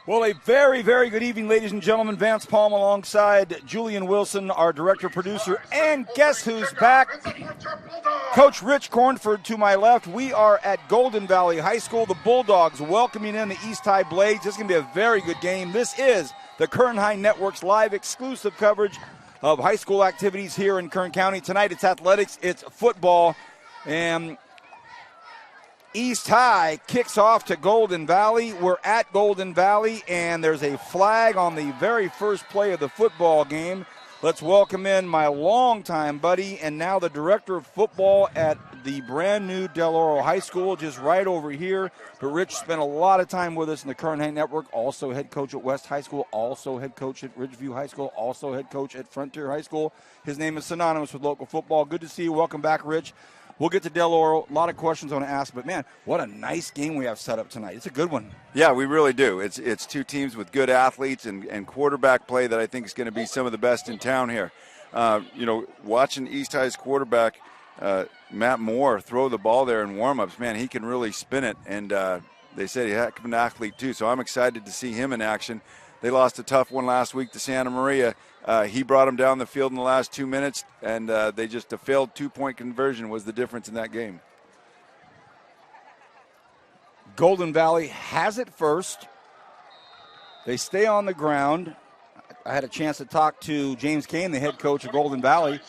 Well, a very, very good evening, ladies and gentlemen. Vance Palm alongside Julian Wilson, our director, producer, and guess who's back? Coach Rich Cornford to my left. We are at Golden Valley High School. The Bulldogs welcoming in the East High Blades. This is going to be a very good game. This is the Kern High Network's live exclusive coverage of high school activities here in Kern County. Tonight it's athletics, it's football, and East High kicks off to Golden Valley. We're at Golden Valley, and there's a flag on the very first play of the football game. Let's welcome in my longtime buddy and now the director of football at the brand new Del Oro High School, just right over here. But Rich spent a lot of time with us in the Kern High Network, also head coach at West High School, also head coach at Ridgeview High School, also head coach at Frontier High School. His name is synonymous with local football. Good to see you. Welcome back, Rich. We'll get to Del Oro. A lot of questions I want to ask, but, man, what a nice game we have set up tonight. It's a good one. Yeah, we really do. It's two teams with good athletes and quarterback play that I think is going to be some of the best in town here. Watching East High's quarterback, Matt Moore, throw the ball there in warm-ups, man, he can really spin it, and they said he's a heck of an athlete too, so I'm excited to see him in action. They lost a tough one last week to Santa Maria. He brought them down the field in the last 2 minutes, and a failed two-point conversion was the difference in that game. Golden Valley has it first. They stay on the ground. I had a chance to talk to James Kane, the head coach of Golden Valley.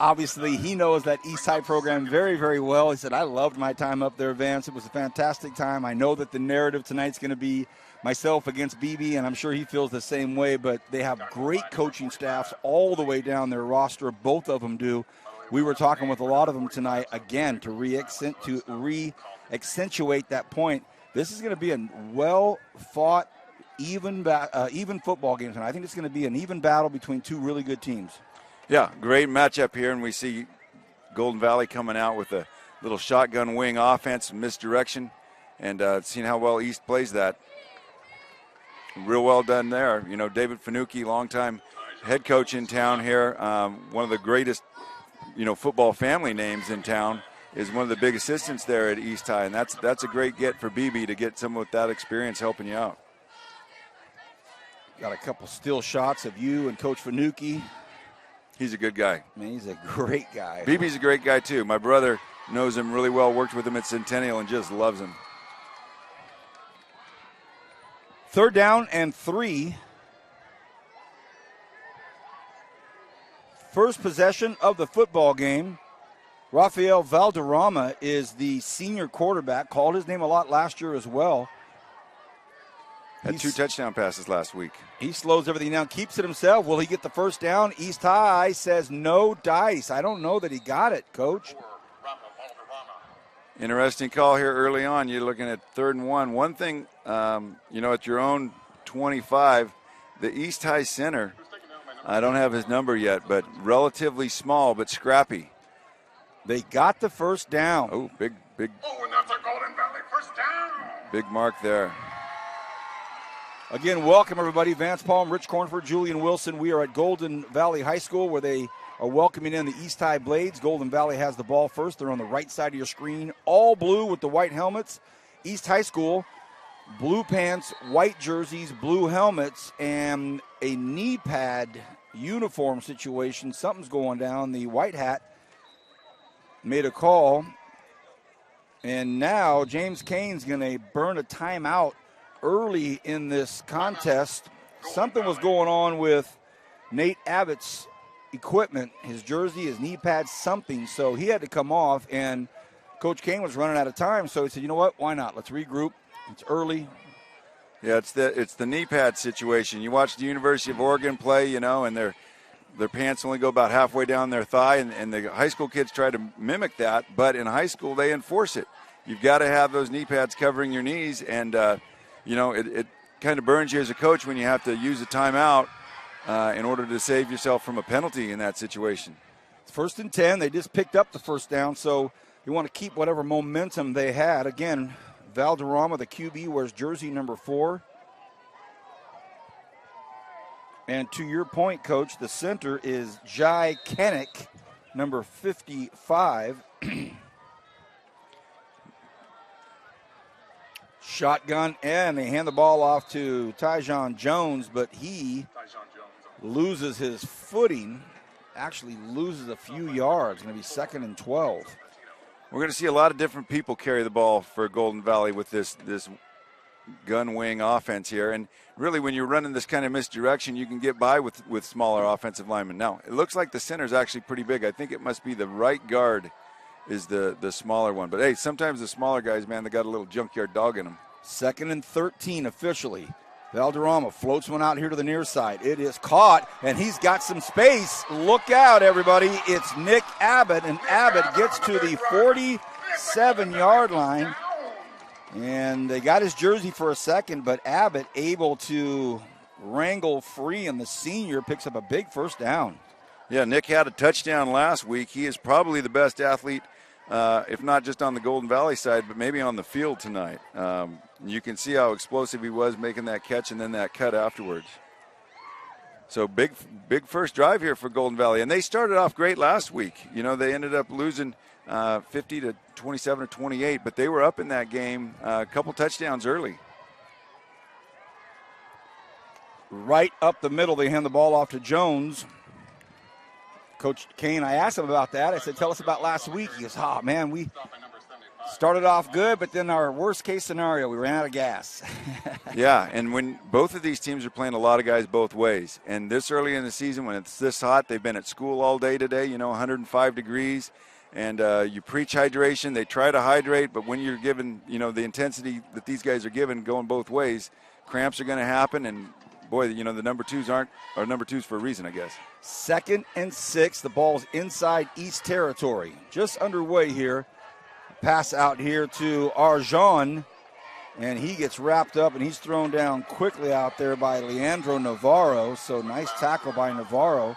Obviously, he knows that East High program very, very well. He said, I loved my time up there, Vance. It was a fantastic time. I know that the narrative tonight's going to be myself against BB, and I'm sure he feels the same way, but they have great coaching staffs all the way down their roster. Both of them do. We were talking with a lot of them tonight, again, to re-accentuate that point. This is going to be a well-fought, even football game tonight. I think it's going to be an even battle between two really good teams. Yeah, great matchup here, and we see Golden Valley coming out with a little shotgun wing offense, misdirection, and seeing how well East plays that. Real well done there. You know, David Finucci, longtime head coach in town here, one of the greatest, football family names in town, is one of the big assistants there at East High, and that's a great get for BB to get someone with that experience helping you out. Got a couple still shots of you and Coach Finucci. He's a good guy. Man, he's a great guy. BB's a great guy, too. My brother knows him really well, worked with him at Centennial, and just loves him. 3rd down and 3. First possession of the football game. Rafael Valderrama is the senior quarterback. Called his name a lot last year as well. Had 2 touchdown passes last week. He slows everything down, keeps it himself. Will he get the first down? East High says no dice. I don't know that he got it, Coach. Interesting call here early on. You're looking at 3rd and 1. One thing, at your own 25, the East High center, I don't have his number yet, but relatively small but scrappy. They got the first down. Oh, big. Oh, and that's a Golden Valley first down. Big mark there. Again, welcome everybody. Vance Palm, Rich Cornford, Julian Wilson. We are at Golden Valley High School where they are welcoming in the East High Blades. Golden Valley has the ball first. They're on the right side of your screen. All blue with the white helmets. East High School, blue pants, white jerseys, blue helmets, and a knee pad uniform situation. Something's going down. The white hat made a call. And now James Kane's going to burn a timeout early in this contest. Something was going on with Nate Abbott's equipment, his jersey, his knee pads, something. So he had to come off, and Coach Kane was running out of time. So he said, you know what, why not? Let's regroup. It's early. Yeah, it's the knee pad situation. You watch the University of Oregon play, and their pants only go about halfway down their thigh, and the high school kids try to mimic that. But in high school, they enforce it. You've got to have those knee pads covering your knees, and it kind of burns you as a coach when you have to use a timeout in order to save yourself from a penalty in that situation. It's 1st and 10. They just picked up the first down, so you want to keep whatever momentum they had. Again, Valderrama, the QB, wears jersey number 4. And to your point, Coach, the center is Jai Kennick, number 55. Shotgun, and they hand the ball off to Tyjon Jones, but he loses his footing, actually loses a few yards. Going to be 2nd and 12. We're going to see a lot of different people carry the ball for Golden Valley with this gun wing offense here. And really, when you're running this kind of misdirection, you can get by with smaller offensive linemen. Now, it looks like the center's actually pretty big. I think it must be the right guard is the smaller one. But, hey, sometimes the smaller guys, man, they got a little junkyard dog in them. 2nd and 13 officially. Valderrama floats one out here to the near side. It is caught, and he's got some space. Look out, everybody. It's Nick Abbott, and Abbott gets to the 47-yard line. And they got his jersey for a second, but Abbott able to wrangle free, and the senior picks up a big first down. Yeah, Nick had a touchdown last week. He is probably the best athlete, if not just on the Golden Valley side, but maybe on the field tonight. You can see how explosive he was making that catch and then that cut afterwards. So big first drive here for Golden Valley. And they started off great last week. You know, they ended up losing 50 to 27 or 28, but they were up in that game a couple touchdowns early. Right up the middle, they hand the ball off to Jones. Coach Kane, I asked him about that. I said, tell us about last week. He goes, oh, man, we started off good, but then our worst case scenario, we ran out of gas. Yeah, and when both of these teams are playing a lot of guys both ways, and this early in the season when it's this hot, they've been at school all day today, 105 degrees, and you preach hydration. They try to hydrate, but when you're given, the intensity that these guys are given going both ways, cramps are going to happen, and boy, the number twos are number twos for a reason, I guess. 2nd and 6, the ball's inside East territory. Just underway here. Pass out here to Arjan, and he gets wrapped up, and he's thrown down quickly out there by Leandro Navarro. So nice tackle by Navarro.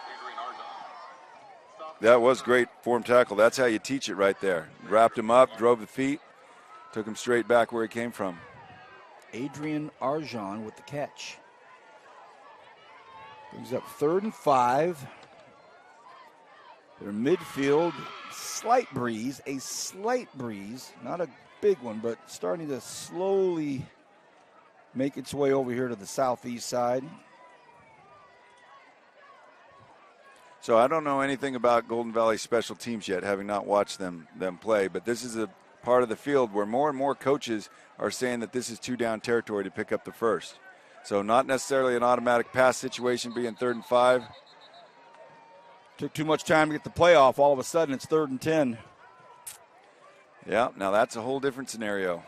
That was great form tackle. That's how you teach it right there. Wrapped him up, drove the feet, took him straight back where he came from. Adrian Arjan with the catch. Brings up 3rd and 5. They're midfield. A slight breeze, not a big one, but starting to slowly make its way over here to the southeast side. So I don't know anything about Golden Valley special teams yet, having not watched them play, but this is a part of the field where more and more coaches are saying that this is 2-down territory to pick up the first. So not necessarily an automatic pass situation being 3rd and 5. Took too much time to get the play off. All of a sudden, it's 3rd and 10. Yeah, now that's a whole different scenario.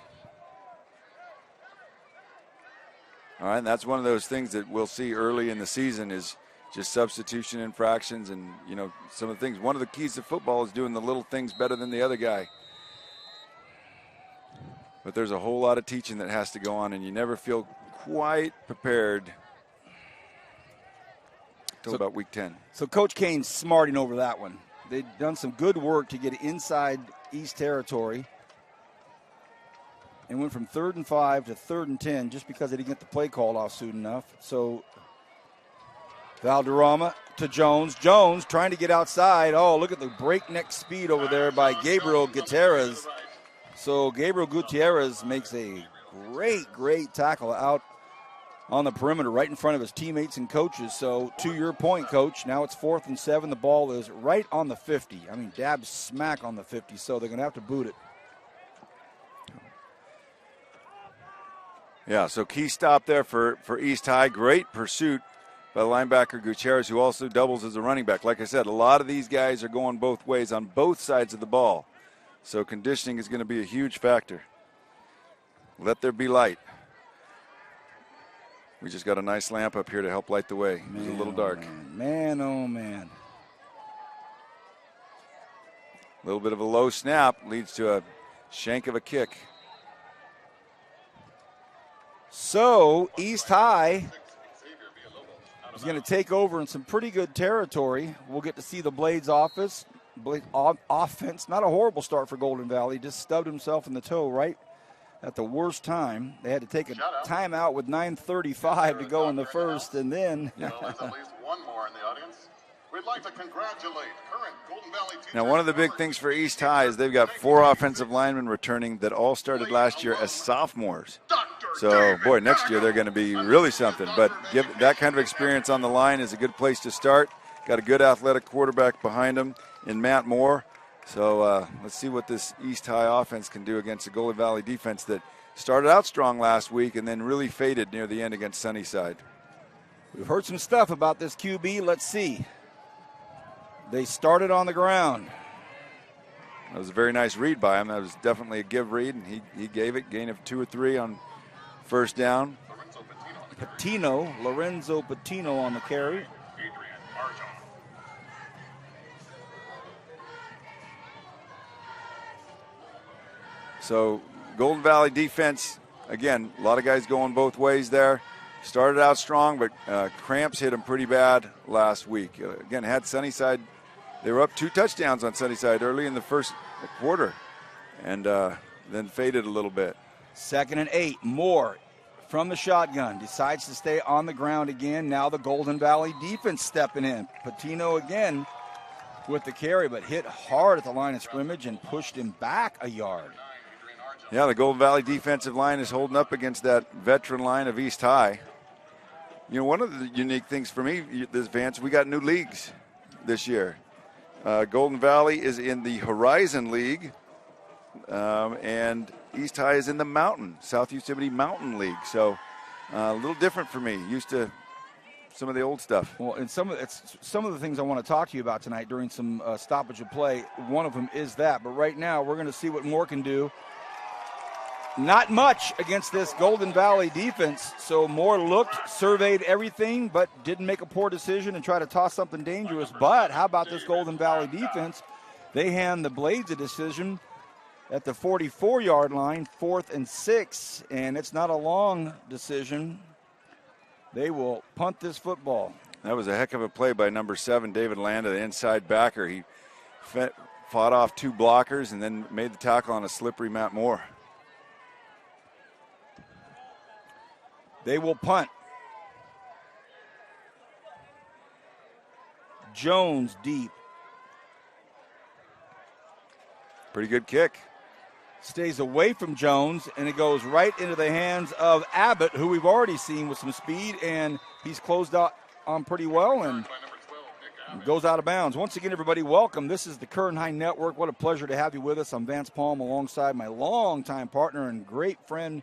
All right, and that's one of those things that we'll see early in the season is just substitution infractions and, some of the things. One of the keys to football is doing the little things better than the other guy. But there's a whole lot of teaching that has to go on, and you never feel quite prepared until about week 10. So Coach Kane's smarting over that one. They've done some good work to get inside East territory and went from 3rd and 5 to 3rd and 10 just because they didn't get the play called off soon enough. So Valderrama to Jones. Jones trying to get outside. Oh, look at the breakneck speed over there by Gabriel Gutierrez. So Gabriel Gutierrez makes a great tackle out on the perimeter right in front of his teammates and coaches. So to your point, Coach, now it's 4th and 7. The ball is right on the 50. I mean, dab smack on the 50, so they're going to have to boot it. Yeah, so key stop there for East High. Great pursuit by the linebacker Gutierrez, who also doubles as a running back. Like I said, a lot of these guys are going both ways on both sides of the ball. So conditioning is going to be a huge factor. Let there be light. We just got a nice lamp up here to help light the way. It was a little dark. Man, oh, man. A little bit of a low snap leads to a shank of a kick. So East High is going to take over in some pretty good territory. We'll get to see the Blades offense. Not a horrible start for Golden Valley. Just stubbed himself in the toe right at the worst time. They had to take a timeout with 9:35 to go in the first, and then there's at least one more in the audience. We'd like to congratulate current Golden Valley team. Now, one of the big things for East High is they've got 4 offensive linemen returning that all started last year as sophomores. So, boy, next year they're going to be really something. But give that kind of experience on the line is a good place to start. Got a good athletic quarterback behind him in Matt Moore. So let's see what this East High offense can do against the Golden Valley defense that started out strong last week and then really faded near the end against Sunnyside. We've heard some stuff about this QB. Let's see. They started on the ground. That was a very nice read by him. That was definitely a give read, and he gave it. Gain of 2 or 3 on first down. Lorenzo Patino on the carry. So Golden Valley defense, again, a lot of guys going both ways there. Started out strong, but cramps hit them pretty bad last week. Again, had Sunnyside. They were up 2 touchdowns on Sunnyside early in the first quarter, and then faded a little bit. 2nd and 8. Moore from the shotgun decides to stay on the ground again. Now the Golden Valley defense stepping in. Patino again with the carry, but hit hard at the line of scrimmage and pushed him back a yard. Yeah, the Golden Valley defensive line is holding up against that veteran line of East High. You know, one of the unique things for me, this Vance, we got new leagues this year. Golden Valley is in the Horizon League, and East High is in the South Yosemite Mountain League. So a little different for me. Used to some of the old stuff. Well, and some of the things I want to talk to you about tonight during some stoppage of play. One of them is that. But right now, we're going to see what Moore can do. Not much against this Golden Valley defense. So Moore looked, surveyed everything, but didn't make a poor decision and try to toss something dangerous. But how about this Golden Valley defense? They hand the Blades a decision at the 44-yard line, 4th and 6, and it's not a long decision. They will punt this football. That was a heck of a play by number 7, David Landa, the inside backer. He fought off 2 blockers and then made the tackle on a slippery Matt Moore. They will punt. Jones deep. Pretty good kick. Stays away from Jones, and it goes right into the hands of Abbott, who we've already seen with some speed, and he's closed out on pretty well and goes out of bounds. Once again, everybody, welcome. This is the Kern High Network. What a pleasure to have you with us. I'm Vance Palm alongside my longtime partner and great friend,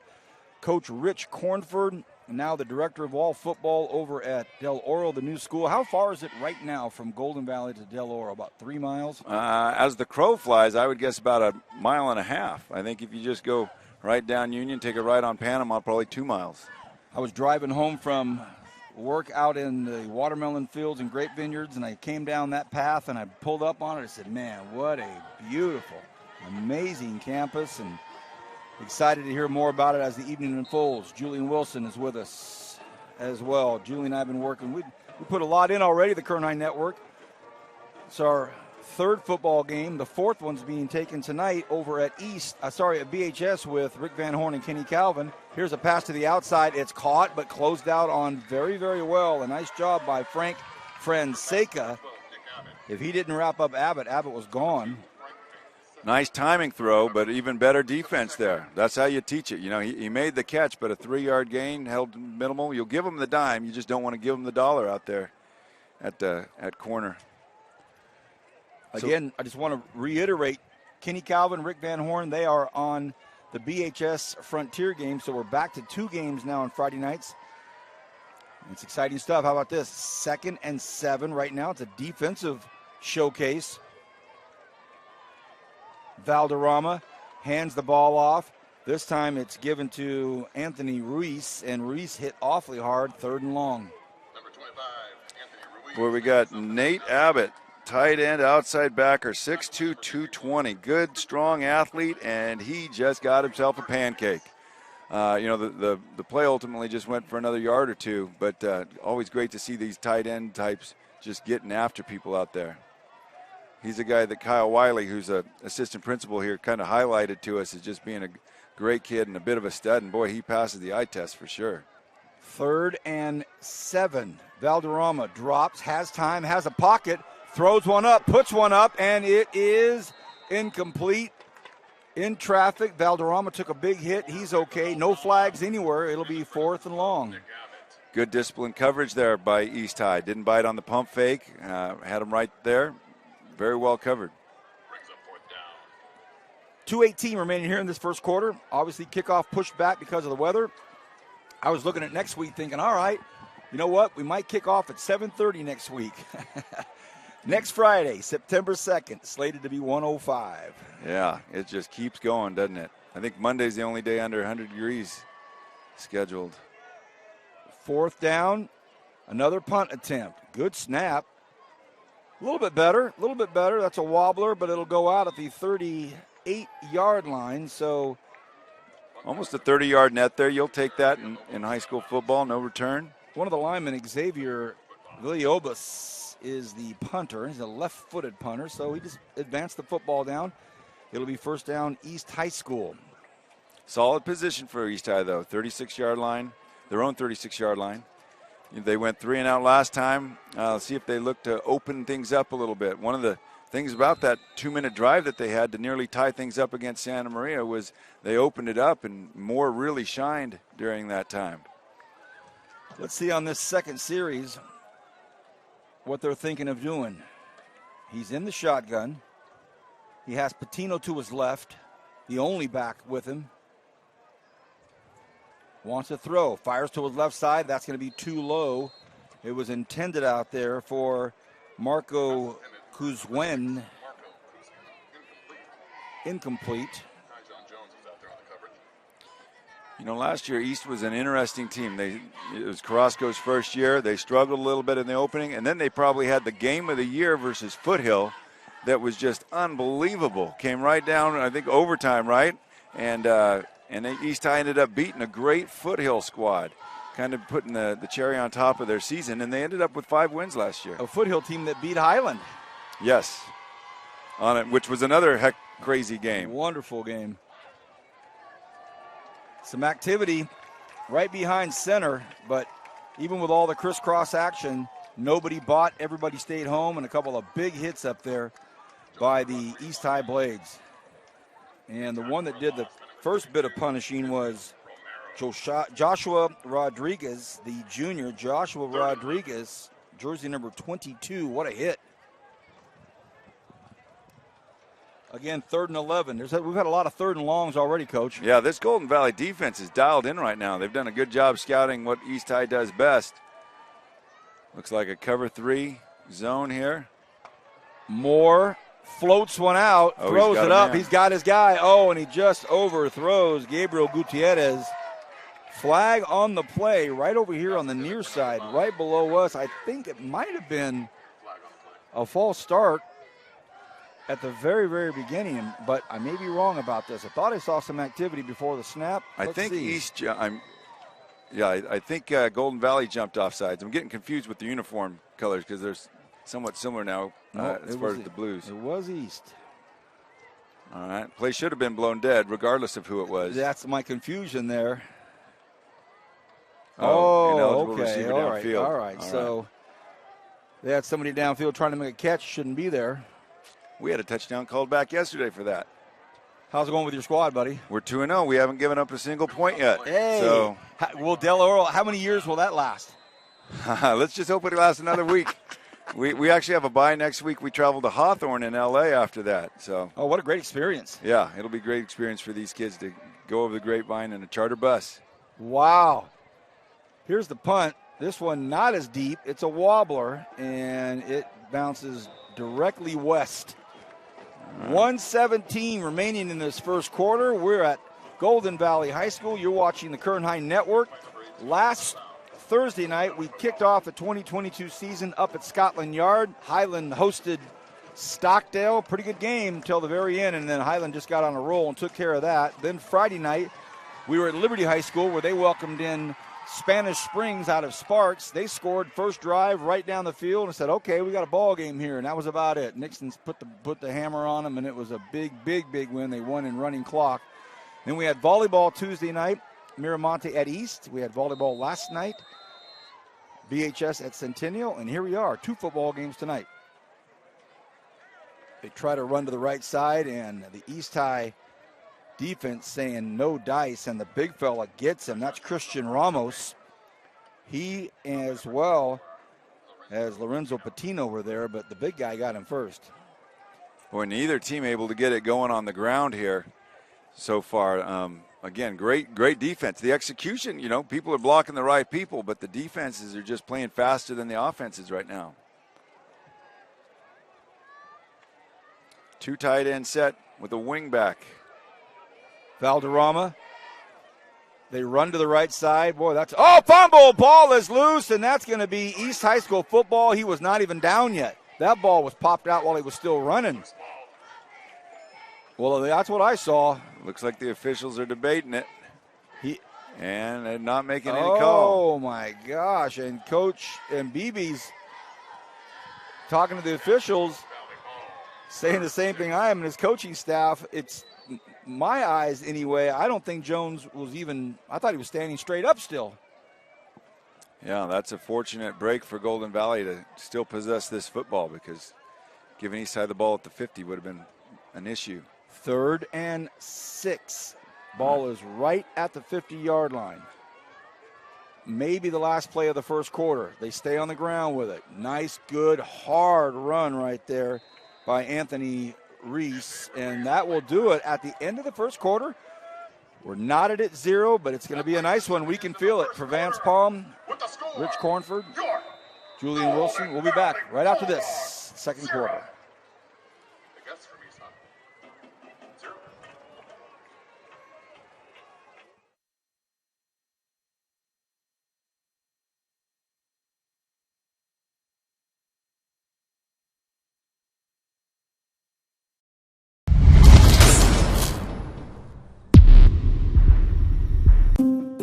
Coach Rich Cornford, and now the director of all football over at Del Oro, the new school. How far is it right now from Golden Valley to Del Oro? About 3 miles? As the crow flies, I would guess about 1.5 miles. I think if you just go right down Union, take a right on Panama, probably 2 miles. I was driving home from work out in the watermelon fields and grape vineyards, and I came down that path, and I pulled up on it. I said, man, what a beautiful, amazing campus, and excited to hear more about it as the evening unfolds. Julian Wilson is with us as well. Julian and I have been working. We put a lot in already, the Kern High Network. It's our 3rd football game. The 4th one's being taken tonight over at BHS with Rick Van Horn and Kenny Calvin. Here's a pass to the outside. It's caught but closed out on very, very well. A nice job by Frank Franseca. If he didn't wrap up Abbott was gone. Nice timing throw, but even better defense there. That's how you teach it. You know, he made the catch, but a 3-yard gain, held minimal. You'll give him the dime. You just don't want to give him the dollar out there at corner. Again, I just want to reiterate, Kenny Calvin, Rick Van Horn, they are on the BHS Frontier game, so we're back to 2 games now on Friday nights. It's exciting stuff. How about this? 2nd and 7 right now. It's a defensive showcase. Valderrama hands the ball off. This time it's given to Anthony Ruiz, and Ruiz hit awfully hard, 3rd and long. Number 25, Anthony Ruiz. Where we got Nate Abbott, tight end, outside backer, 6'2", 220. Good, strong athlete, and he just got himself a pancake. The play ultimately just went for another yard or 2, but always great to see these tight end types just getting after people out there. He's a guy that Kyle Wiley, who's an assistant principal here, kind of highlighted to us as just being a great kid and a bit of a stud. And, boy, he passes the eye test for sure. 3rd and 7. Valderrama drops, has time, has a pocket, throws one up, puts one up, and it is incomplete. in traffic. Valderrama took a big hit. He's okay. No flags anywhere. It'll be 4th and long. Good disciplined coverage there by East High. Didn't bite on the pump fake. Had him right there. Very well covered. 2:18 remaining here in this first quarter. Obviously, kickoff pushed back because of the weather. I was looking at next week thinking, all right, you know what? We might kick off at 7:30 next week. Next Friday, September 2nd, slated to be 105. Yeah, it just keeps going, doesn't it? I think Monday's the only day under 100 degrees scheduled. 4th down, another punt attempt. Good snap. A little bit better. That's a wobbler, but it'll go out at the 38-yard line. So almost a 30-yard net there. You'll take that in high school football. No return. One of the linemen, Xavier Villobos, is the punter. He's a left-footed punter, so he just advanced the football down. It'll be 1st down, East High School. Solid position for East High, though. 36-yard line, their own 36-yard line. They went 3 and out last time. See if they look to open things up a little bit. One of the things about that 2-minute drive that they had to nearly tie things up against Santa Maria was they opened it up, and Moore really shined during that time. Let's see on this second series what they're thinking of doing. He's in the shotgun. He has Patino to his left, the only back with him. Wants to throw, fires to his left side. That's going to be too low. It was intended out there for Marco Kuzwen. Incomplete. You know, last year East was an interesting team. It was Carrasco's first year. They struggled a little bit in the opening, and then they probably had the game of the year versus Foothill that was just unbelievable. Came right down, I think, overtime, right? And East High ended up beating a great Foothill squad, kind of putting the cherry on top of their season, and they ended up with 5 wins last year. A Foothill team that beat Highland. Yes, on it, which was another crazy game. Wonderful game. Some activity right behind center, but even with all the crisscross action, nobody bought, everybody stayed home, and a couple of big hits up there by the East High Blades. And the one that did the first bit of punishing was Joshua Rodriguez, the junior. Joshua Rodriguez, jersey number 22. What a hit. Again, 3rd and 11. We've had a lot of 3rd and longs already, Coach. Yeah, this Golden Valley defense is dialed in right now. They've done a good job scouting what East High does best. Looks like a cover 3 zone here. Moore floats one out, throws it up. He's got his guy. Oh, and he just overthrows Gabriel Gutierrez. Flag on the play right over here on the near side, right below us. I think it might have been a false start at the very, very beginning, but I may be wrong about this. I thought I saw some activity before the snap. I think Golden Valley jumped off sides. I'm getting confused with the uniform colors because they're somewhat similar now as far as the Blues. It was East. All right. Play should have been blown dead regardless of who it was. That's my confusion there. Ineligible okay. receiver All downfield. right. So they had somebody downfield trying to make a catch. Shouldn't be there. We had a touchdown called back yesterday for that. How's it going with your squad, buddy? We're 2-0. We haven't given up a single point yet. Hey. So, well, Del Oro, how many years will that last? let's just hope it lasts another week. We actually have a bye next week. We travel to Hawthorne in L.A. after that. So. Oh, what a great experience. Yeah, it'll be a great experience for these kids to go over the grapevine in a charter bus. Wow. Here's the punt. This one not as deep. It's a wobbler, and it bounces directly west. 1:17 remaining in this first quarter. We're at Golden Valley High School. You're watching the Kern High Network. Last Thursday night, we kicked off the 2022 season up at Scotland Yard. Highland hosted Stockdale. Pretty good game until the very end, and then Highland just got on a roll and took care of that. Then Friday night, we were at Liberty High School where they welcomed in Spanish Springs out of Sparks. They scored first drive right down the field and said, okay, we got a ball game here, and that was about it. Nixon's put the hammer on them, and it was a big win. They won in running clock. Then we had volleyball Tuesday night, Miramonte at East. We had volleyball last night, BHS at Centennial, and here we are, 2 football games tonight. They try to run to the right side, and the East High defense saying no dice, and the big fella gets him. That's Christian Ramos. He, as well as Lorenzo Patino, were there, but the big guy got him first. Boy, neither team able to get it going on the ground here so far. Again, great defense. The execution, people are blocking the right people, but the defenses are just playing faster than the offenses right now. 2 tight end set with a wing back. Valderrama. They run to the right side. Boy, fumble! Ball is loose, and that's going to be East High School football. He was not even down yet. That ball was popped out while he was still running. Well, that's what I saw. Looks like the officials are debating it. And they're not making any call. call. Oh, my gosh. And Coach Mbibi's talking to the officials, saying the same thing I am, and his coaching staff. It's my eyes anyway. I don't think Jones was even – I thought he was standing straight up still. Yeah, that's a fortunate break for Golden Valley to still possess this football, because giving Eastside the ball at the 50 would have been an issue. 3rd and 6. Ball is right at the 50-yard line. Maybe the last play of the first quarter. They stay on the ground with it. Nice, good, hard run right there by Anthony Reese, and that will do it at the end of the first quarter. We're knotted at 0, but it's going to be a nice one. We can feel it for Vance Palm, Rich Cornford, Julian Wilson. We'll be back right after this second quarter.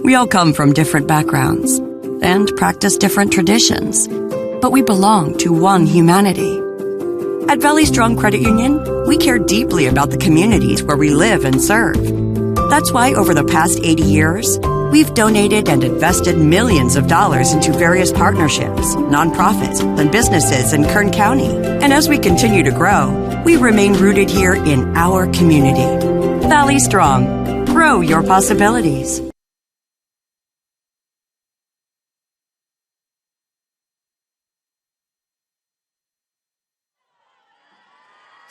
We all come from different backgrounds and practice different traditions, but we belong to one humanity. At Valley Strong Credit Union, we care deeply about the communities where we live and serve. That's why over the past 80 years, we've donated and invested millions of dollars into various partnerships, nonprofits, and businesses in Kern County. And as we continue to grow, we remain rooted here in our community. Valley Strong. Grow your possibilities.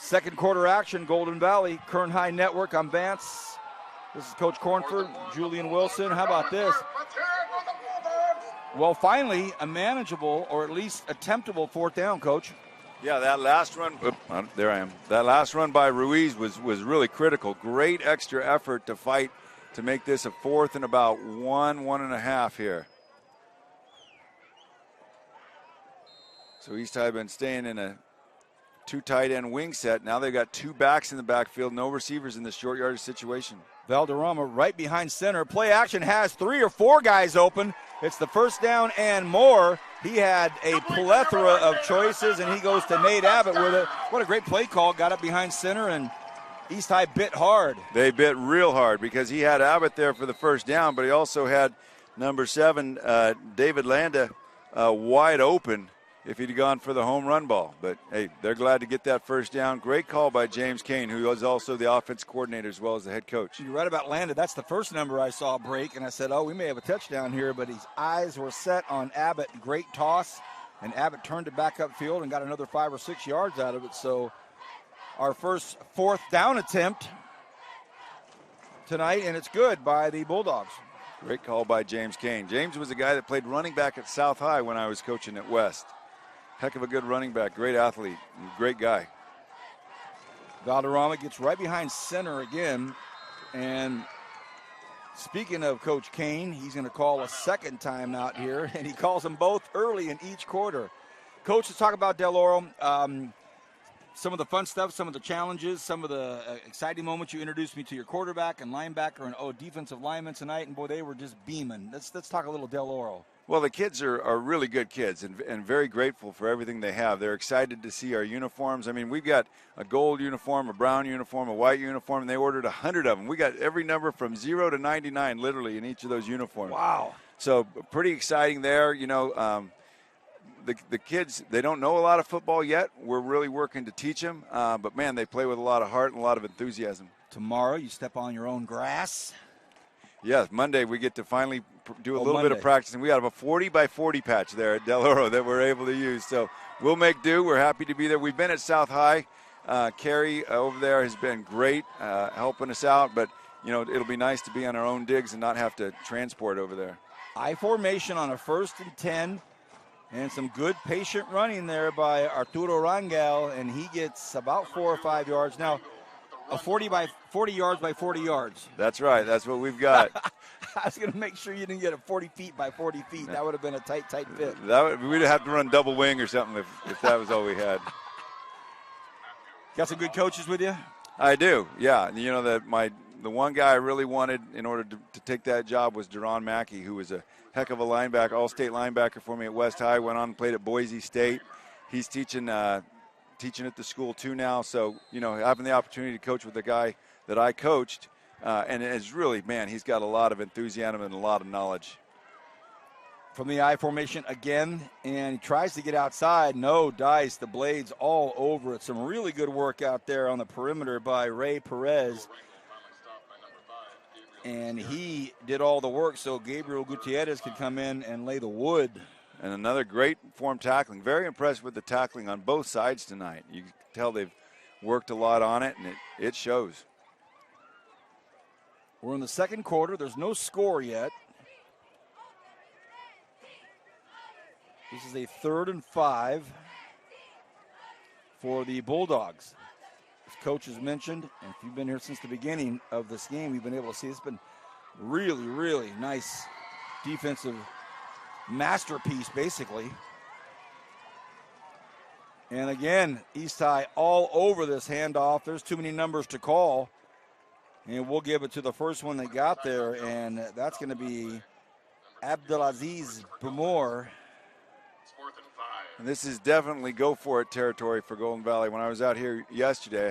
Second quarter action, Golden Valley, Kern High Network. I'm Vance. This is Coach Cornford, Julian Wilson. How about this? Well, finally, a manageable or at least attemptable 4th down, Coach. Yeah, that last run, there I am. That last run by Ruiz was really critical. Great extra effort to fight to make this a 4th and about 1.5 here. So East High been staying in a 2 tight end wing set. Now they've got 2 backs in the backfield, no receivers in the short yardage situation. Valderrama right behind center. Play action has 3 or 4 guys open. It's the first down and more. He had a plethora of choices, and he goes to Nate Abbott with it. What a great play call. Got up behind center, and East High bit hard. They bit real hard because he had Abbott there for the first down, but he also had number 7, David Landa, wide open if he'd gone for the home run ball. But, hey, they're glad to get that first down. Great call by James Kane, who was also the offense coordinator as well as the head coach. You're right about Landa. That's the first number I saw break, and I said, we may have a touchdown here, but his eyes were set on Abbott. Great toss, and Abbott turned it back upfield and got another 5 or 6 yards out of it. So our first 4th down attempt tonight, and it's good by the Bulldogs. Great call by James Kane. James was a guy that played running back at South High when I was coaching at West. Heck of a good running back, great athlete, great guy. Valderrama gets right behind center again. And speaking of Coach Kane, he's going to call a second timeout here, and he calls them both early in each quarter. Coach, let's talk about Del Oro. Some of the fun stuff, some of the challenges, some of the exciting moments. You introduced me to your quarterback and linebacker and defensive lineman tonight, and boy, they were just beaming. Let's talk a little Del Oro. Well, the kids are really good kids and very grateful for everything they have. They're excited to see our uniforms. I mean, we've got a gold uniform, a brown uniform, a white uniform, and they ordered 100 of them. We got every number from 0 to 99 literally in each of those uniforms. Wow. So pretty exciting there. The kids, they don't know a lot of football yet. We're really working to teach them. But, man, they play with a lot of heart and a lot of enthusiasm. Tomorrow you step on your own grass. Yes, Monday we get to finally do a little Monday. bit of practicing. We have a 40 by 40 patch there at Del Oro that we're able to use. So we'll make do. We're happy to be there. We've been at South High. Carrie over there has been great helping us out. But, you know, it'll be nice to be on our own digs and not have to transport over there. I formation on a 1st and 10. And some good patient running there by Arturo Rangel. And he gets about 4 or 5 yards. Now, a 40 yards by 40 yards. That's right. That's what we've got. I was going to make sure you didn't get a 40 feet by 40 feet. That would have been a tight fit. We'd have to run double wing or something if that was all we had. Got some good coaches with you? I do, yeah. You know, the one guy I really wanted in order to take that job was Deron Mackey, who was a heck of a linebacker, all-state linebacker for me at West High, went on and played at Boise State. He's teaching at the school too now, so, you know, having the opportunity to coach with the guy that I coached, and it's really, man, he's got a lot of enthusiasm and a lot of knowledge. From the I formation again, and he tries to get outside. No dice, the blades all over it. Some really good work out there on the perimeter by Ray Perez. And he did all the work so Gabriel Gutierrez could come in and lay the wood. And another great form tackling. Very impressed with the tackling on both sides tonight. You can tell they've worked a lot on it, and it shows. We're in the second quarter. There's no score yet. This is a 3rd and 5 for the Bulldogs. As Coach has mentioned, and if you've been here since the beginning of this game, we've been able to see it's been really, really nice defensive masterpiece, basically. And again, East High all over this handoff. There's too many numbers to call. And we'll give it to the first one they got there, and that's going to be Abdelaziz Bumor. And this is definitely go-for-it territory for Golden Valley. When I was out here yesterday,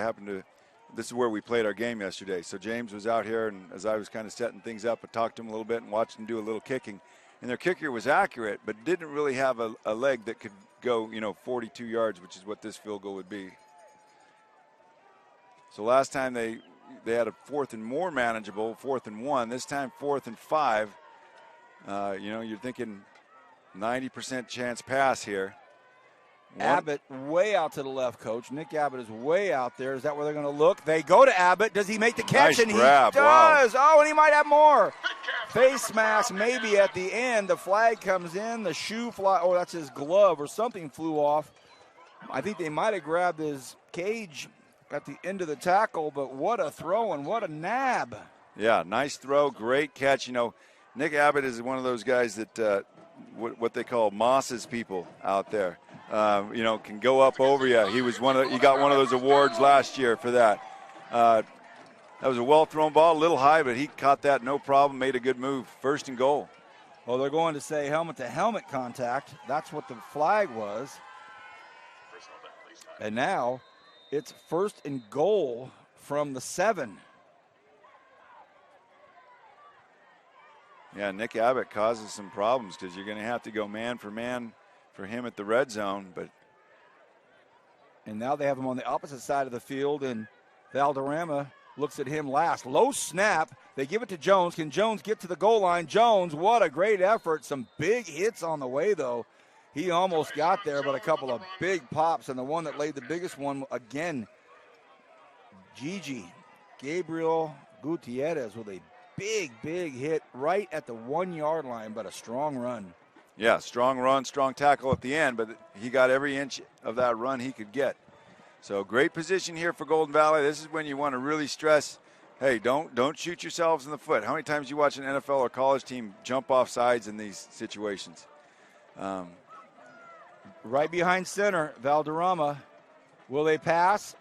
this is where we played our game yesterday. So James was out here, and as I was kind of setting things up, I talked to him a little bit and watched him do a little kicking. And their kicker was accurate, but didn't really have a leg that could go, 42 yards, which is what this field goal would be. So last time they had a 4th and more manageable, 4th and 1. This time 4th and 5. You're thinking 90% chance pass here. Abbott way out to the left, Coach. Nick Abbott is way out there. Is that where they're going to look? They go to Abbott. Does he make the catch? Nice and grab. He does. Wow. Oh, and he might have more. Face mask maybe at the end. The flag comes in. The shoe fly. Oh, that's his glove or something flew off. I think they might have grabbed his cage at the end of the tackle, but what a throw and what a nab. Yeah, nice throw. Great catch. Nick Abbott is one of those guys that what they call Moss's people out there. Can go up over you. He got one of those awards last year for that. That was a well-thrown ball, a little high, but he caught that no problem, made a good move. 1st and goal. Well, they're going to say helmet-to-helmet contact. That's what the flag was. And now it's 1st and goal from the 7. Yeah, Nick Abbott causes some problems because you're going to have to go man for man for him at the red zone. And now they have him on the opposite side of the field, and Valderrama looks at him last. Low snap. They give it to Jones. Can Jones get to the goal line? Jones, what a great effort. Some big hits on the way, though. He almost got there, but a couple of big pops, and the one that laid the biggest one, again, Gabriel Gutierrez with a big hit right at the 1-yard line, but a strong run. Yeah, strong run, strong tackle at the end, but he got every inch of that run he could get. So great position here for Golden Valley. This is when you want to really stress, hey, don't shoot yourselves in the foot. How many times you watch an NFL or college team jump off sides in these situations? Right behind center, Valderrama. Will they pass?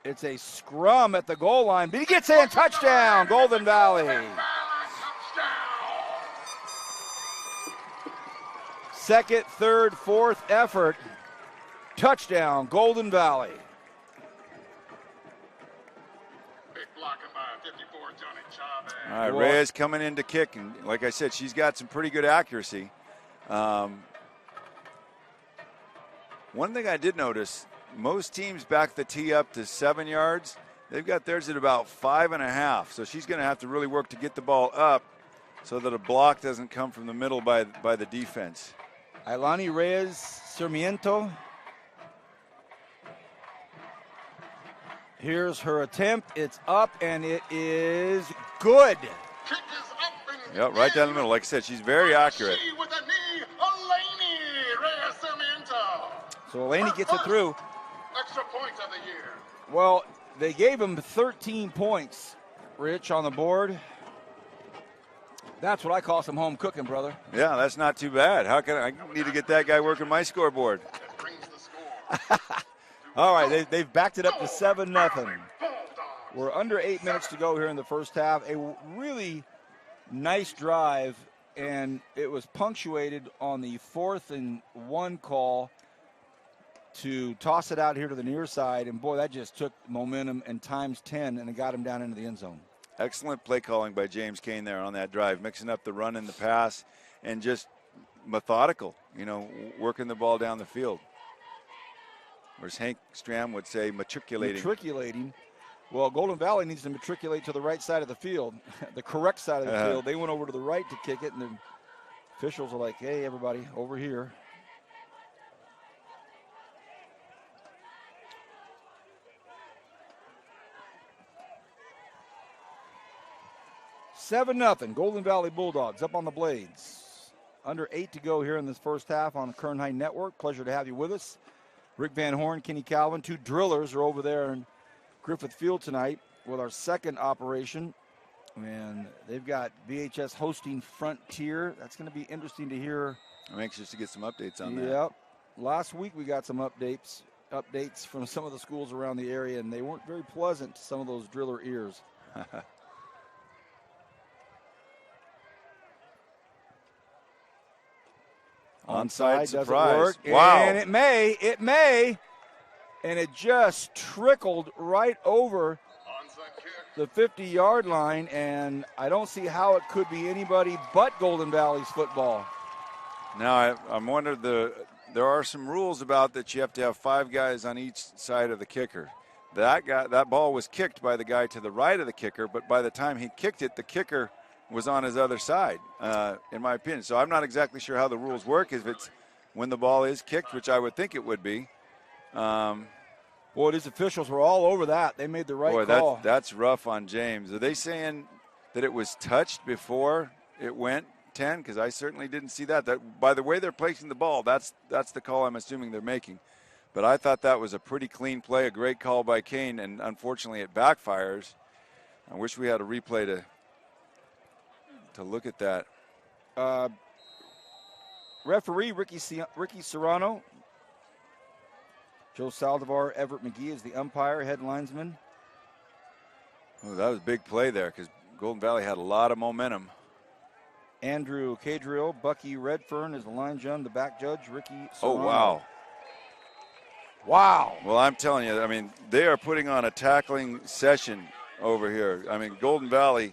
It's a scrum at the goal line, but he gets in. Touchdown, Golden Valley. Second, third, fourth effort. Touchdown, Golden Valley. Big blocking by 54, Johnny Chavez. All right, Reyes coming in to kick, and like I said, she's got some pretty good accuracy. One thing I did notice, most teams back the tee up to 7 yards. They've got theirs at about 5.5, so she's going to have to really work to get the ball up so that a block doesn't come from the middle by the defense. Ailani Reyes Sarmiento. Here's her attempt. It's up, and it is good. Kick is up and Yeah, right down the middle. Like I said, she's very accurate. She with a knee, Ailani Reyes Sarmiento. So Elaney gets it through. Extra point of the year. Well, they gave him 13 points, Rich, on the board. That's what I call some home cooking, brother. Yeah, that's not too bad. How can I need to get that guy working my scoreboard? Brings the score. All right, they've backed it up to 7-0. We're under 8 minutes to go here in the first half. A really nice drive, and it was punctuated on the 4th and 1 call to toss it out here to the near side. And, boy, that just took momentum and times 10, and it got him down into the end zone. Excellent play calling by James Kane there on that drive, mixing up the run and the pass and just methodical, working the ball down the field. Or as Hank Stram would say, matriculating. Matriculating. Well, Golden Valley needs to matriculate to the right side of the field, the correct side of the field. They went over to the right to kick it, and the officials are like, hey, everybody, over here. Seven nothing. Golden Valley Bulldogs up on the Blades. Under 8 to go here in this first half on the Kern High Network. Pleasure to have you with us. Rick Van Horn, Kenny Calvin, 2 drillers are over there in Griffith Field tonight with our second operation. And they've got VHS hosting Frontier. That's going to be interesting to hear. I'm anxious to get some updates on that. Yep. Last week we got some updates from some of the schools around the area, and they weren't very pleasant to some of those driller ears. Onside surprise. Work. Wow. And it may. And it just trickled right over the 50-yard line, and I don't see how it could be anybody but Golden Valley's football. Now, I'm wondering, there are some rules about that you have to have 5 guys on each side of the kicker. That ball was kicked by the guy to the right of the kicker, but by the time he kicked it, the kicker was on his other side, in my opinion. So I'm not exactly sure how the rules work, if it's when the ball is kicked, which I would think it would be. Boy, these officials were all over that. They made the right call. That's rough on James. Are they saying that it was touched before it went 10? Because I certainly didn't see that. By the way they're placing the ball, that's the call I'm assuming they're making. But I thought that was a pretty clean play, a great call by Kane, and unfortunately it backfires. I wish we had a replay to look at that. Referee Ricky Serrano. Joe Saldivar, Everett McGee is the umpire, head linesman. Oh, that was a big play there because Golden Valley had a lot of momentum. Andrew Cadriel, Bucky Redfern is the line judge, the back judge, Ricky Serrano. Oh, wow. Wow. Well, I'm telling you, they are putting on a tackling session over here. Golden Valley,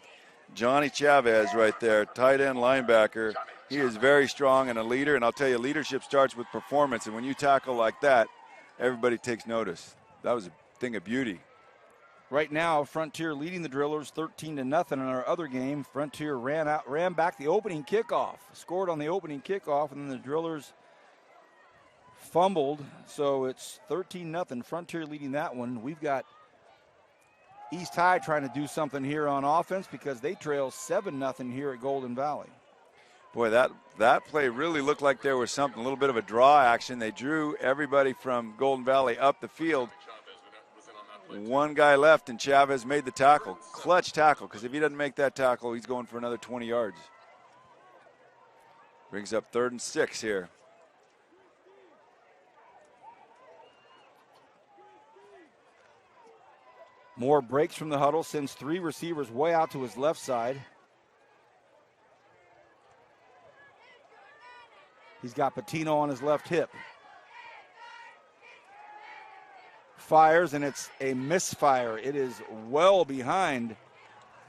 Johnny Chavez right there, tight end linebacker. He is very strong and a leader, and I'll tell you, leadership starts with performance, and when you tackle like that, everybody takes notice. That was a thing of beauty. Right now, Frontier leading the Drillers 13-0 in our other game. Frontier ran back the opening kickoff, scored on the opening kickoff, and then the Drillers fumbled. So it's 13-0. Frontier leading that one. We've got East High trying to do something here on offense because they trail 7-0 here at Golden Valley. Boy, that play really looked like there was something, a little bit of a draw action. They drew everybody from Golden Valley up the field. One guy left, and Chavez made the tackle. Clutch tackle, because if he doesn't make that tackle, he's going for another 20 yards. Brings up 3rd and 6 here. Moore breaks from the huddle, sends 3 receivers way out to his left side. He's got Patino on his left hip. Fires, and it's a misfire. It is well behind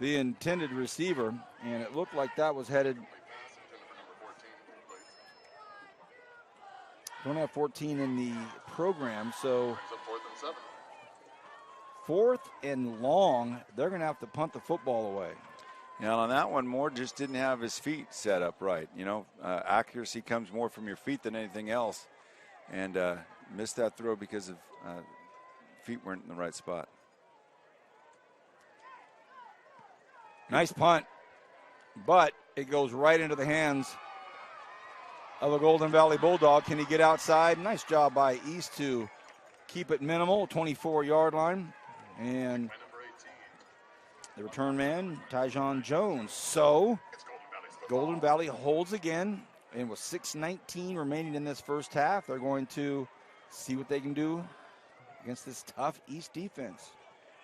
the intended receiver, and it looked like that was headed. Don't have 14 in the program, so 4th and long. They're going to have to punt the football away. And on that one, Moore just didn't have his feet set up right. Accuracy comes more from your feet than anything else. And missed that throw because of feet weren't in the right spot. Nice punt, but it goes right into the hands of a Golden Valley Bulldog. Can he get outside? Nice job by East to keep it minimal, 24-yard line. And the return man, Tyjon Jones. So Golden Valley holds again, and with 6:19 remaining in this first half, they're going to see what they can do against this tough East defense.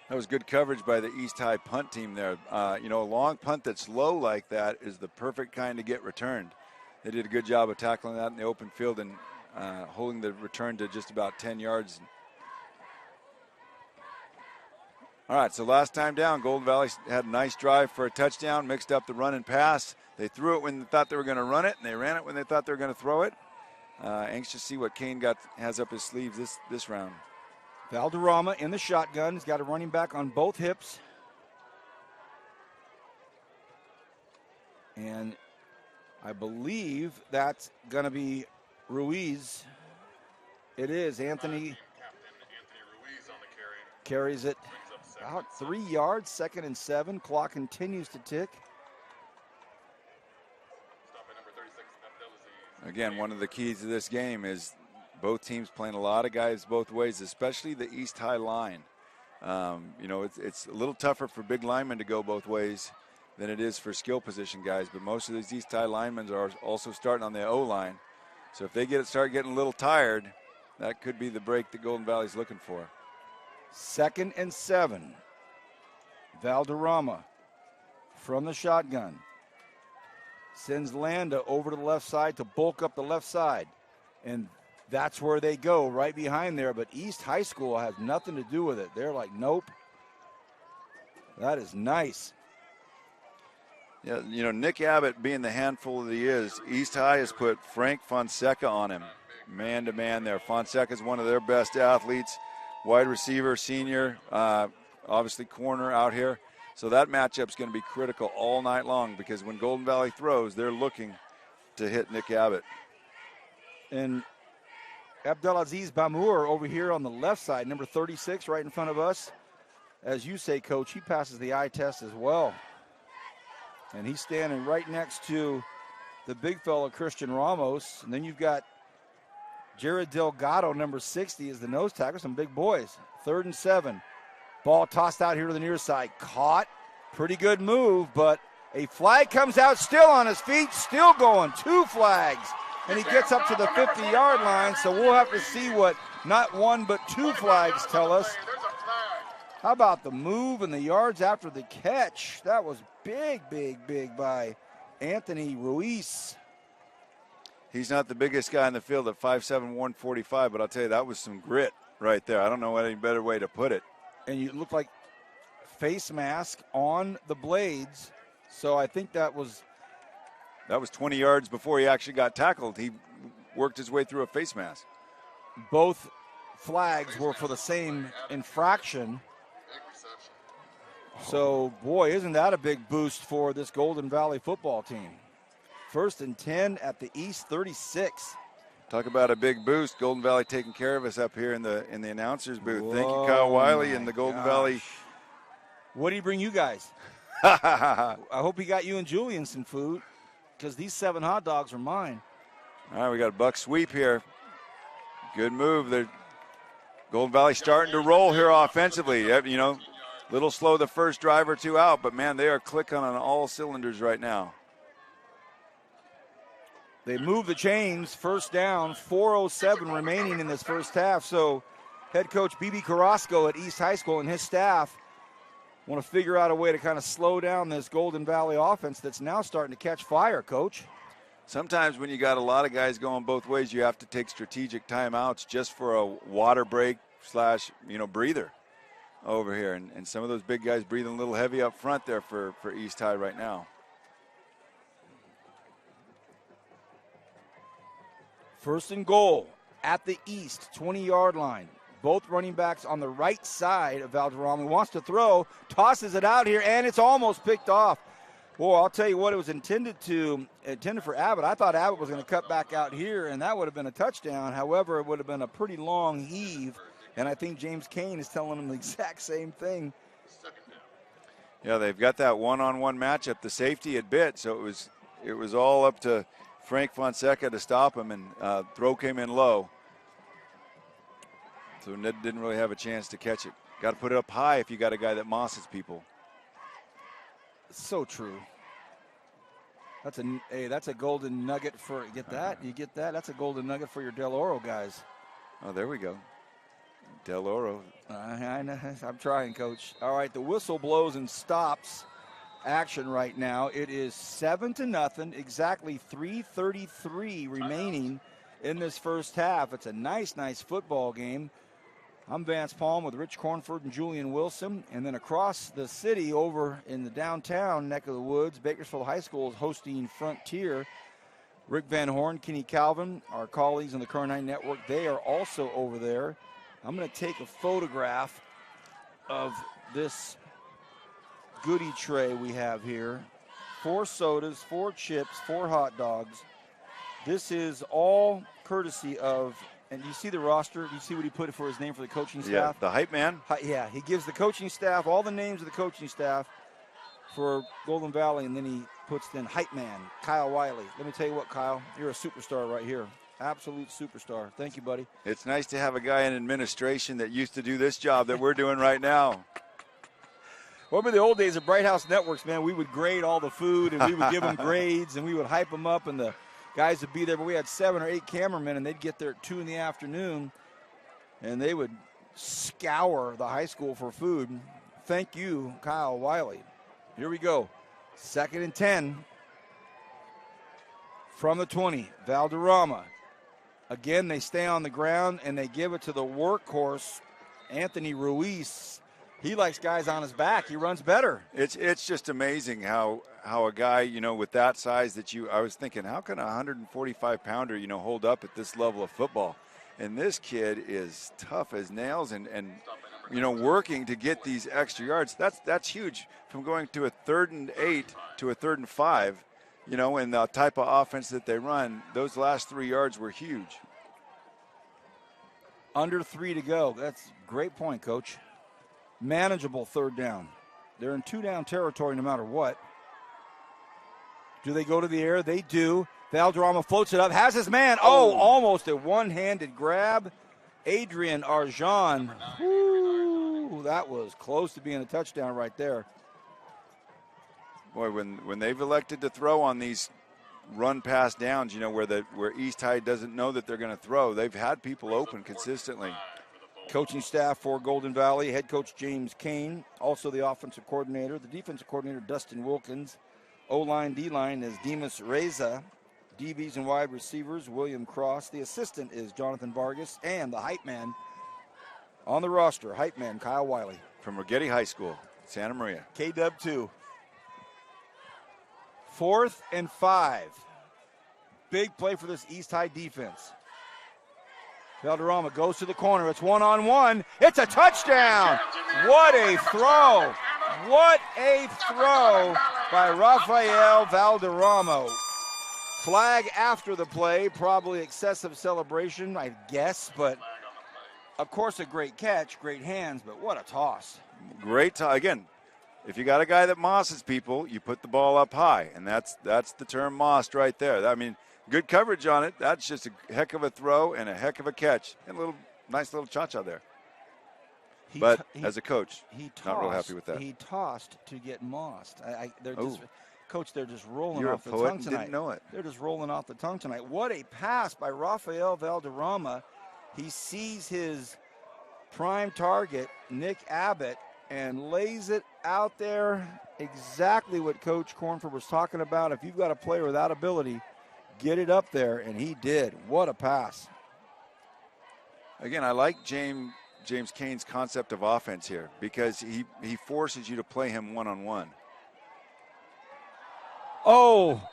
That was good coverage by the East High punt team there. A long punt that's low like that is the perfect kind to get returned. They did a good job of tackling that in the open field and holding the return to just about 10 yards. All right, so last time down, Golden Valley had a nice drive for a touchdown, mixed up the run and pass. They threw it when they thought they were going to run it, and they ran it when they thought they were going to throw it. Anxious to see what Kane has up his sleeves this round. Valderrama in the shotgun. He's got a running back on both hips. And I believe that's going to be Ruiz. It is. Anthony carries it about 3 yards, 2nd and 7. Clock continues to tick. Again, one of the keys to this game is both teams playing a lot of guys both ways, especially the East High line. It's a little tougher for big linemen to go both ways than it is for skill position guys, but most of these East High linemen are also starting on the O-line. So if they start getting a little tired, that could be the break that Golden Valley's looking for. 2nd and 7. Valderrama from the shotgun. Sends Landa over to the left side to bulk up the left side. And that's where they go, right behind there. But East High School has nothing to do with it. They're like, nope. That is nice. Yeah, Nick Abbott being the handful that he is, East High has put Frank Fonseca on him. Man-to-man there. Fonseca is one of their best athletes. Wide receiver, senior, obviously corner out here. So that matchup's going to be critical all night long because when Golden Valley throws, they're looking to hit Nick Abbott. And Abdelaziz Bamour over here on the left side, number 36 right in front of us. As you say, Coach, he passes the eye test as well. And he's standing right next to the big fella, Christian Ramos. And then you've got Jared Delgado, number 60, is the nose tackle. Some big boys. 3rd and 7. Ball tossed out here to the near side. Caught. Pretty good move, but a flag comes out, still on his feet, still going. 2 flags. And he gets up to the 50-yard line, so we'll have to see what not 1 but 2 flags tell us. How about the move and the yards after the catch? That was big by Anthony Ruiz. He's not the biggest guy in the field at 5'7", 145, but I'll tell you, that was some grit right there. I don't know any better way to put it. And you look like face mask on the blades, so I think that was 20 yards before he actually got tackled. He worked his way through a face mask. Both flags were for the same infraction. So, boy, isn't that a big boost for this Golden Valley football team. 1st and 10 at the East 36. Talk about a big boost. Golden Valley taking care of us up here in the announcers booth. Thank you, Kyle Wiley and the Golden Valley. What did he bring you guys? I hope he got you and Julian some food, because these 7 hot dogs are mine. All right, we got a buck sweep here. Good move. They're Golden Valley starting to roll here offensively. Little slow the first drive or 2 out, but, man, they are clicking on all cylinders right now. They move the chains. 1st down, 4:07 remaining in this first half. So head coach B.B. Carrasco at East High School and his staff want to figure out a way to kind of slow down this Golden Valley offense that's now starting to catch fire, Coach. Sometimes when you got a lot of guys going both ways, you have to take strategic timeouts just for a water break / breather over here. And some of those big guys breathing a little heavy up front there for East High right now. 1st and goal at the East 20-yard line. Both running backs on the right side of Valderrama. He wants to throw, tosses it out here, and it's almost picked off. Boy, I'll tell you what, it was intended for Abbott. I thought Abbott was going to cut back out here, and that would have been a touchdown. However, it would have been a pretty long heave, and I think James Kane is telling him the exact same thing. Yeah, they've got that one-on-one matchup. The safety had bit, so it was all up to Frank Fonseca to stop him, and throw came in low. So Ned didn't really have a chance to catch it. Got to put it up high if you got a guy that mosses people. So true. That's a golden nugget for, get that? You get that? That's a golden nugget for your Del Oro guys. Oh, there we go. Del Oro. I know. I'm trying, Coach. All right, the whistle blows and stops action right now. It is 7-0, exactly 3:33 remaining in this first half. It's a nice football game. I'm Vance Palm with Rich Cornford and Julian Wilson. And then across the city over in the downtown neck of the woods, Bakersfield High School is hosting Frontier. Rick Van Horn, Kenny Calvin, our colleagues on the Current 9 Network, they are also over there. I'm going to take a photograph of this goodie tray we have here. 4 sodas, 4 chips, 4 hot dogs. This is all courtesy of, and you see the roster? Do you see what he put for his name for the coaching staff? Yeah, the hype man. Yeah, he gives the coaching staff all the names of the coaching staff for Golden Valley, and then he puts in hype man, Kyle Wiley. Let me tell you what, Kyle, you're a superstar right here. Absolute superstar. Thank you, buddy. It's nice to have a guy in administration that used to do this job that we're doing right now. Remember the old days of Bright House Networks, man? We would grade all the food, and we would give them grades, and we would hype them up, and the guys would be there. But we had 7 or 8 cameramen, and they'd get there at 2 in the afternoon, and they would scour the high school for food. Thank you, Kyle Wiley. Here we go. 2nd and 10 from the 20. Valderrama. Again, they stay on the ground, and they give it to the workhorse, Anthony Ruiz. He likes guys on his back. He runs better. It's just amazing how a guy, with that size I was thinking, how can a 145-pounder, hold up at this level of football? And this kid is tough as nails and working to get these extra yards. That's huge. From going to a 3rd and 8 to a 3rd and 5, and the type of offense that they run, those last 3 yards were huge. Under 3 to go. That's a great point, Coach. Manageable 3rd down. They're in 2-down territory no matter what. Do they go to the air? They do. Valderrama floats it up, has his man. Oh, almost a one-handed grab. Adrian Arjan. Woo, that was close to being a touchdown right there. Boy, when they've elected to throw on these run-pass downs, where East High doesn't know that they're going to throw, they've had people open consistently. Coaching staff for Golden Valley, head coach James Kane, also the offensive coordinator, the defensive coordinator Dustin Wilkins, O-line, D-line is Demas Reza, DBs and wide receivers William Cross, the assistant is Jonathan Vargas, and the hype man on the roster, hype man Kyle Wiley. From Rigetti High School, Santa Maria. K-Dub 2. 4th and 5. Big play for this East High defense. Valderrama goes to the corner. It's 1-on-1. It's a touchdown. What a throw. What a throw by Rafael Valderrama. Flag after the play. Probably excessive celebration, I guess. But, of course, a great catch. Great hands. But what a toss. Great toss. Again, if you got a guy that mosses people, you put the ball up high. And that's the term mossed right there. I mean, good coverage on it. That's just a heck of a throw and a heck of a catch. And a nice little cha-cha there. But as a coach, not real happy with that. He tossed to get mossed. Coach, they're just rolling You're off the a poet tongue and tonight. didn't know it. They're just rolling off the tongue tonight. What a pass by Rafael Valderrama. He sees his prime target, Nick Abbott, and lays it out there. Exactly what Coach Cornford was talking about. If you've got a player with that ability, get it up there, and he did. What a pass. Again, I like James Kane's concept of offense here because he forces you to play him one-on-one. Oh,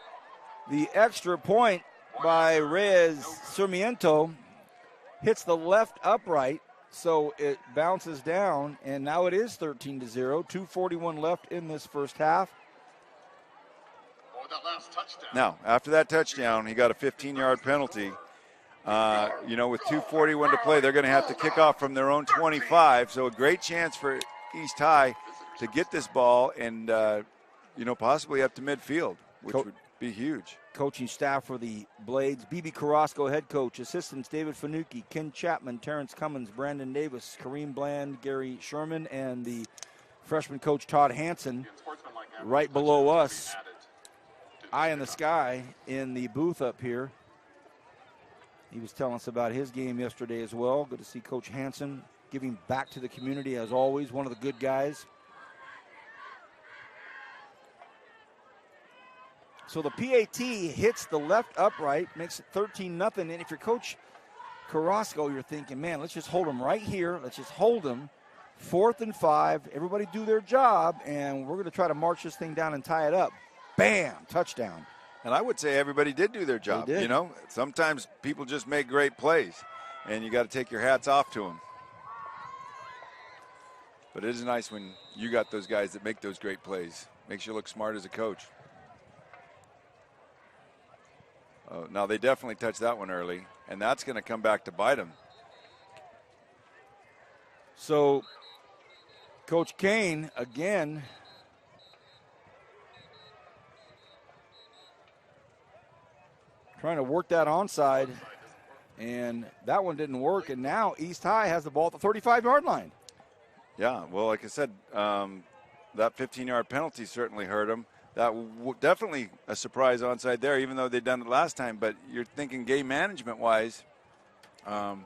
the extra point by Reyes Sarmiento hits the left upright. So it bounces down, and now it is 13-0. 2:41 left in this first half. Oh, that last touchdown. Now, after that touchdown, he got a 15-yard penalty. With 2:41 to play, they're going to have to kick off from their own 25. So a great chance for East High to get this ball and, possibly up to midfield, which would be huge. Coaching staff for the Blades: BB Carrasco, head coach. Assistants: David Fanucchi, Ken Chapman, Terrence Cummins, Brandon Davis, Kareem Bland, Gary Sherman, and the freshman coach Todd Hansen. Right below us, eye in the sky in the booth up here. He was telling us about his game yesterday as well. Good to see Coach Hansen giving back to the community as always. One of the good guys. So the PAT hits the left upright, makes it 13-0. And if you're Coach Carrasco, you're thinking, man, let's just hold them right here. Let's just hold them. 4th and 5. Everybody do their job, and we're going to try to march this thing down and tie it up. Bam! Touchdown. And I would say everybody did do their job. They did. Sometimes people just make great plays, and you got to take your hats off to them. But it is nice when you got those guys that make those great plays. Makes you look smart as a coach. Now, they definitely touched that one early, and that's going to come back to bite them. So, Coach Kane, again, trying to work that onside, and that one didn't work, and now East High has the ball at the 35-yard line. Yeah, well, like I said, that 15-yard penalty certainly hurt them. That definitely a surprise onside there, even though they'd done it last time. But you're thinking game management-wise, that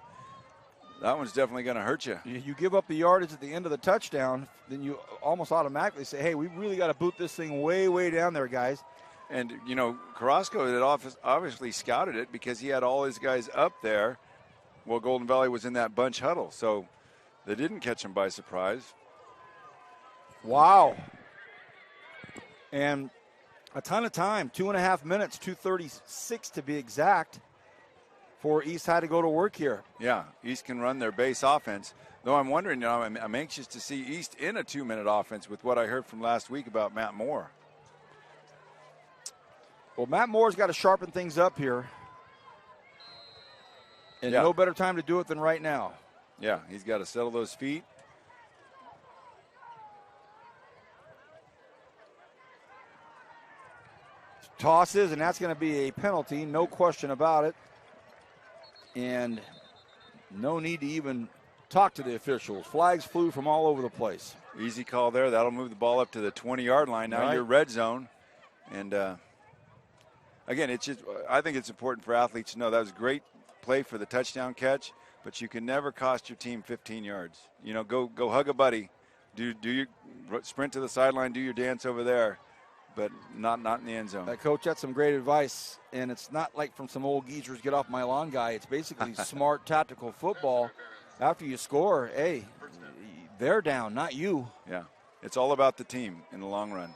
one's definitely going to hurt you. You give up the yardage at the end of the touchdown, then you almost automatically say, hey, we really got to boot this thing way, way down there, guys. And, Carrasco had obviously scouted it because he had all his guys up there while Golden Valley was in that bunch huddle. So they didn't catch him by surprise. Wow. And a ton of time, 2.5 minutes, 2:36 to be exact, for East High to go to work here. Yeah, East can run their base offense. Though I'm wondering, I'm anxious to see East in a 2-minute offense with what I heard from last week about Matt Moore. Well, Matt Moore's got to sharpen things up here. And no better time to do it than right now. Yeah, he's got to settle those feet. Tosses, and that's going to be a penalty, no question about it. And no need to even talk to the officials. Flags flew from all over the place. Easy call there. That'll move the ball up to the 20-yard line. Now you're red zone. And, again, I think it's important for athletes to know that was a great play for the touchdown catch, but you can never cost your team 15 yards. Go hug a buddy. Do your sprint to the sideline, do your dance over there. But not in the end zone. Coach, that's some great advice, and it's not like from some old geezers get off my lawn guy. It's basically smart tactical football. After you score, hey, they're down, not you. Yeah, it's all about the team in the long run.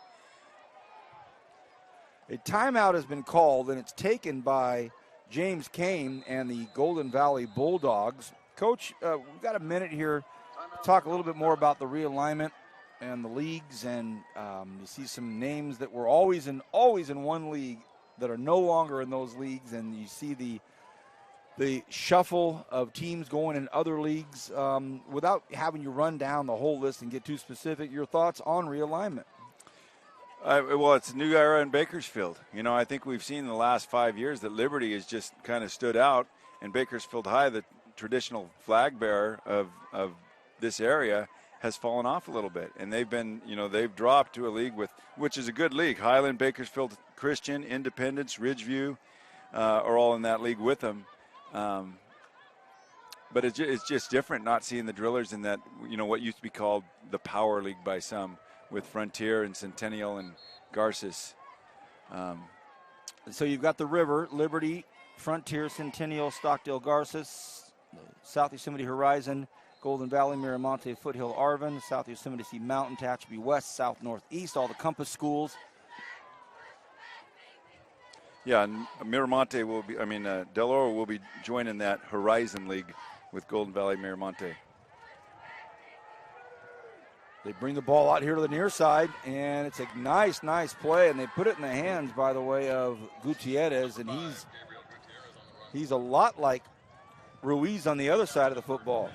A timeout has been called, and it's taken by James Kane and the Golden Valley Bulldogs. Coach, we've got a minute here to talk a little bit more about the realignment and the leagues, and you see some names that were always in one league that are no longer in those leagues, and you see the shuffle of teams going in other leagues. Without having you run down the whole list and get too specific, your thoughts on realignment? Well, it's a new era in Bakersfield. I think we've seen in the last 5 years that Liberty has just kind of stood out, and Bakersfield High, the traditional flag bearer of this area, has fallen off a little bit, and they've dropped to a league which is a good league. Highland, Bakersfield Christian, Independence, Ridgeview are all in that league with them. But it's just different not seeing the Drillers in that, what used to be called the Power League by some, with Frontier and Centennial and Garces. So you've got the River, Liberty, Frontier, Centennial, Stockdale, Garces, South Yosemite Horizon, Golden Valley, Miramonte, Foothill, Arvin, South Yosemite Mountain, Tehachapi West, South, Northeast, all the Compass schools. Yeah, and Miramonte will be, Del Oro will be joining that Horizon League with Golden Valley, Miramonte. They bring the ball out here to the near side, and it's a nice play, and they put it in the hands, by the way, of Gutierrez, and he's a lot like Ruiz on the other side of the football.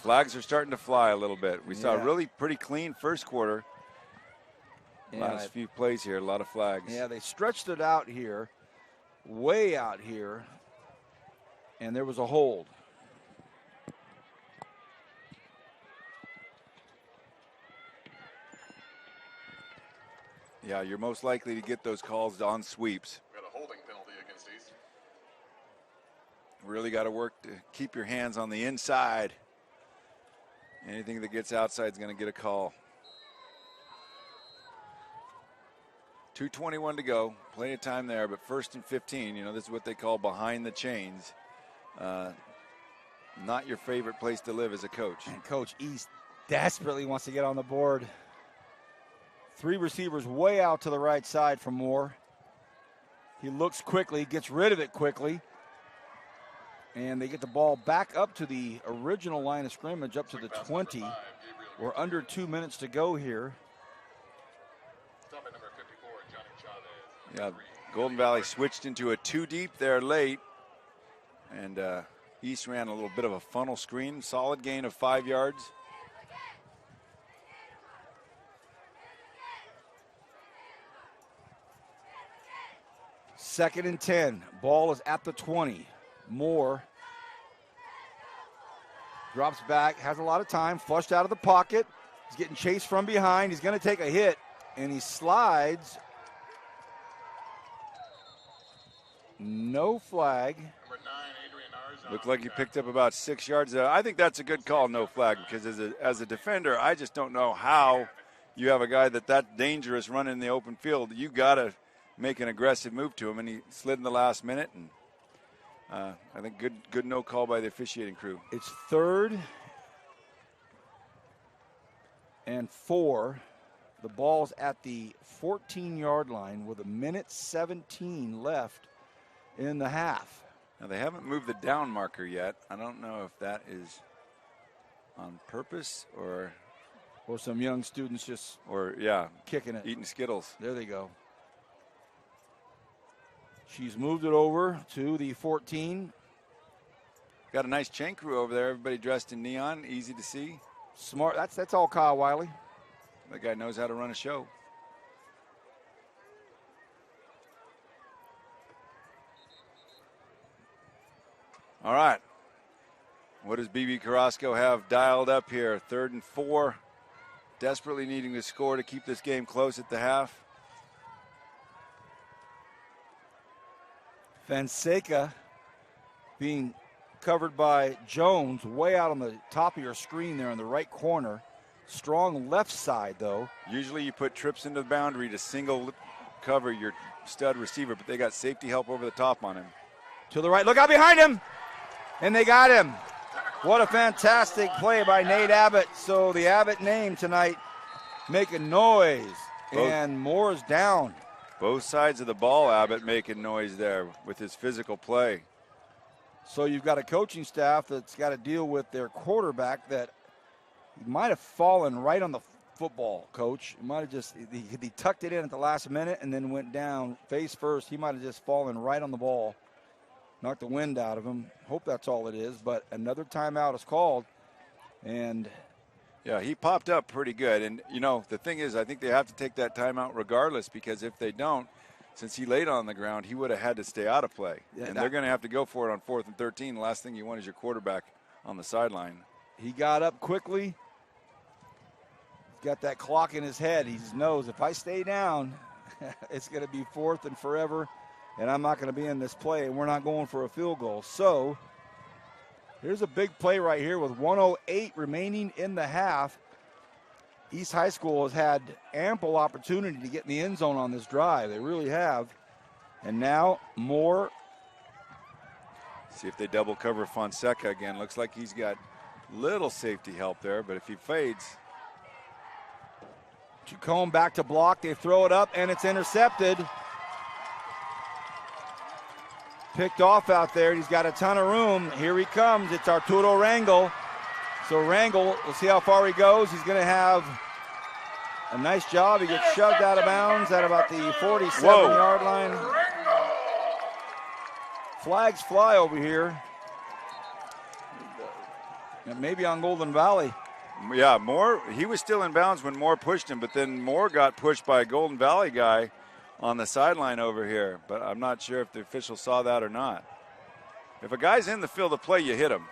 Flags are starting to fly a little bit. We saw a really pretty clean first quarter. Last few plays here, a lot of flags. Yeah, they stretched it out here, way out here, and there was a hold. Yeah, you're most likely to get those calls on sweeps. We had a holding penalty against East. Really got to work to keep your hands on the inside. Anything that gets outside is going to get a call. 2:21 to go. Plenty of time there, but 1st and 15. You know, this is what they call behind the chains. Not your favorite place to live as a coach. And Coach East desperately wants to get on the board. 3 receivers way out to the right side for Moore. He looks quickly, gets rid of it quickly. And they get the ball back up to the original line of scrimmage, up to the 20. We're under 2 minutes to go here. Yeah, Golden Valley switched into a 2 deep there late. And East ran a little bit of a funnel screen. Solid gain of 5 yards. Second and 10. Ball is at the 20. Moore drops back, has a lot of time, flushed out of the pocket. He's getting chased from behind. He's going to take a hit, and he slides. No flag. Number 9, Adrian Arzon. Looked like he picked up about 6 yards there. I think that's a good call, no flag, because as a defender, I just don't know how you have a guy that dangerous running in the open field. You got to make an aggressive move to him, and he slid in the last minute. And I think good no call by the officiating crew. It's 3rd and 4. The ball's at the 14-yard line with 1:17 left in the half. Now, they haven't moved the down marker yet. I don't know if that is on purpose or some young students just kicking it, eating Skittles. There they go. She's moved it over to the 14. Got a nice chain crew over there. Everybody dressed in neon, easy to see. Smart. That's all Kyle Wiley. That guy knows how to run a show. All right. What does BB Carrasco have dialed up here? 3rd and 4. Desperately needing to score to keep this game close at the half. Fonseca being covered by Jones way out on the top of your screen there in the right corner. Strong left side, though. Usually you put trips into the boundary to single cover your stud receiver, but they got safety help over the top on him. To the right. Look out behind him. And they got him. What a fantastic play by Nate Abbott. So the Abbott name tonight making noise. And Moore's down. Both sides of the ball, Abbott making noise there with his physical play. So you've got a coaching staff that's got to deal with their quarterback that might have fallen right on the football, Coach. He might have just he tucked it in at the last minute and then went down face first. He might have just fallen right on the ball, knocked the wind out of him. Hope that's all it is, but another timeout is called. And yeah, he popped up pretty good. And, you know, the thing is, I think they have to take that timeout regardless, because if they don't, since he laid on the ground, he would have had to stay out of play. Yeah, and they're going to have to go for it on 4th and 13. The last thing you want is your quarterback on the sideline. He got up quickly. He's got that clock in his head. He knows if I stay down, it's going to be 4th and forever, and I'm not going to be in this play, and we're not going for a field goal. So here's a big play right here with 1:08 remaining in the half. East High School has had ample opportunity to get in the end zone on this drive. They really have. And now Moore. See if they double cover Fonseca again. Looks like he's got little safety help there, but if he fades. Chacon back to block. They throw it up, and it's intercepted. Picked off out there. He's got a ton of room. Here he comes. It's Arturo Rangel. So Rangel, we'll see how far he goes. He's going to have a nice job. He gets shoved out of bounds at about the 47-yard line. Flags fly over here. And maybe on Golden Valley. Yeah, Moore, he was still in bounds when Moore pushed him, but then Moore got pushed by a Golden Valley guy on the sideline over here. But I'm not sure if the official saw that or not. If a guy's in the field of play, you hit him.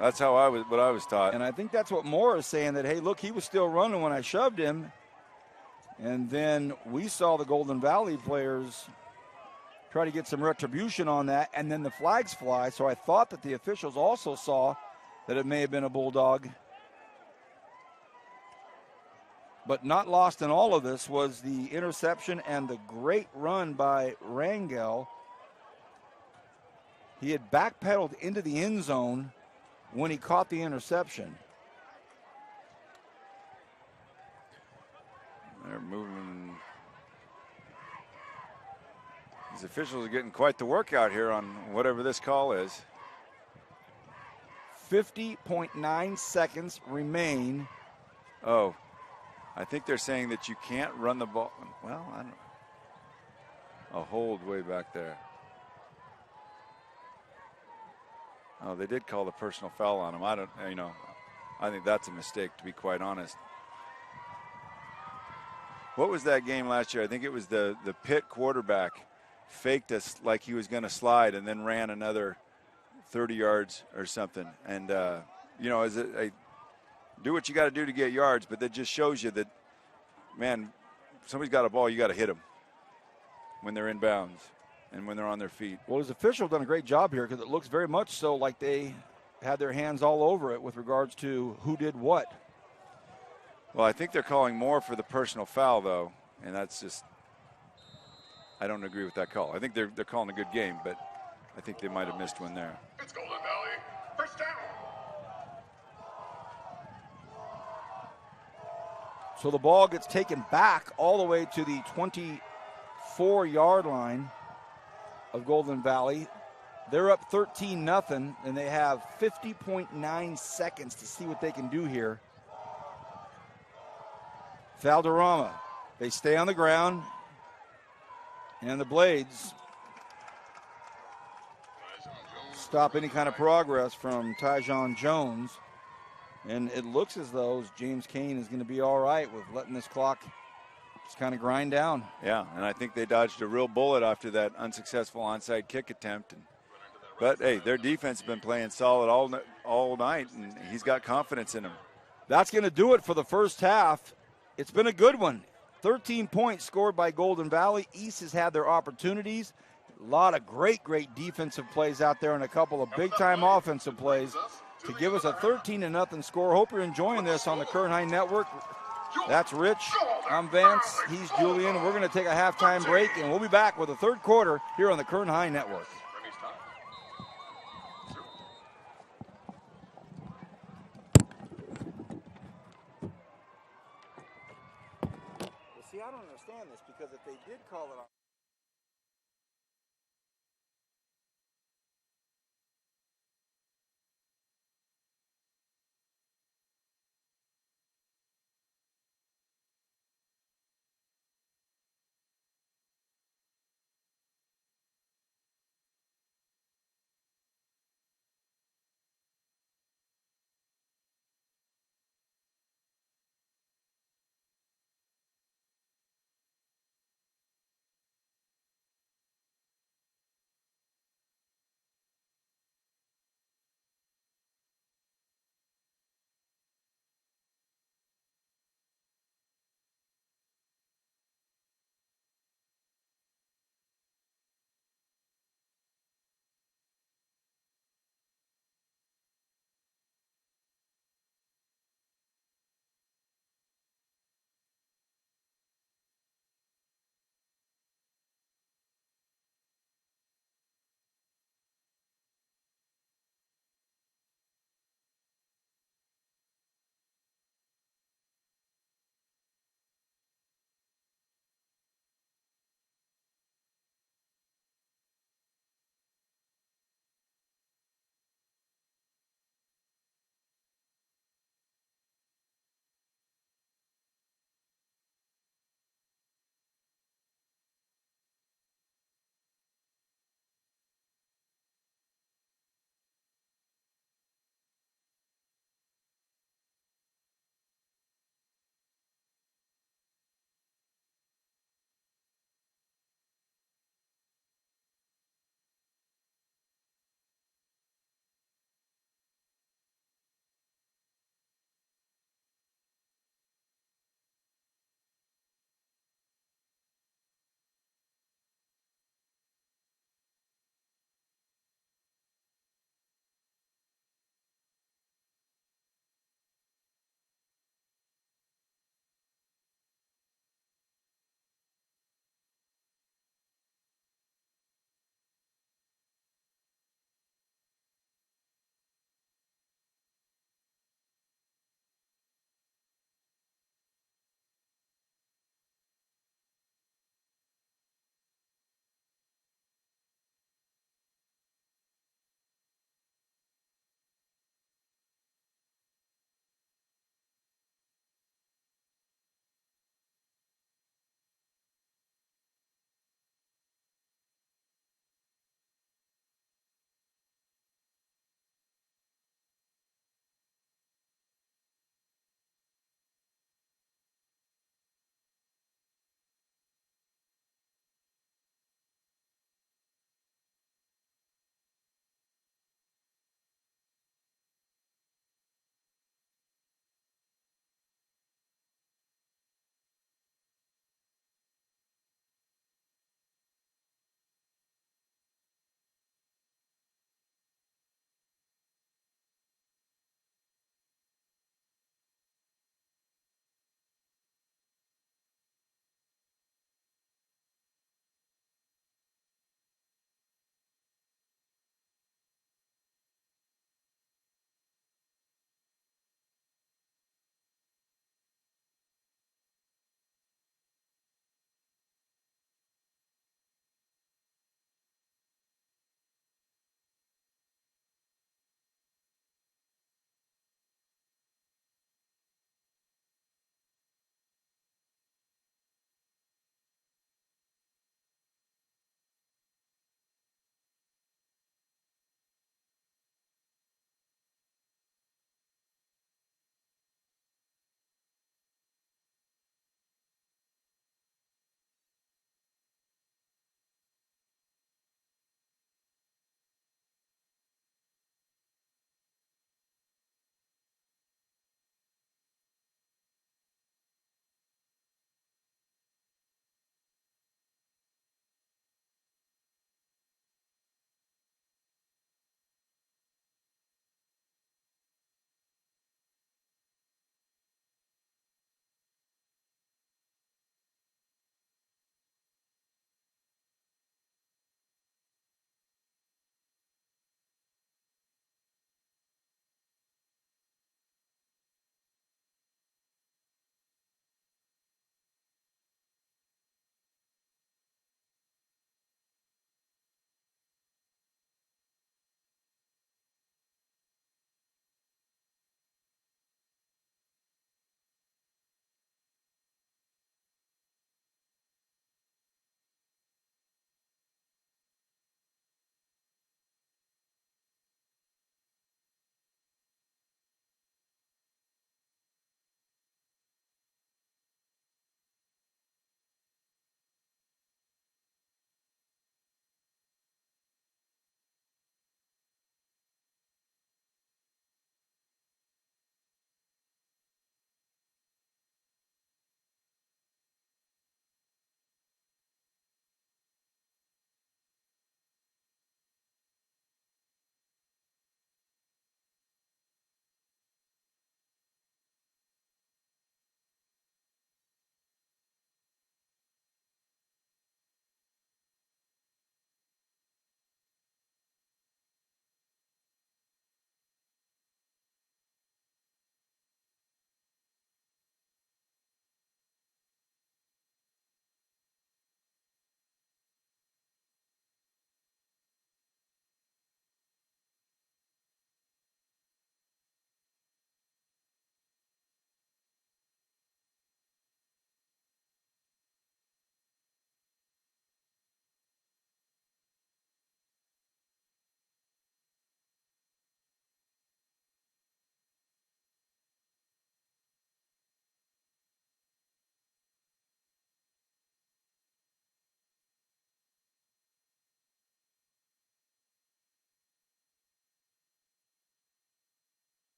That's what I was taught. And I think that's what Moore is saying, that, hey, look, he was still running when I shoved him. And then we saw the Golden Valley players try to get some retribution on that, and then the flags fly. So I thought that the officials also saw that it may have been a Bulldog. But not lost in all of this was the interception and the great run by Rangel. He had backpedaled into the end zone when he caught the interception. They're moving. These officials are getting quite the workout here on whatever this call is. 50.9 seconds remain. Oh, I think they're saying that you can't run the ball. Well, I don't know. A hold way back there. Oh, they did call the personal foul on him. I think that's a mistake, to be quite honest. What was that game last year? I think it was the Pitt quarterback faked us like he was going to slide and then ran another 30 yards or something. And, do what you got to do to get yards, but that just shows you that, man, somebody's got a ball, you got to hit them when they're in bounds and when they're on their feet. Well, his official done a great job here because it looks very much so like they had their hands all over it with regards to who did what. Well, I think they're calling more for the personal foul, though, and that's just – I don't agree with that call. I think they're calling a good game, but I think they might have missed one there. It's Golden Valley. First down. So the ball gets taken back all the way to the 24-yard line of Golden Valley. They're up 13-0, and they have 50.9 seconds to see what they can do here. Valderrama, they stay on the ground, and the Blades stop any kind of progress from Tyjon Jones. And it looks as though James Kane is going to be all right with letting this clock just kind of grind down. Yeah, and I think they dodged a real bullet after that unsuccessful onside kick attempt. But, hey, their defense has been playing solid all night, and he's got confidence in them. That's going to do it for the first half. It's been a good one. 13 points scored by Golden Valley. East has had their opportunities. A lot of great defensive plays out there and a couple of big-time offensive plays to give us a 13-0 score. Hope you're enjoying this on the Kern High Network. That's Rich. I'm Vance. He's Julian. We're going to take a halftime break, and we'll be back with the third quarter here on the Kern High Network. See, I don't understand this because if they did call it on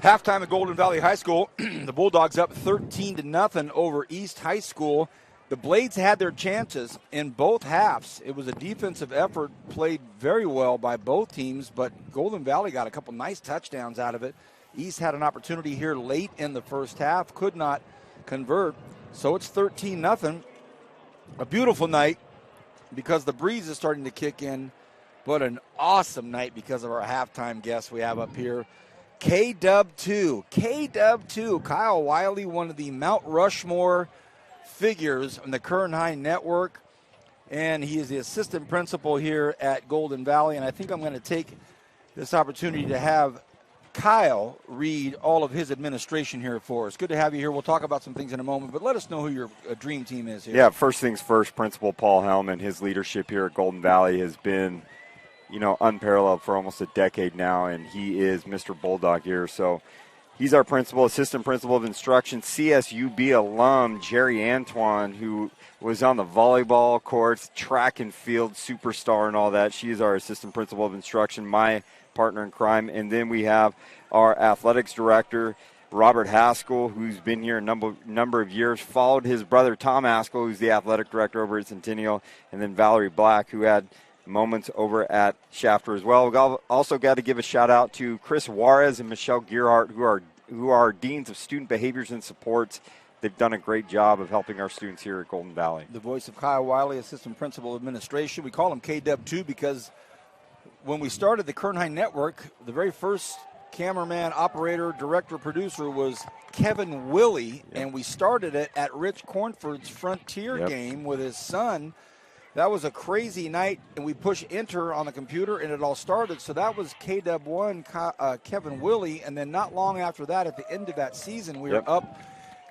Halftime at Golden Valley High School, the Bulldogs up 13-0 over East High School. The Blades had their chances in both halves. It was a defensive effort played very well by both teams, but Golden Valley got a couple nice touchdowns out of it. East had an opportunity here late in the first half, could not convert, so it's 13-0. A beautiful night because the breeze is starting to kick in, but an awesome night because of our halftime guest we have up here. K-Dub2, Kyle Wiley, one of the Mount Rushmore figures on the Kern High Network, and he is the assistant principal here at Golden Valley, and I think I'm going to take this opportunity to have Kyle read all of his administration here for us. Good to have you here. We'll talk about some things in a moment, but let us know who your dream team is here. Yeah, first things first, Principal Paul Hellman, his leadership here at Golden Valley has been unparalleled for almost a decade now, and he is Mr. Bulldog here. So he's our principal, assistant principal of instruction, CSUB alum Jerry Antoine, who was on the volleyball courts, track and field superstar and all that. She is our assistant principal of instruction, my partner in crime. And then we have our athletics director, Robert Haskell, who's been here a number of years, followed his brother Tom Haskell, who's the athletic director over at Centennial, and then Valerie Black, who had moments over at Shafter as well. We've also got to give a shout out to Chris Juarez and Michelle Gearhart, who are deans of student behaviors and supports. They've done a great job of helping our students here at Golden Valley. The voice of Kyle Wiley, assistant principal of administration. We call him K-Dub2 because when we started the Kern High Network, the very first cameraman, operator, director, producer was Kevin Willie, and we started it at Rich Cornford's Frontier game with his son. That was a crazy night, and we pushed enter on the computer, and it all started. So that was K-Dub1, Kevin Willie, and then not long after that, at the end of that season, we were up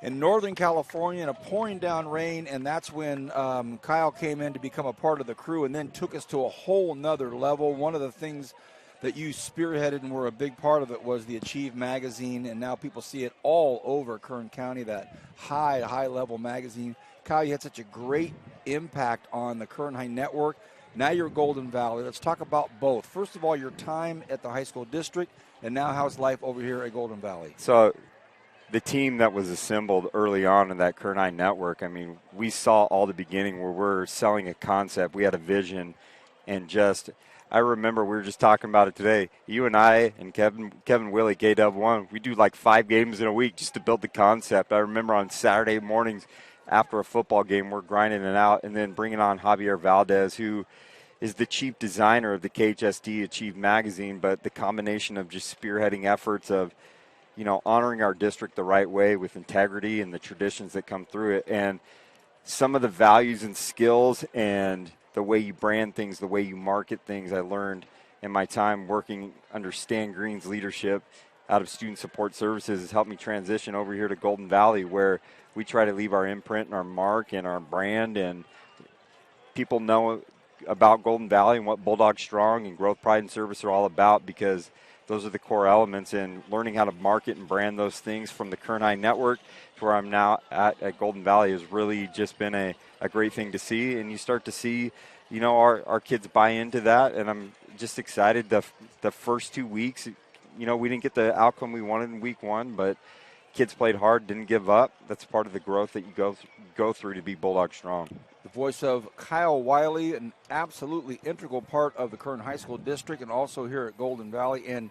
in Northern California in a pouring down rain, and that's when Kyle came in to become a part of the crew and then took us to a whole nother level. One of the things that you spearheaded and were a big part of it was the Achieve magazine, and now people see it all over Kern County, that high-level magazine. Kyle, you had such a great impact on the Kern High Network. Now you're at Golden Valley. Let's talk about both. First of all, your time at the high school district, and now how's life over here at Golden Valley? So the team that was assembled early on in that Kern High Network, I mean, we saw all the beginning where we're selling a concept. We had a vision, and I remember we were just talking about it today. You and I and Kevin Willie, K-Dub1, we do like 5 games in a week just to build the concept. I remember on Saturday mornings after a football game, we're grinding it out and then bringing on Javier Valdez, who is the chief designer of the KHSD Achieve magazine, but the combination of just spearheading efforts of, honoring our district the right way with integrity and the traditions that come through it, and some of the values and skills and the way you brand things, the way you market things, I learned in my time working under Stan Green's leadership out of Student Support Services has helped me transition over here to Golden Valley, where we try to leave our imprint and our mark and our brand, and people know about Golden Valley and what Bulldog Strong and Growth, Pride, and Service are all about, because those are the core elements, and learning how to market and brand those things from the Kern High Network to where I'm now at Golden Valley has really just been a great thing to see. And you start to see, our kids buy into that, and I'm just excited. The first 2 weeks, we didn't get the outcome we wanted in week 1, but kids played hard, didn't give up. That's part of the growth that you go through to be Bulldog Strong. The voice of Kyle Wiley, an absolutely integral part of the Kern High School district and also here at Golden Valley. And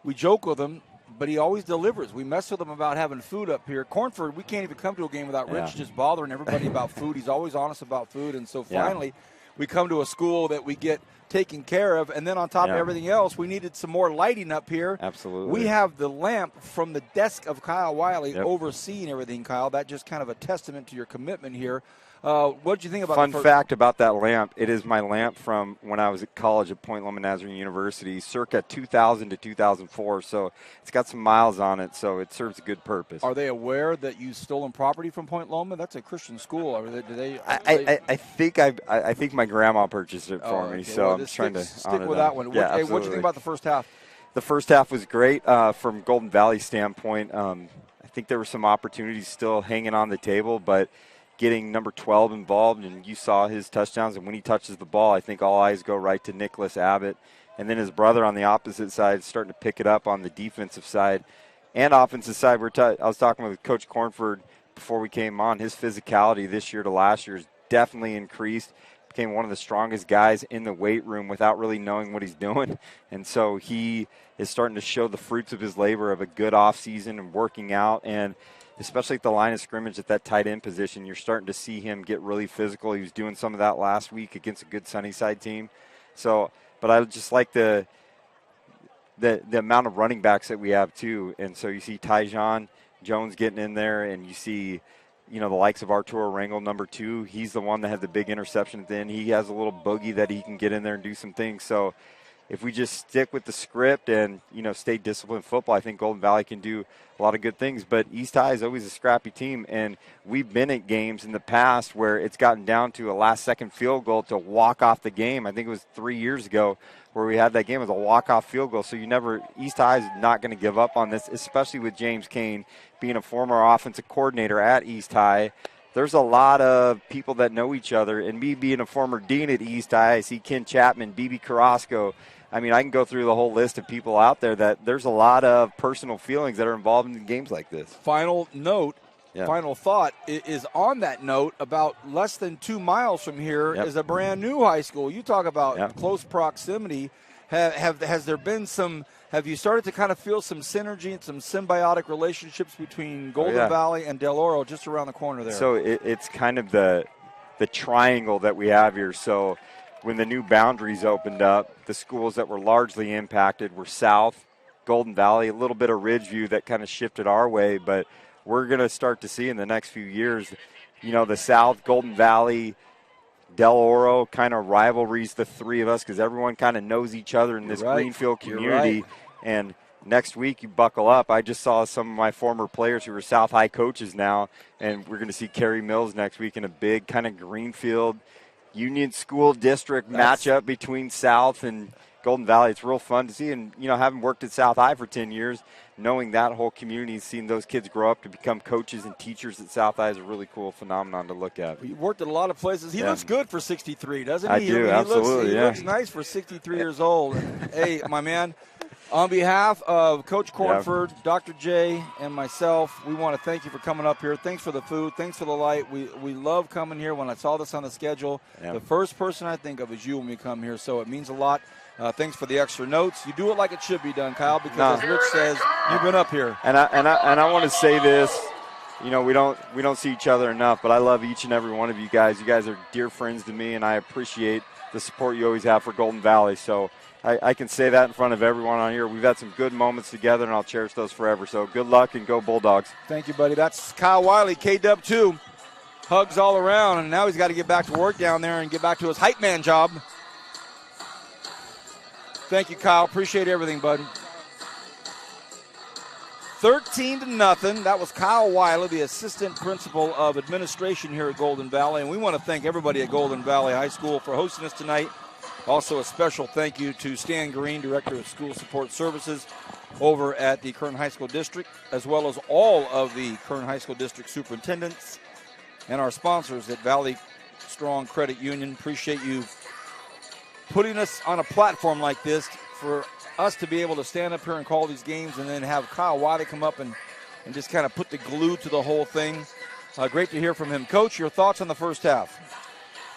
we joke with him, but he always delivers. We mess with him about having food up here. Cornford, we can't even come to a game without Rich just bothering everybody about food. He's always honest about food. And so finally, we come to a school that we get taken care of, and then on top of everything else, we needed some more lighting up here. Absolutely. We have the lamp from the desk of Kyle Wiley overseeing everything, Kyle. That just kind of a testament to your commitment here. What did you think about Fun fact about that lamp, it is my lamp from when I was at college at Point Loma Nazarene University, circa 2000 to 2004. So it's got some miles on it, so it serves a good purpose. Are they aware that you stolen property from Point Loma? That's a Christian school. I think my grandma purchased it for me, so I'm trying to stick with that one. Yeah, what did you think about the first half? The first half was great from Golden Valley standpoint. I think there were some opportunities still hanging on the table, but getting number 12 involved, and you saw his touchdowns, and when he touches the ball, I think all eyes go right to Nicholas Abbott. And then his brother on the opposite side starting to pick it up on the defensive side. and offensive side. I was talking with Coach Cornford before we came on. His physicality this year to last year has definitely increased. Became one of the strongest guys in the weight room without really knowing what he's doing. And so he is starting to show the fruits of his labor of a good offseason and working out. And especially at the line of scrimmage at that tight end position, you're starting to see him get really physical. He was doing some of that last week against a good Sunnyside team. So, but I just like the amount of running backs that we have too. And so you see Tyjon Jones getting in there, and you see, you know, the likes of Arturo Rangel, number 2. He's the one that had the big interception at the end. He has a little boogie that he can get in there and do some things. So if we just stick with the script and, you know, stay disciplined football, I think Golden Valley can do a lot of good things. But East High is always a scrappy team, and we've been at games in the past where it's gotten down to a last-second field goal to walk off the game. I think it was 3 years ago where we had that game as a walk-off field goal. So East High is not going to give up on this, especially with James Kane being a former offensive coordinator at East High. There's a lot of people that know each other, and me being a former dean at East High, I see Ken Chapman, B.B. Carrasco. I mean, I can go through the whole list of people out there that there's a lot of personal feelings that are involved in games like this. Final thought is on that note, about less than 2 miles from here is a brand new high school. You talk about close proximity. Has there been have you started to kind of feel some synergy and some symbiotic relationships between Golden Valley and Del Oro just around the corner there? So it's kind of the triangle that we have here. So when the new boundaries opened up, the schools that were largely impacted were South, Golden Valley, a little bit of Ridgeview that kind of shifted our way, but we're going to start to see in the next few years, you know, the South, Golden Valley, Del Oro kind of rivalries, the three of us, because everyone kind of knows each other in this Greenfield community. And next week, you buckle up. I just saw some of my former players who are South High coaches now, and we're going to see Kerry Mills next week in a big kind of Greenfield Union School District matchup between South and Golden Valley. It's real fun to see. And, you know, having worked at South High for 10 years, knowing that whole community, seeing those kids grow up to become coaches and teachers at South High is a really cool phenomenon to look at. He worked at a lot of places. He looks good for 63, doesn't he? I do, absolutely. He looks nice for 63 years old. Hey, my man, on behalf of Coach Cornford, Dr. J, and myself, we want to thank you for coming up here. Thanks for the food. Thanks for the light. We love coming here. When I saw this on the schedule, the first person I think of is you when we come here, so it means a lot. Thanks for the extra notes. You do it like it should be done, Kyle, because as Rich says, you've been up here. And I want to say this. You know, we don't see each other enough, but I love each and every one of you guys. You guys are dear friends to me, and I appreciate the support you always have for Golden Valley. So I can say that in front of everyone on here. We've had some good moments together, and I'll cherish those forever. So good luck and go Bulldogs. Thank you, buddy. That's Kyle Wiley, KW2. Hugs all around, and now he's got to get back to work down there and get back to his hype man job. Thank you, Kyle. Appreciate everything, bud. 13-0. That was Kyle Wiley, the assistant principal of administration here at Golden Valley. And we want to thank everybody at Golden Valley High School for hosting us tonight. Also, a special thank you to Stan Green, Director of School Support Services over at the Kern High School District, as well as all of the Kern High School District superintendents and our sponsors at Valley Strong Credit Union. Appreciate you putting us on a platform like this for us to be able to stand up here and call these games, and then have Kyle Wiley come up and just kind of put the glue to the whole thing. Great to hear from him. Coach, your thoughts on the first half?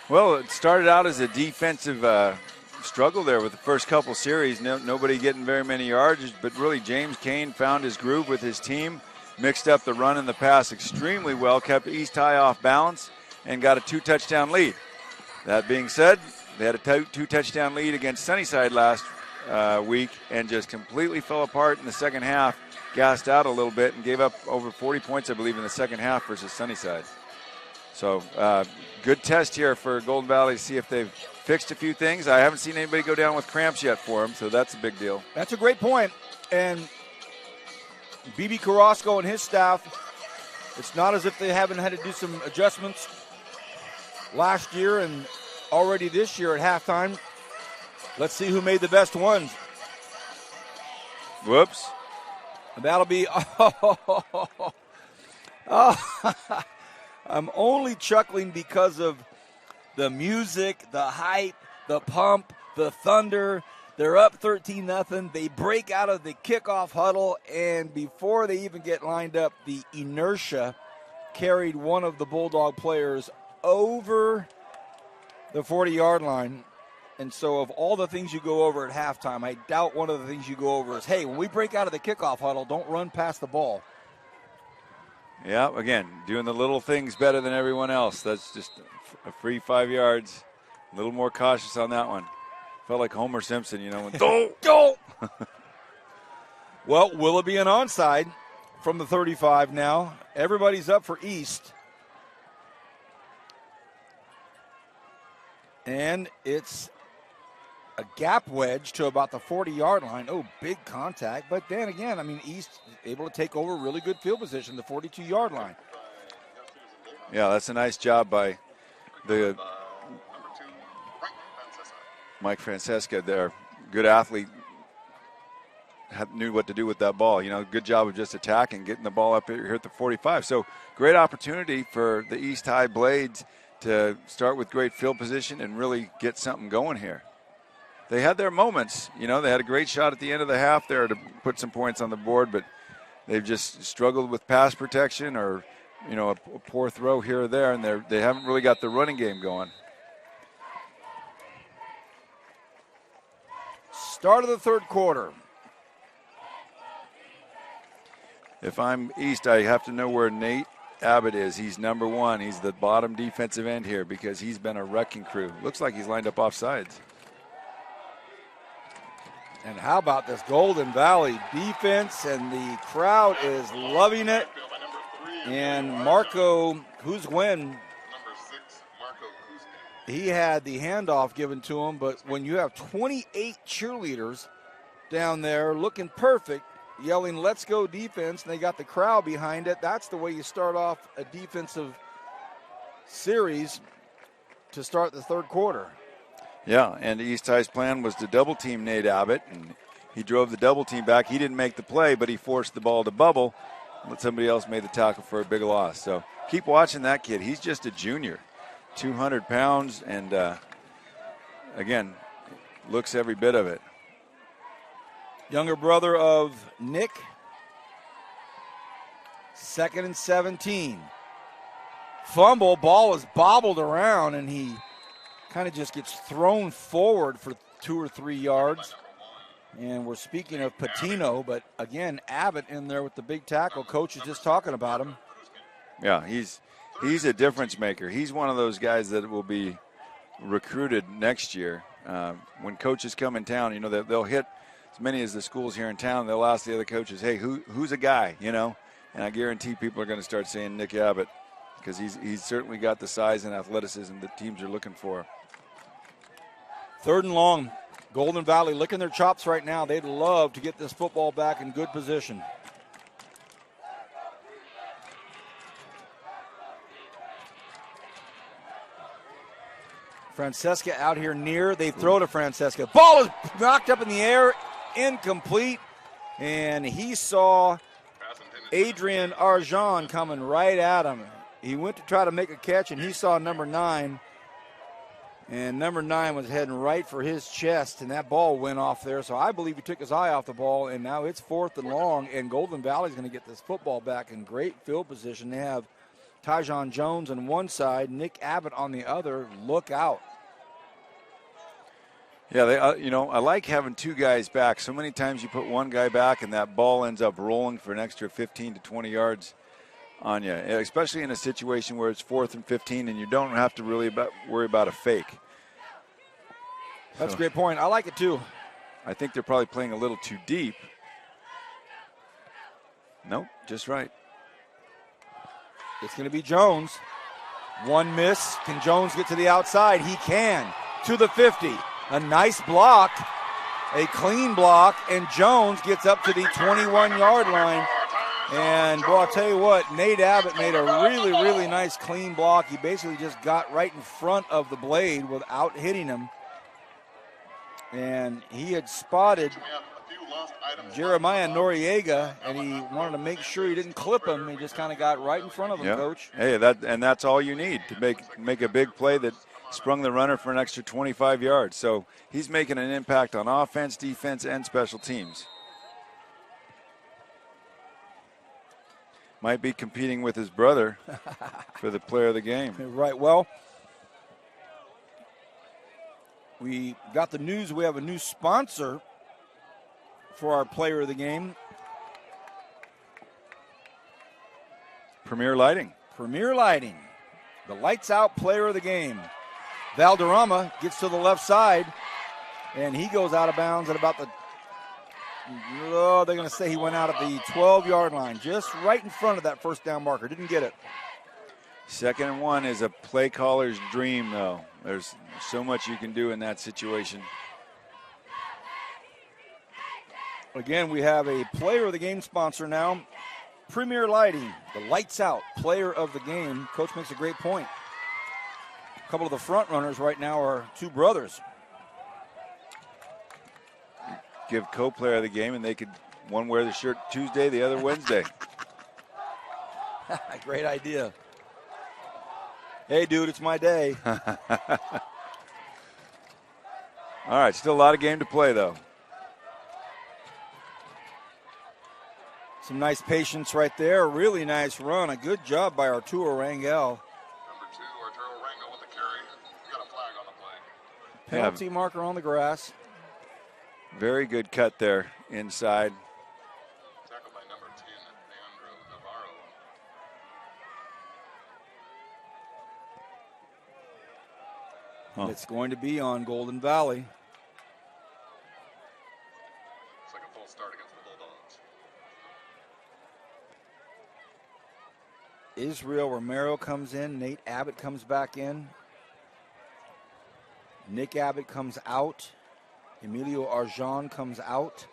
Well, it started out as a defensive struggle there with the first couple series. Nobody getting very many yards, but really James Kane found his groove with his team, mixed up the run and the pass extremely well, kept East High off balance, and got a 2-touchdown lead. That being said, they had a 2-touchdown lead against Sunnyside last week and just completely fell apart in the second half, gassed out a little bit, and gave up over 40 points, I believe, in the second half versus Sunnyside. So good test here for Golden Valley to see if they've fixed a few things. I haven't seen anybody go down with cramps yet for them, so that's a big deal. That's a great point. And B.B. Carrasco and his staff, it's not as if they haven't had to do some adjustments last year and already this year at halftime. Let's see who made the best ones. Whoops. And that'll be I'm only chuckling because of the music, the hype, the pump, the thunder, They're up 13-0. They break out of the kickoff huddle, and before they even get lined up, the inertia carried one of the Bulldog players over the 40-yard line. And so of all the things you go over at halftime, I doubt one of the things you go over is, hey, when we break out of the kickoff huddle, don't run past the ball. Yeah, again, doing the little things better than everyone else. That's just a free 5 yards. A little more cautious on that one. Felt like Homer Simpson, when Don't. Well, will it be an onside from the 35 now? Everybody's up for East. And it's a gap wedge to about the 40-yard line. Oh, big contact. But then again, East able to take over really good field position, the 42-yard line. Yeah, that's a nice job by the Mike Francesca there. Good athlete. Knew what to do with that ball. Good job of just attacking, getting the ball up here at the 45. So great opportunity for the East High Blades to start with great field position and really get something going here. They had their moments. They had a great shot at the end of the half there to put some points on the board, but they've just struggled with pass protection or, a poor throw here or there, and they haven't really got the running game going. Start of the third quarter. If I'm East, I have to know where Nate Abbott is. He's number one. He's the bottom defensive end here because he's been a wrecking crew. Looks like he's lined up offsides. And how about this Golden Valley defense? And the crowd is loving it. And Marco Kuzgwen, he had the handoff given to him, but when you have 28 cheerleaders down there looking perfect, yelling, let's go defense, and they got the crowd behind it, that's the way you start off a defensive series to start the third quarter. Yeah, and East High's plan was to double-team Nate Abbott, and he drove the double-team back. He didn't make the play, but he forced the ball to bubble. Let somebody else made the tackle for a big loss. So keep watching that kid. He's just a junior, 200 pounds, and, again, looks every bit of it. Younger brother of Nick. 2nd and 17. Fumble, ball is bobbled around, and he kind of just gets thrown forward for 2 or 3 yards. And we're speaking of Patino, but again, Abbott in there with the big tackle. Coach is just talking about him. Yeah, he's a difference maker. He's one of those guys that will be recruited next year. When coaches come in town, they'll hit as many as the schools here in town. They'll ask the other coaches, hey, who's a guy, And I guarantee people are going to start saying Nick Abbott because he's certainly got the size and athleticism that teams are looking for. 3rd and long. Golden Valley licking their chops right now. They'd love to get this football back in good position. Francesca out here near. They throw to Francesca. Ball is knocked up in the air, incomplete. And he saw Adrian Arjan coming right at him. He went to try to make a catch, and he saw number 9. And number 9 was heading right for his chest, and that ball went off there. So I believe he took his eye off the ball, and now it's 4th and long, and Golden Valley's going to get this football back in great field position. They have Tyjon Jones on one side, Nick Abbott on the other. Look out. Yeah, I like having 2 guys back. So many times you put one guy back, and that ball ends up rolling for an extra 15 to 20 yards on you, especially in a situation where it's 4th and 15 and you don't have to really worry about a fake. That's a great point. I like it too. I think they're probably playing a little too deep. Nope, just right. It's going to be Jones. One miss. Can Jones get to the outside? He can. To the 50. A nice block. A clean block. And Jones gets up to the 21-yard line. And, boy, I'll tell you what, Nate Abbott made a really, really nice clean block. He basically just got right in front of the blade without hitting him. And he had spotted Jeremiah Noriega, and he wanted to make sure he didn't clip him. He just kind of got right in front of him, Coach. Hey, that's all you need to make a big play that sprung the runner for an extra 25 yards. So he's making an impact on offense, defense, and special teams. Might be competing with his brother for the player of the game. Right. Well, we got the news. We have a new sponsor for our player of the game. Premier Lighting. Premier Lighting, the lights out player of the game. Valderrama gets to the left side, and he goes out of bounds at about the, they're going to say he went out at the 12-yard line, just right in front of that first down marker. Didn't get it. 2nd and 1 is a play caller's dream, though. There's so much you can do in that situation. Again, we have a player of the game sponsor now. Premier Lighting, the lights out player of the game. Coach makes a great point. A couple of the front runners right now are two brothers. Give co-player of the game, and they could one wear the shirt Tuesday, the other Wednesday. Great idea. Hey, dude, it's my day. All right, still a lot of game to play, though. Some nice patience right there. A really nice run. A good job by Arturo Rangel. Number 2, Arturo Rangel with the carry. We got a flag on the play. Penalty marker on the grass. Very good cut there inside. Tackled by number 10, Leandro Navarro. It's going to be on Golden Valley. It's like a full start against the Bulldogs. Israel Romero comes in. Nate Abbott comes back in. Nick Abbott comes out. Emilio Arjan comes out.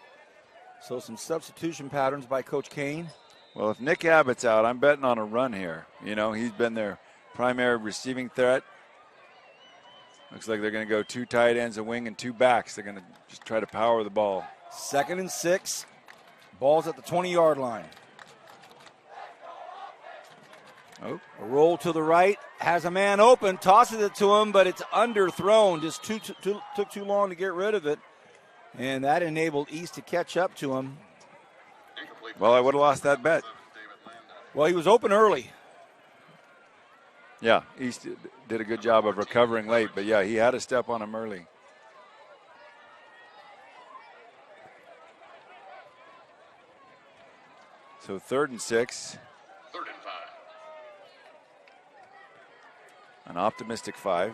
So some substitution patterns by Coach Kane. Well, if Nick Abbott's out, I'm betting on a run here. You know, he's been their primary receiving threat. Looks like they're going to go 2 tight ends, a wing, and 2 backs. They're going to just try to power the ball. 2nd and 6. Ball's at the 20-yard line. Oh. A roll to the right, has a man open, tosses it to him, but it's underthrown. Just took too long to get rid of it, and that enabled East to catch up to him. Well, I would have lost that bet. Well, he was open early. Yeah, East did a good job of recovering late, but yeah, he had a step on him early. So 3rd and 6. 3rd and 5. An optimistic 5.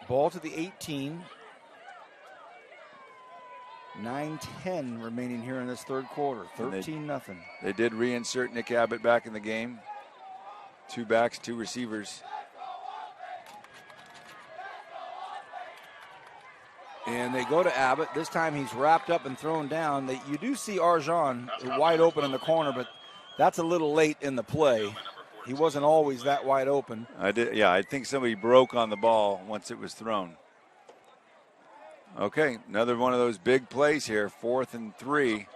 Ball to the 18. 9-10 remaining here in this third quarter. 13-0. They did reinsert Nick Abbott back in the game. 2 backs, 2 receivers. And they go to Abbott. This time he's wrapped up and thrown down. You do see Arjan wide open in the corner, but that's a little late in the play. He wasn't always that wide open. I think somebody broke on the ball once it was thrown. Okay, another one of those big plays here, 4th and 3. 4th and 3.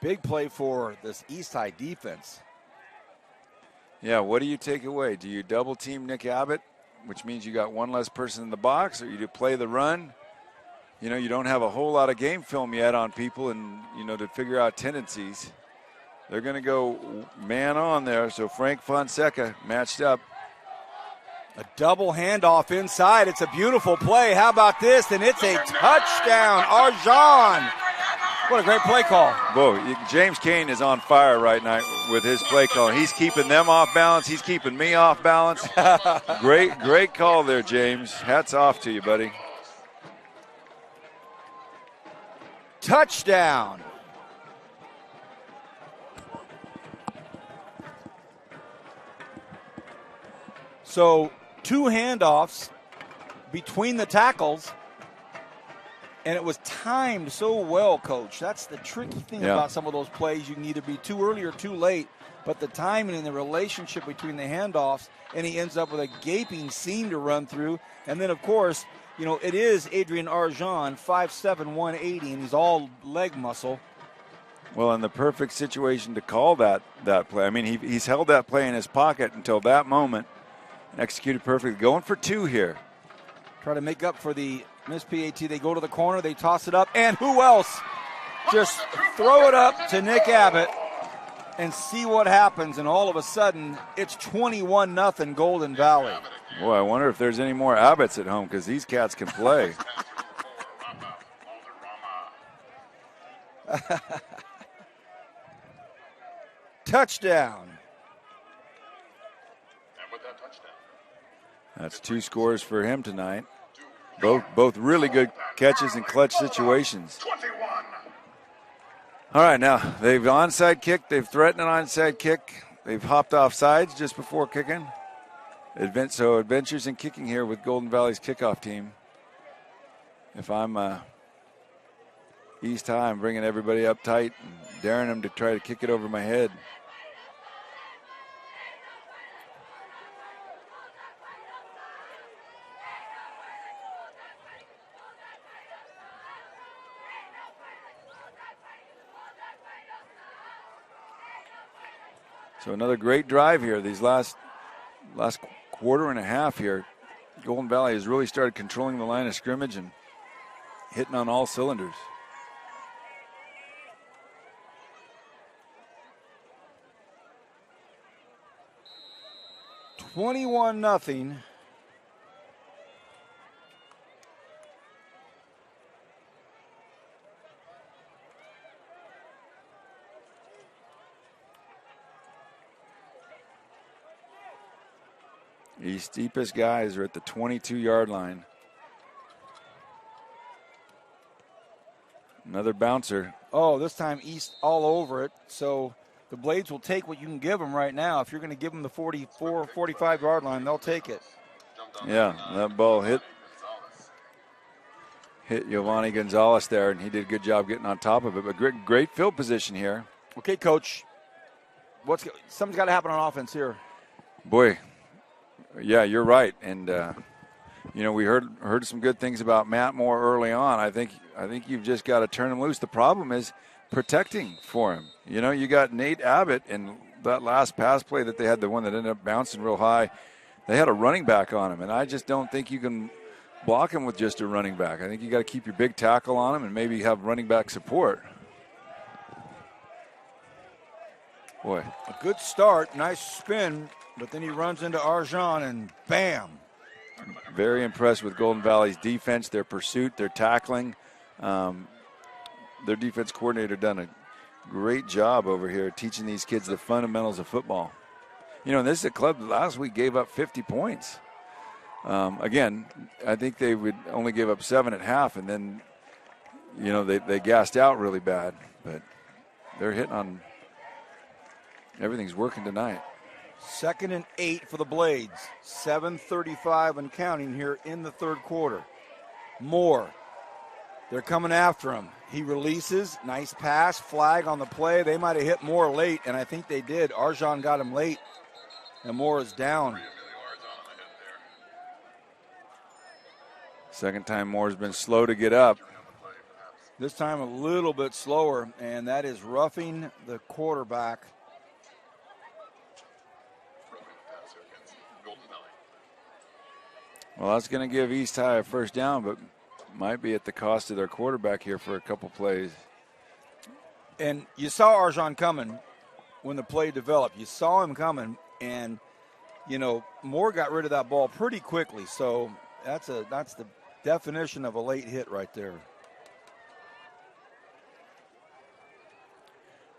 Big play for this East High defense. Yeah, what do you take away? Do you double team Nick Abbott, which means you got one less person in the box, or you do play the run? You know, you don't have a whole lot of game film yet on people and, you know, to figure out tendencies. They're going to go man on there, so Frank Fonseca matched up. A double handoff inside. It's a beautiful play. How about this? And it's a touchdown. Arjan. What a great play call. Whoa, James Kane is on fire right now with his play call. He's keeping them off balance. He's keeping me off balance. Great call there, James. Hats off to you, buddy. Touchdown. So 2 handoffs between the tackles, and it was timed so well, Coach. That's the tricky thing about some of those plays. You can either be too early or too late, but the timing and the relationship between the handoffs, and he ends up with a gaping seam to run through. And then, of course, you know, it is Adrian Arjan, 5'7", 180, and he's all leg muscle. Well, in the perfect situation to call that play. I mean, he's held that play in his pocket until that moment. Executed perfectly. Going for 2 here. Try to make up for the missed PAT. They go to the corner. They toss it up. And who else? Just throw it up to Nick Abbott and see what happens. And all of a sudden, it's 21-0 Golden Valley. Boy, I wonder if there's any more Abbotts at home because these cats can play. Touchdown. And with that touchdown, That's 2 scores for him tonight. Both really good catches in clutch situations. 21. All right, now they've onside kicked. They've threatened an onside kick. They've hopped off sides just before kicking. So adventures in kicking here with Golden Valley's kickoff team. If I'm East High, I'm bringing everybody up tight and daring them to try to kick it over my head. So another great drive here. These last quarter and a half here, Golden Valley has really started controlling the line of scrimmage and hitting on all cylinders. $21-0. These deepest guys are at the 22-yard line. Another bouncer. Oh, this time East all over it. So the Blades will take what you can give them right now. If you're going to give them the 44, 45-yard line, they'll take it. Yeah, that ball hit Giovanni Gonzalez there, and he did a good job getting on top of it. But great field position here. Okay, Coach. Something's got to happen on offense here. Boy, yeah, you're right. And we heard some good things about Matt Moore early on. I think you've just got to turn him loose. The problem is protecting for him. You got Nate Abbott in that last pass play that they had, the one that ended up bouncing real high. They had a running back on him, and I just don't think you can block him with just a running back. I think you got to keep your big tackle on him and maybe have running back support. Boy, A good start, nice spin, but then he runs into Arjan and bam. very impressed with Golden Valley's defense, their pursuit, their tackling. Their defense coordinator done a great job over here teaching these kids the fundamentals of football. This is a club that last week gave up 50 points. Again, I think they would only give up 7 at half, and then, they gassed out really bad. But they're hitting on everything's working tonight. 2nd and 8 for the Blades. 7:35 and counting here in the third quarter. Moore. They're coming after him. He releases. Nice pass. Flag on the play. They might have hit Moore late, and I think they did. Arjan got him late, and Moore is down. Second time Moore's been slow to get up. This time a little bit slower, and that is roughing the quarterback. Well, that's going to give East High a first down, but might be at the cost of their quarterback here for a couple plays. And you saw Arjan coming when the play developed. You saw him coming, and, Moore got rid of that ball pretty quickly. So that's the definition of a late hit right there.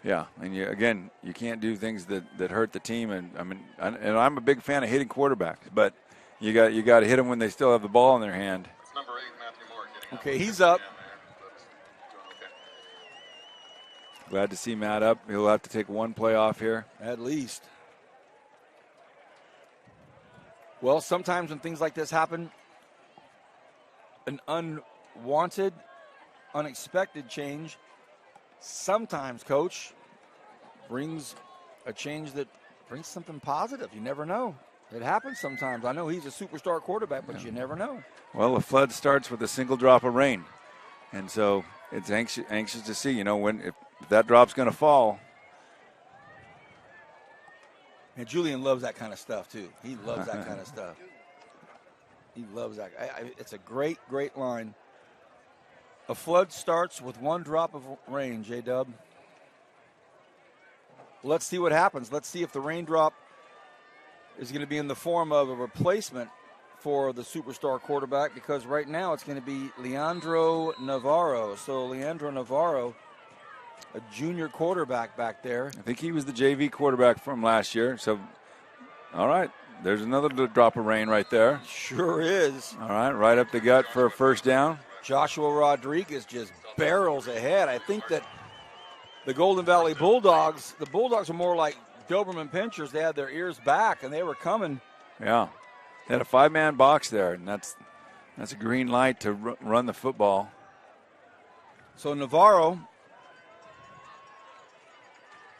Yeah, and you can't do things that hurt the team. And I'm a big fan of hitting quarterbacks, but you got to hit them when they still have the ball in their hand. It's number 8, Matthew Moore, getting Okay, he's up. Glad to see Matt up. He'll have to take one play off here. At least. Well, sometimes when things like this happen, an unwanted, unexpected change, sometimes, Coach, brings a change that brings something positive. You never know. It happens sometimes. I know he's a superstar quarterback, but you never know. Well, the flood starts with a single drop of rain. And so it's anxious to see, But that drop's going to fall. And Julian loves that kind of stuff, too. He loves that kind of stuff. He loves that. It's a great, great line. A flood starts with one drop of rain, J-Dub. Let's see what happens. Let's see if the raindrop is going to be in the form of a replacement for the superstar quarterback, because right now it's going to be Leandro Navarro. So Leandro Navarro, a junior quarterback back there. I think he was the JV quarterback from last year. So, all right, there's another drop of rain right there. Sure is. All right up the gut for a first down. Joshua Rodriguez just barrels ahead. I think that the Golden Valley Bulldogs, the Bulldogs are more like Doberman Pinschers. They had their ears back, and they were coming. Yeah. They had a 5-man box there, and that's a green light to run the football. So Navarro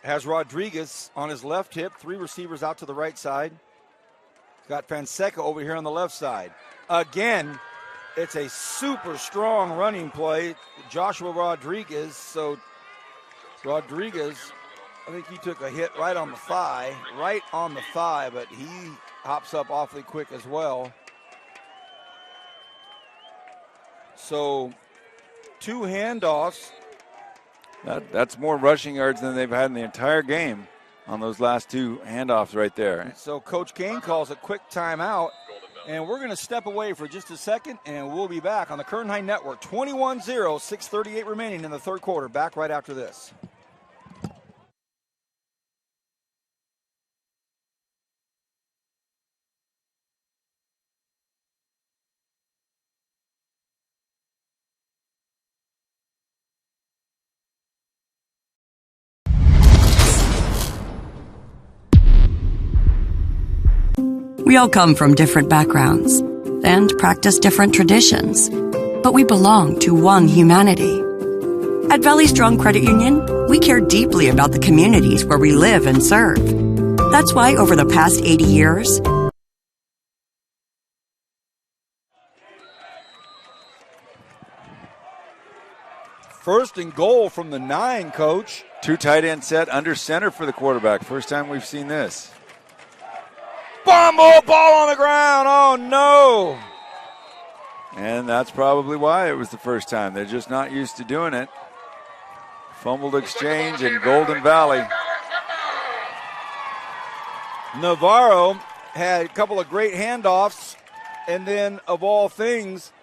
has Rodriguez on his left hip, 3 receivers out to the right side. He's got Fonseca over here on the left side. Again, it's a super strong running play. Joshua Rodriguez. So Rodriguez, I think he took a hit right on the thigh, but he hops up awfully quick as well. So 2 handoffs. That's more rushing yards than they've had in the entire game on those last 2 handoffs right there. So Coach Kane calls a quick timeout, and we're going to step away for just a second, and we'll be back on the Kern High Network. 21-0, 6:38 remaining in the third quarter. Back right after this. We all come from different backgrounds and practice different traditions, but we belong to one humanity. At Valley Strong Credit Union, we care deeply about the communities where we live and serve. That's why over the past 80 years, First and goal from the 9, Coach. 2 tight end set under center for the quarterback. First time we've seen this. Ball on the ground. Oh, no. And that's probably why it was the first time. They're just not used to doing it. Fumbled exchange in Golden Valley. Navarro had a couple of great handoffs, and then, of all things,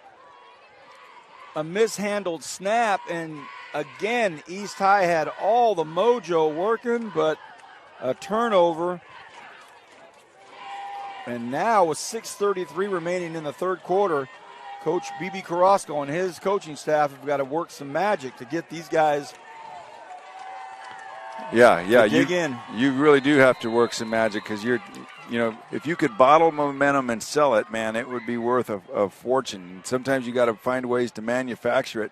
a mishandled snap. And, again, East High had all the mojo working, but a turnover. And now with 6:33 remaining in the third quarter, Coach B.B. Carrasco and his coaching staff have got to work some magic to get these guys to dig in. You really do have to work some magic, because if you could bottle momentum and sell it, man, it would be worth a fortune. Sometimes you got to find ways to manufacture it,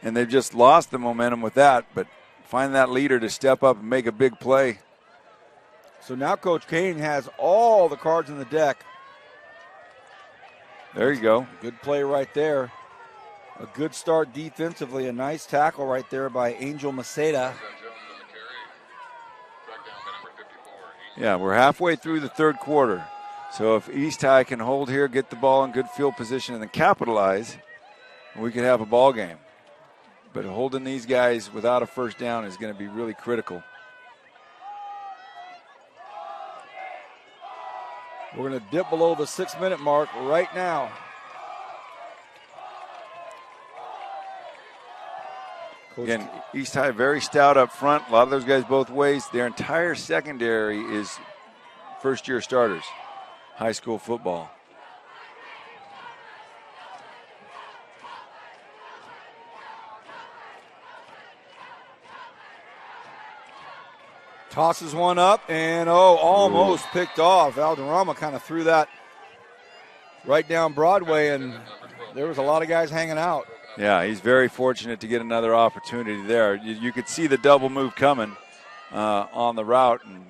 and they've just lost the momentum with that. But find that leader to step up and make a big play. So now Coach Kane has all the cards in the deck. There you go. Good play right there. A good start defensively. A nice tackle right there by Angel Maceda. Yeah, we're halfway through the third quarter. So if East High can hold here, get the ball in good field position, and then capitalize, we could have a ball game. But holding these guys without a first down is going to be really critical. We're going to dip below the 6-minute mark right now. Again, East High very stout up front. A lot of those guys both ways. Their entire secondary is first-year starters, high school football. Tosses one up, and almost picked off. Valderrama kind of threw that right down Broadway, and there was a lot of guys hanging out. Yeah, he's very fortunate to get another opportunity there. You could see the double move coming on the route, and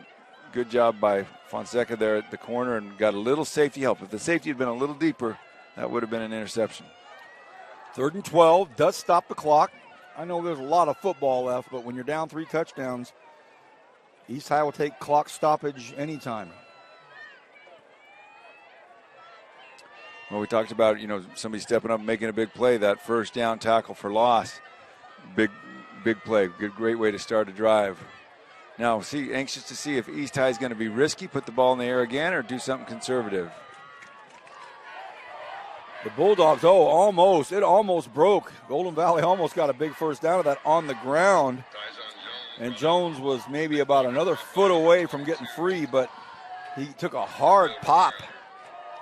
good job by Fonseca there at the corner, and got a little safety help. If the safety had been a little deeper, that would have been an interception. 3rd and 12, does stop the clock. I know there's a lot of football left, but when you're down 3 touchdowns, East High will take clock stoppage anytime. Well, we talked about, somebody stepping up and making a big play, that first down tackle for loss. Big play. Great way to start a drive. Now, anxious to see if East High is going to be risky, put the ball in the air again, or do something conservative. The Bulldogs, it almost broke. Golden Valley almost got a big first down of that on the ground. And Jones was maybe about another foot away from getting free, but he took a hard pop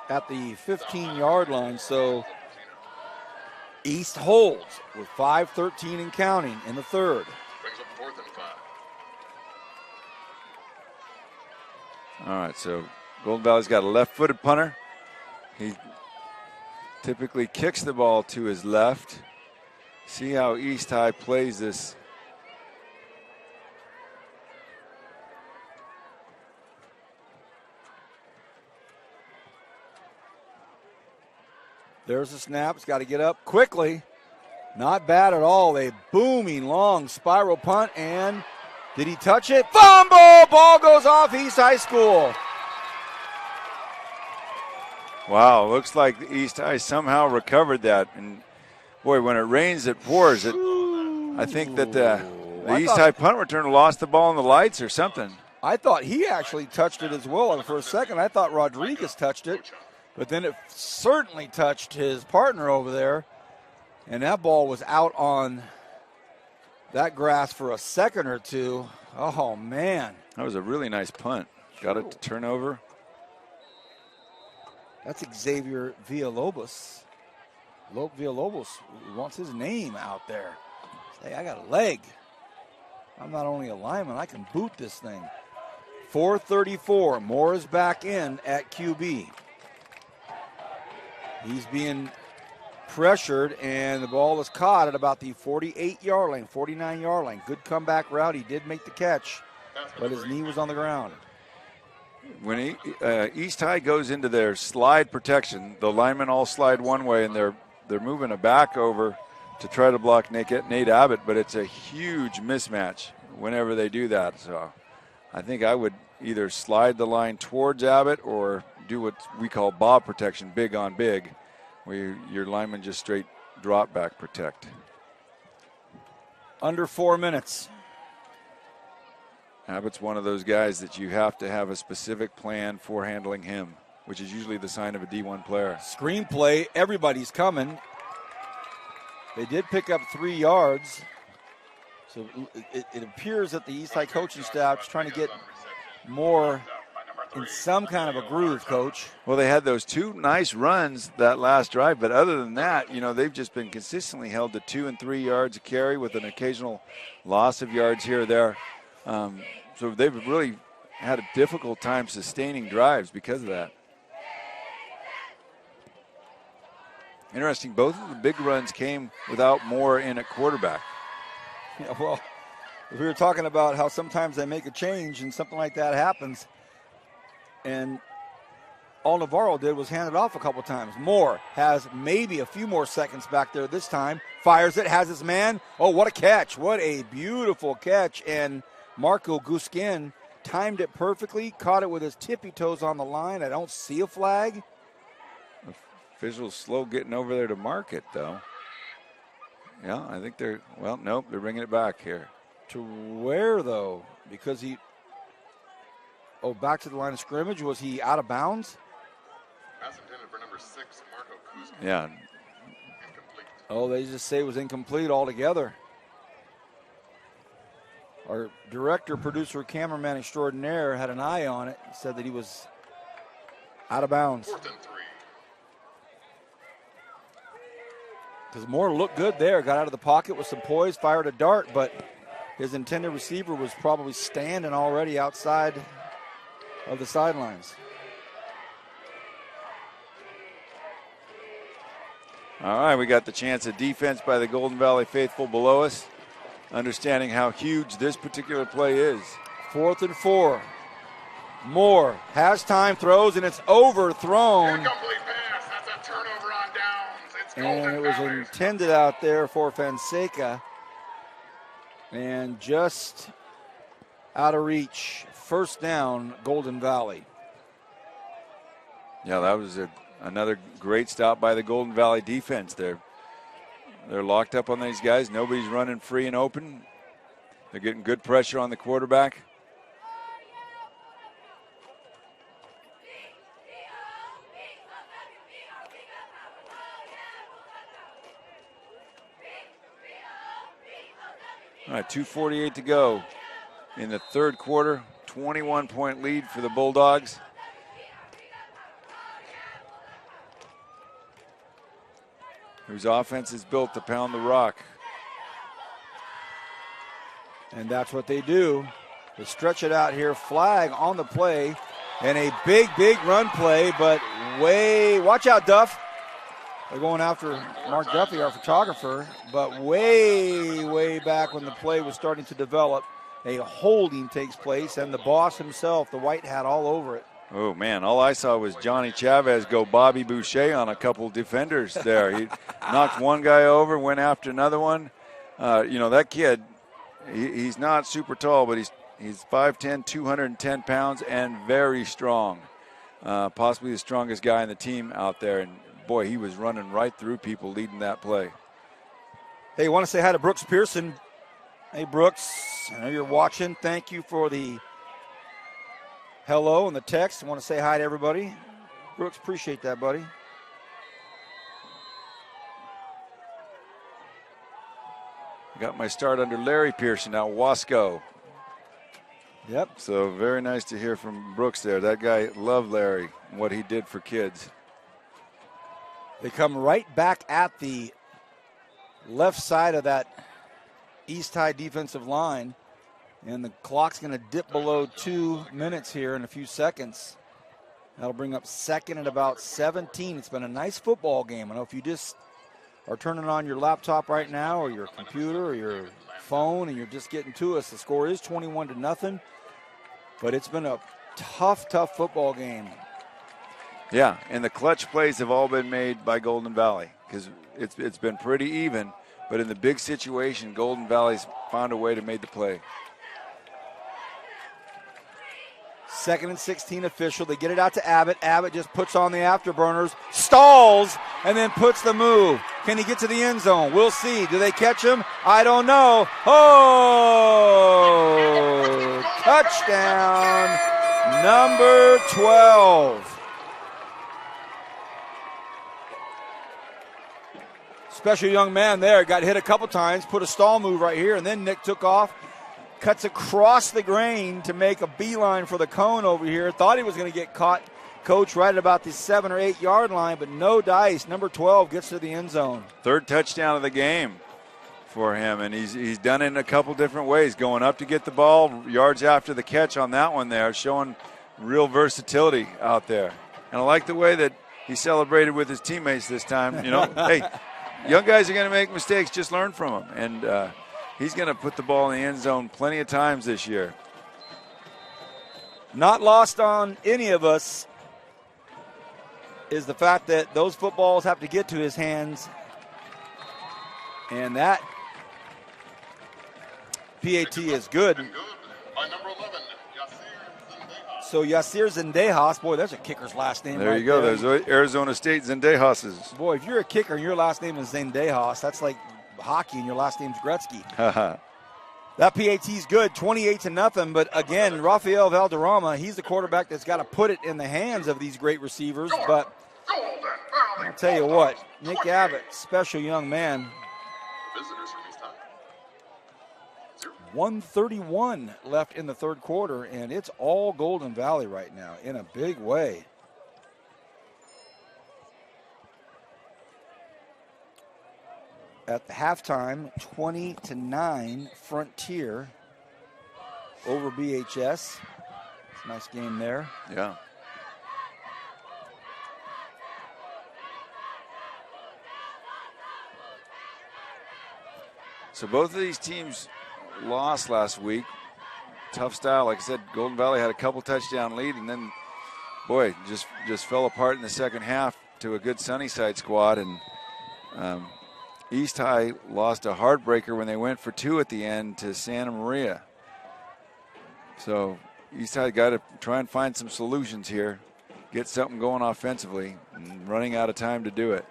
at the 15-yard line. So East holds with 5:13 and counting in the third. Brings up 4th and 5. All right, so Golden Valley's got a left-footed punter. He typically kicks the ball to his left. See how East High plays this. There's the snap. It's got to get up quickly. Not bad at all. A booming long spiral punt, and did he touch it? Fumble! Ball goes off East High School. Wow, looks like the East High somehow recovered that. And, boy, when it rains, it pours. I think that the East High punt returner lost the ball in the lights or something. I thought he actually touched it as well. For a second, I thought Rodriguez touched it. But then it certainly touched his partner over there. And that ball was out on that grass for a second or two. Oh, man. That was a really nice punt. Got it to turn over. That's Xavier Villalobos. Villalobos wants his name out there. Say, I got a leg. I'm not only a lineman, I can boot this thing. 4:34. Moore is back in at QB. He's being pressured, and the ball is caught at about the 48-yard line, 49-yard line. Good comeback route. He did make the catch, but his knee was on the ground. When East High goes into their slide protection, the linemen all slide one way, and they're moving a back over to try to block Nate Abbott, but it's a huge mismatch whenever they do that. So I think I would either slide the line towards Abbott or do what we call bob protection, big on big, where your linemen just straight drop back protect. Under 4 minutes. Abbott's one of those guys that you have to have a specific plan for handling him, which is usually the sign of a D1 player. Screenplay, everybody's coming. They did pick up 3 yards. So it appears that the East High coaching staff is trying to get more in some kind of a groove, Coach. Well, they had those 2 nice runs that last drive, but other than that, they've just been consistently held to 2 and 3 yards a carry with an occasional loss of yards here or there. So they've really had a difficult time sustaining drives because of that. Interesting, both of the big runs came without Moore in at quarterback. Yeah, well, we were talking about how sometimes they make a change and something like that happens. And all Navarro did was hand it off a couple times. Moore has maybe a few more seconds back there this time. Fires it, has his man. Oh, what a catch. What a beautiful catch. And Marco Guskin timed it perfectly, caught it with his tippy toes on the line. I don't see a flag. Officials slow getting over there to mark it, though. Yeah, I think nope, they're bringing it back here. To where, though? Because back to the line of scrimmage. Was he out of bounds? Pass intended for number 6, Marco Kuzma. Yeah. Incomplete. Oh, they just say it was incomplete altogether. Our director, producer, cameraman extraordinaire had an eye on it. He said that he was out of bounds. 4th and 3. Because Moore looked good there. Got out of the pocket with some poise, fired a dart, but his intended receiver was probably standing already outside of the sidelines. All right, we got the chance of defense by the Golden Valley faithful below us, understanding how huge this particular play is. 4th and 4. Moore has time, throws, and it's overthrown. Incomplete pass. That's a turnover on downs. It's And Golden it was Valley. intended out there for Fonseca. And just out of reach. First down, Golden Valley. Yeah, that was another great stop by the Golden Valley defense there. They're locked up on these guys. Nobody's running free and open. They're getting good pressure on the quarterback. All right, 2:48 to go in the third quarter. 21-point lead for the Bulldogs. Whose offense is built to pound the rock. And that's what they do. They stretch it out here. Flag on the play. And a big, big run play, but watch out, Duff. They're going after Mark Duffy, our photographer, but way back when the play was starting to develop, a holding takes place, and the boss himself, the white hat, all over it. Oh, man, all I saw was Johnny Chavez go Bobby Boucher on a couple defenders there. He knocked one guy over, went after another one. That kid, he's not super tall, but he's 5'10", 210 pounds, and very strong. Possibly the strongest guy in the team out there. And, boy, he was running right through people leading that play. Hey, want to say hi to Brooks Pearson. Hey, Brooks, I know you're watching. Thank you for the hello and the text. I want to say hi to everybody. Brooks, appreciate that, buddy. Got my start under Larry Pearson, now Wasco. Yep. So very nice to hear from Brooks there. That guy loved Larry and what he did for kids. They come right back at the left side of that East High defensive line, and the clock's going to dip below 2 minutes here in a few seconds. That'll bring up second at about 17. It's been a nice football game. I know if you just are turning on your laptop right now or your computer or your phone and you're just getting to us, the score is 21-0, but it's been a tough football game. Yeah, and the clutch plays have all been made by Golden Valley because it's been pretty even, but in the big situation, Golden Valley's found a way to make the play. 2nd and 16 official. They get it out to Abbott. Abbott just puts on the afterburners, stalls, and then puts the move. Can he get to the end zone? We'll see. Do they catch him? I don't know. Oh, touchdown, number 12. Special young man there. Got hit a couple times, put a stall move right here, and then Nick took off. Cuts across the grain to make a beeline for the cone over here. Thought he was going to get caught, Coach, right at about the 7 or 8 yard line, but no dice. Number 12 gets to the end zone. Third touchdown of the game for him, and he's done it in a couple different ways. Going up to get the ball, yards after the catch on that one there, showing real versatility out there. And I like the way that he celebrated with his teammates this time. Hey, young guys are going to make mistakes. Just learn from them. And he's going to put the ball in the end zone plenty of times this year. Not lost on any of us is the fact that those footballs have to get to his hands. And that PAT is good. By number 11, So Yasir Zendejas, boy, there's a kicker's last name. There you go. There's Arizona State Zendejas. Boy, if you're a kicker and your last name is Zendejas, that's like hockey and your last name's Gretzky. That PAT's good, 28-0. But again, Rafael Valderrama, he's the quarterback that's got to put it in the hands of these great receivers. But I'll tell you what, Nick Abbott, special young man. visitors from East High. 1:31 left in the third quarter, and it's all Golden Valley right now in a big way. At the halftime, 20-9 Frontier over BHS. It's a nice game there. Yeah. So both of these teams lost last week. Tough style. Like I said, Golden Valley had a couple touchdown lead, and then, boy, just fell apart in the second half to a good Sunnyside squad. And East High lost a heartbreaker when they went for 2 at the end to Santa Maria. So East High got to try and find some solutions here, get something going offensively, and running out of time to do it.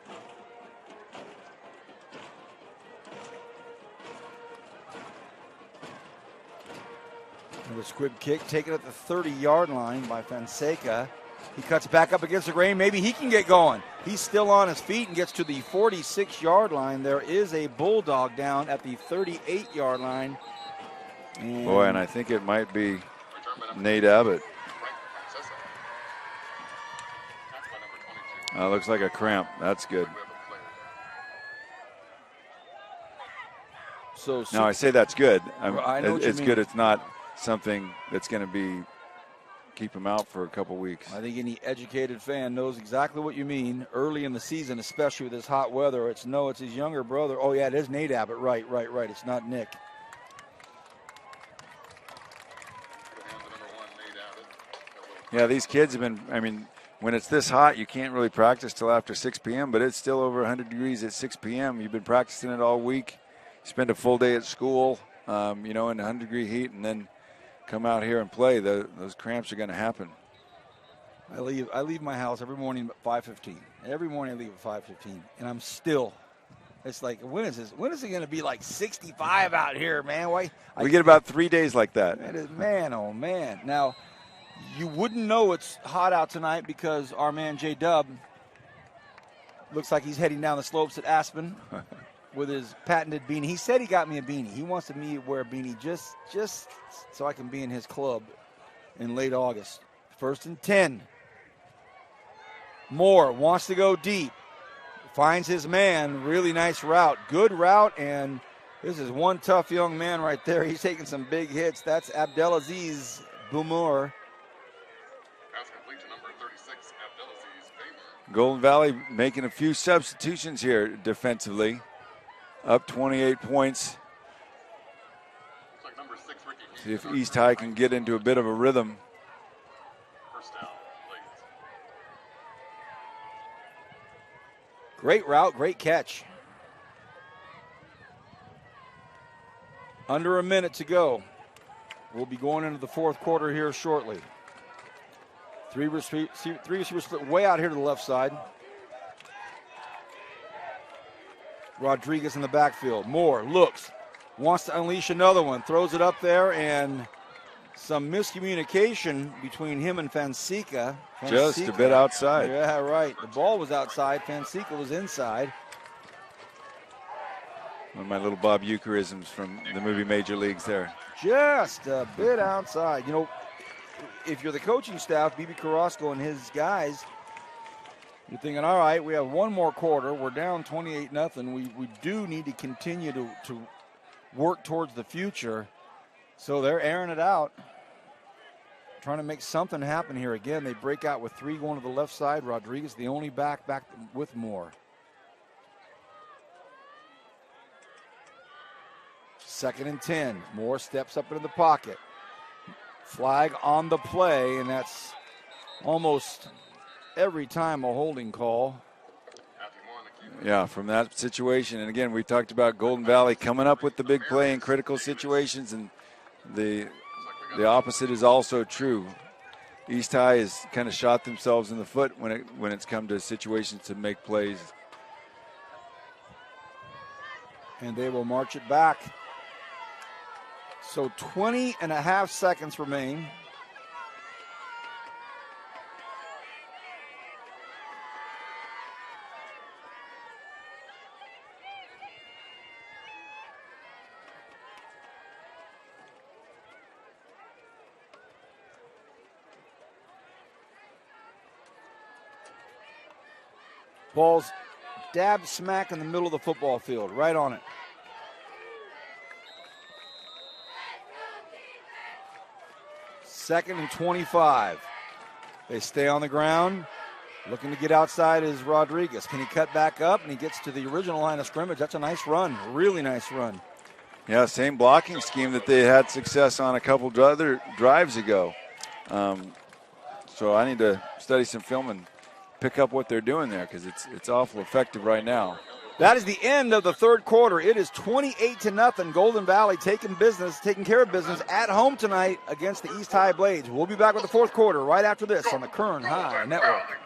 The squib kick taken at the 30-yard line by Fonseca. He cuts back up against the grain. Maybe he can get going. He's still on his feet and gets to the 46-yard line. There is a Bulldog down at the 38-yard line. And I think it might be Nate Abbott. Looks like a cramp. That's good. So now I say that's good. I know it's good. It's not something that's going to keep him out for a couple weeks. I think any educated fan knows exactly what you mean. Early in the season, especially with this hot weather, it's his younger brother. Oh, yeah, it is Nate Abbott. Right. It's not Nick. Yeah, these kids have been, when it's this hot, you can't really practice till after 6 p.m., but it's still over 100 degrees at 6 p.m. You've been practicing it all week. Spend a full day at school, in 100-degree heat, and then come out here and play. Those cramps are going to happen. I leave my house every morning at 5:15. Every morning I leave at 5:15, and I'm still. It's like, when is it going to be like 65 out here, man? Why? We get about 3 days like that. Man, oh man. Now, you wouldn't know it's hot out tonight because our man J-Dub looks like he's heading down the slopes at Aspen with his patented beanie. He said he got me a beanie. He wants me to wear a beanie just so I can be in his club in late August. 1st and 10. Moore wants to go deep. Finds his man. Really nice route. Good route, and this is one tough young man right there. He's taking some big hits. That's Abdelaziz Boomer. Golden Valley making a few substitutions here defensively. Up 28 points. See if East High can get into a bit of a rhythm. Great route, great catch. Under a minute to go. We'll be going into the fourth quarter here shortly. Three receivers split way out here to the left side. Rodriguez in the backfield. Moore looks, wants to unleash another one, throws it up there, and some miscommunication between him and Fonseca. Just a bit outside. Yeah, right. The ball was outside. Fonseca was inside. One of my little Bob Eucharisms from the movie Major Leagues there. Just a bit outside. If you're the coaching staff, B.B. Carrasco and his guys, you're thinking, all right, we have one more quarter. We're down 28-0. We do need to continue to work towards the future. So they're airing it out, trying to make something happen here. Again, they break out with 3 going to the left side. Rodriguez, the only back with Moore. 2nd and 10. Moore steps up into the pocket. Flag on the play, and that's almost every time a holding call. Yeah, from that situation. And again, we talked about Golden Valley coming up with the big play in critical situations, and the opposite is also true. East High has kind of shot themselves in the foot when it's come to situations to make plays. And they will march it back. So 20.5 seconds remain. Ball's dab smack in the middle of the football field, right on it. Second and 25. They stay on the ground. Looking to get outside is Rodriguez. Can he cut back up? And he gets to the original line of scrimmage. That's a nice run. Really nice run. Yeah, same blocking scheme that they had success on a couple other drives ago. So I need to study some film and pick up what they're doing there because it's awful effective right now. That is the end of the third quarter. It is 28-0. Golden Valley taking care of business at home tonight against the East High Blades. We'll be back with the fourth quarter right after this on the Kern High Network.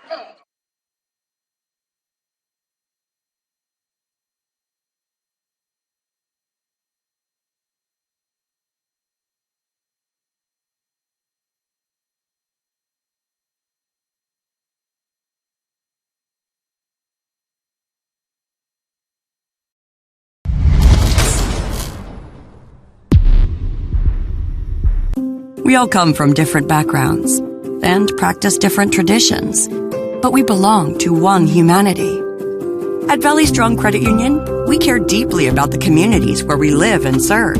We all come from different backgrounds and practice different traditions, but we belong to one humanity. At Valley Strong Credit Union, we care deeply about the communities where we live and serve.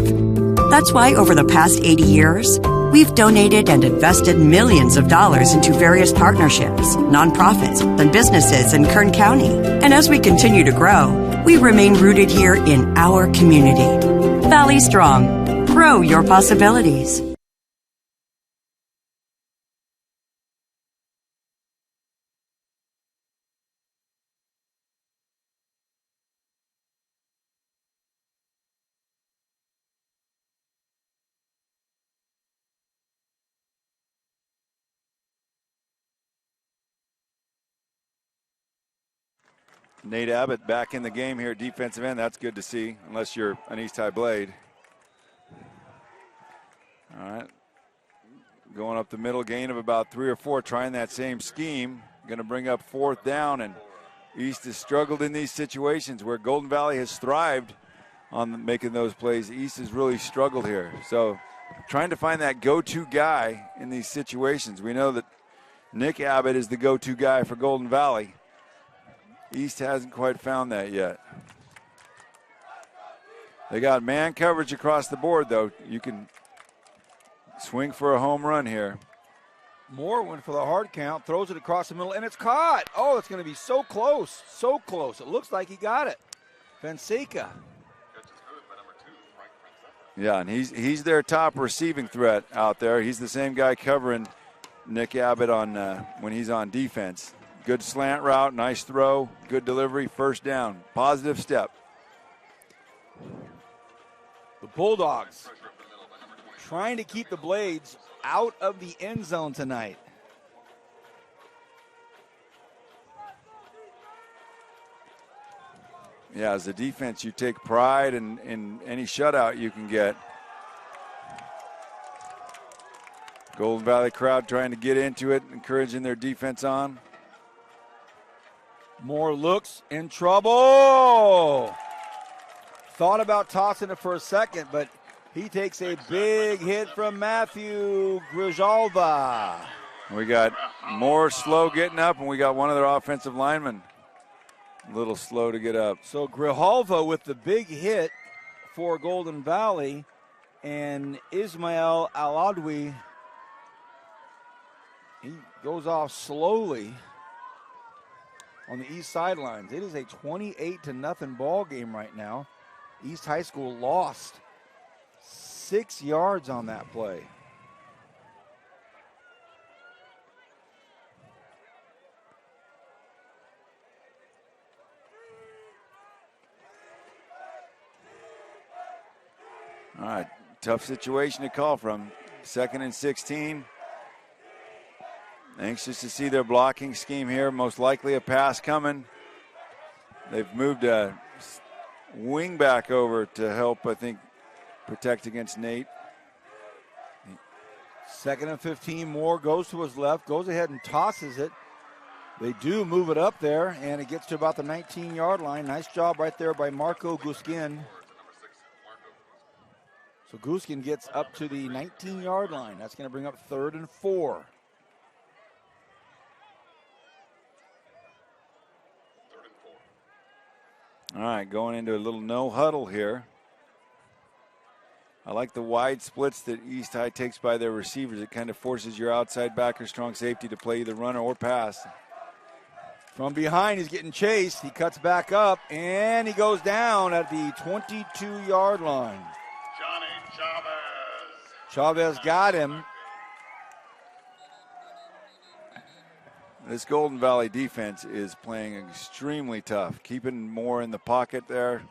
That's why over the past 80 years, we've donated and invested millions of dollars into various partnerships, nonprofits, and businesses in Kern County. And as we continue to grow, we remain rooted here in our community. Valley Strong. Grow your possibilities. Nate Abbott back in the game here, defensive end. That's good to see, unless you're an East High Blade. All right. Going up the middle, gain of about 3 or 4, trying that same scheme. Going to bring up fourth down, and East has struggled in these situations where Golden Valley has thrived on making those plays. East has really struggled here. So trying to find that go-to guy in these situations. We know that Nick Abbott is the go-to guy for Golden Valley. East hasn't quite found that yet. They got man coverage across the board, though. You can swing for a home run here. Moore went for the hard count, throws it across the middle, and it's caught. Oh, it's going to be so close, so close. It looks like he got it. Fonseca. Yeah, and he's their top receiving threat out there. He's the same guy covering Nick Abbott on when he's on defense. Good slant route, nice throw, good delivery, first down. Positive step. The Bulldogs trying to keep the Blades out of the end zone tonight. Yeah, as a defense, you take pride in any shutout you can get. Golden Valley crowd trying to get into it, encouraging their defense on. Moore looks in trouble. Thought about tossing it for a second, but he takes a big hit from Matthew Grijalva. We got Moore slow getting up, and we got one of their offensive linemen a little slow to get up. So Grijalva with the big hit for Golden Valley, and Ismail Aladwi, he goes off slowly on the east sidelines. It is a 28-0 ball game right now. East High School lost 6 yards on that play. All right, tough situation to call from. 2nd and 16. Anxious to see their blocking scheme here. Most likely a pass coming. They've moved a wing back over to help, I think, protect against Nate. 2nd and 15. Moore goes to his left, goes ahead and tosses it. They do move it up there, and it gets to about the 19-yard line. Nice job right there by Marco Guskin. So Guskin gets up to the 19-yard line. That's going to bring up 3rd and 4. All right, going into a little no huddle here. I like the wide splits that East High takes by their receivers. It kind of forces your outside back or strong safety to play either run or pass. From behind, he's getting chased. He cuts back up, and he goes down at the 22-yard line. Johnny Chavez. Chavez got him. This Golden Valley defense is playing extremely tough, keeping Moore in the pocket there,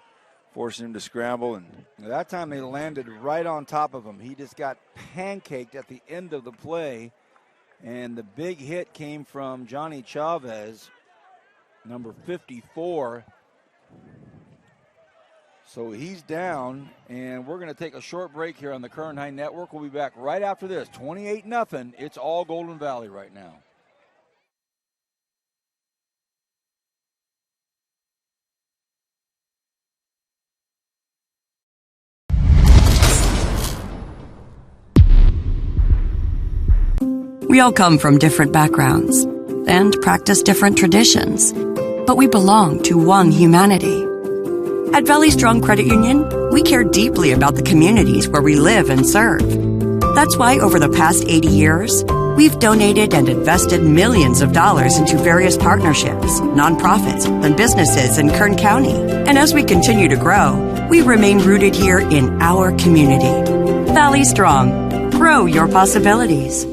forcing him to scramble. And that time they landed right on top of him. He just got pancaked at the end of the play, and the big hit came from Johnny Chavez, number 54. So he's down, and we're going to take a short break here on the Kern High Network. We'll be back right after this. 28-0. It's all Golden Valley right now. We all come from different backgrounds and practice different traditions, but we belong to one humanity. At Valley Strong Credit Union, we care deeply about the communities where we live and serve. That's why over the past 80 years, we've donated and invested millions of dollars into various partnerships, nonprofits, and businesses in Kern County. And as we continue to grow, we remain rooted here in our community. Valley Strong. Grow your possibilities.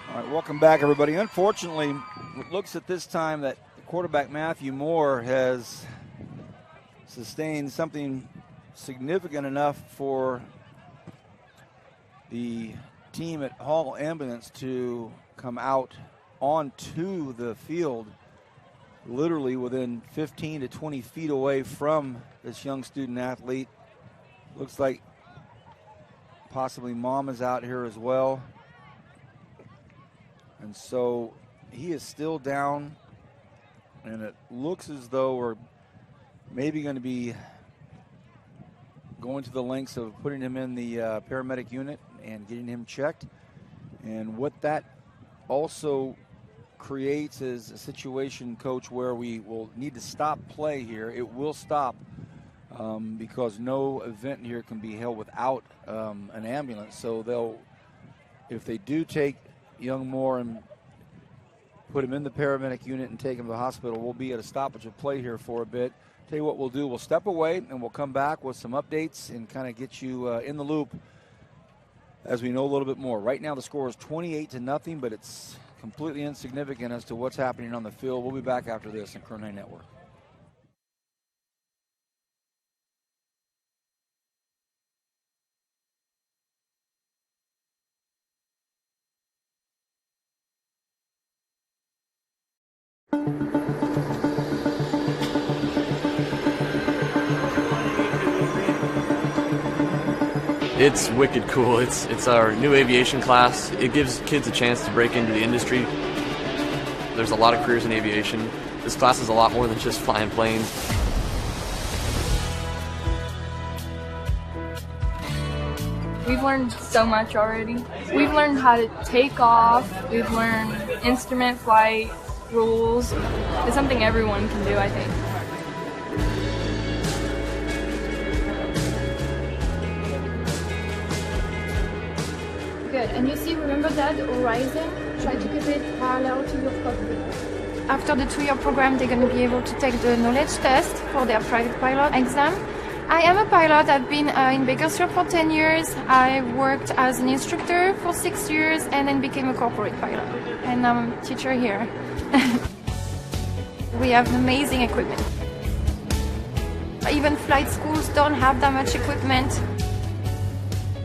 All right, welcome back, everybody. Unfortunately, it looks at this time that quarterback Matthew Moore has sustained something significant enough for the team at Hall Ambulance to come out onto the field, literally within 15 to 20 feet away from this young student athlete. Looks like possibly mom is out here as well. And so he is still down, and it looks as though we're maybe going to be going to the lengths of putting him in the paramedic unit and getting him checked. And what that also creates is a situation, Coach, where we will need to stop play here. It will stop because no event here can be held without an ambulance. So if they do take young Moore and put him in the paramedic unit and take him to the hospital, we'll be at a stoppage of play here for a bit. Tell you what we'll do, we'll step away and we'll come back with some updates and kind of get you in the loop as we know a little bit more. Right now the score is 28-0, but it's completely insignificant as to what's happening on the field. We'll be back after this on Kern High Network. It's wicked cool. It's our new aviation class. It gives kids a chance to break into the industry. There's a lot of careers in aviation. This class is a lot more than just flying planes. We've learned so much already. We've learned how to take off. We've learned instrument flight rules. It's something everyone can do, I think. Good. And you see, remember that horizon? Try to keep it parallel to your cockpit. After the 2-year program, they're going to be able to take the knowledge test for their private pilot exam. I am a pilot. I've been in Bakersfield for 10 years. I worked as an instructor for 6 years and then became a corporate pilot. And I'm a teacher here. We have amazing equipment. Even flight schools don't have that much equipment.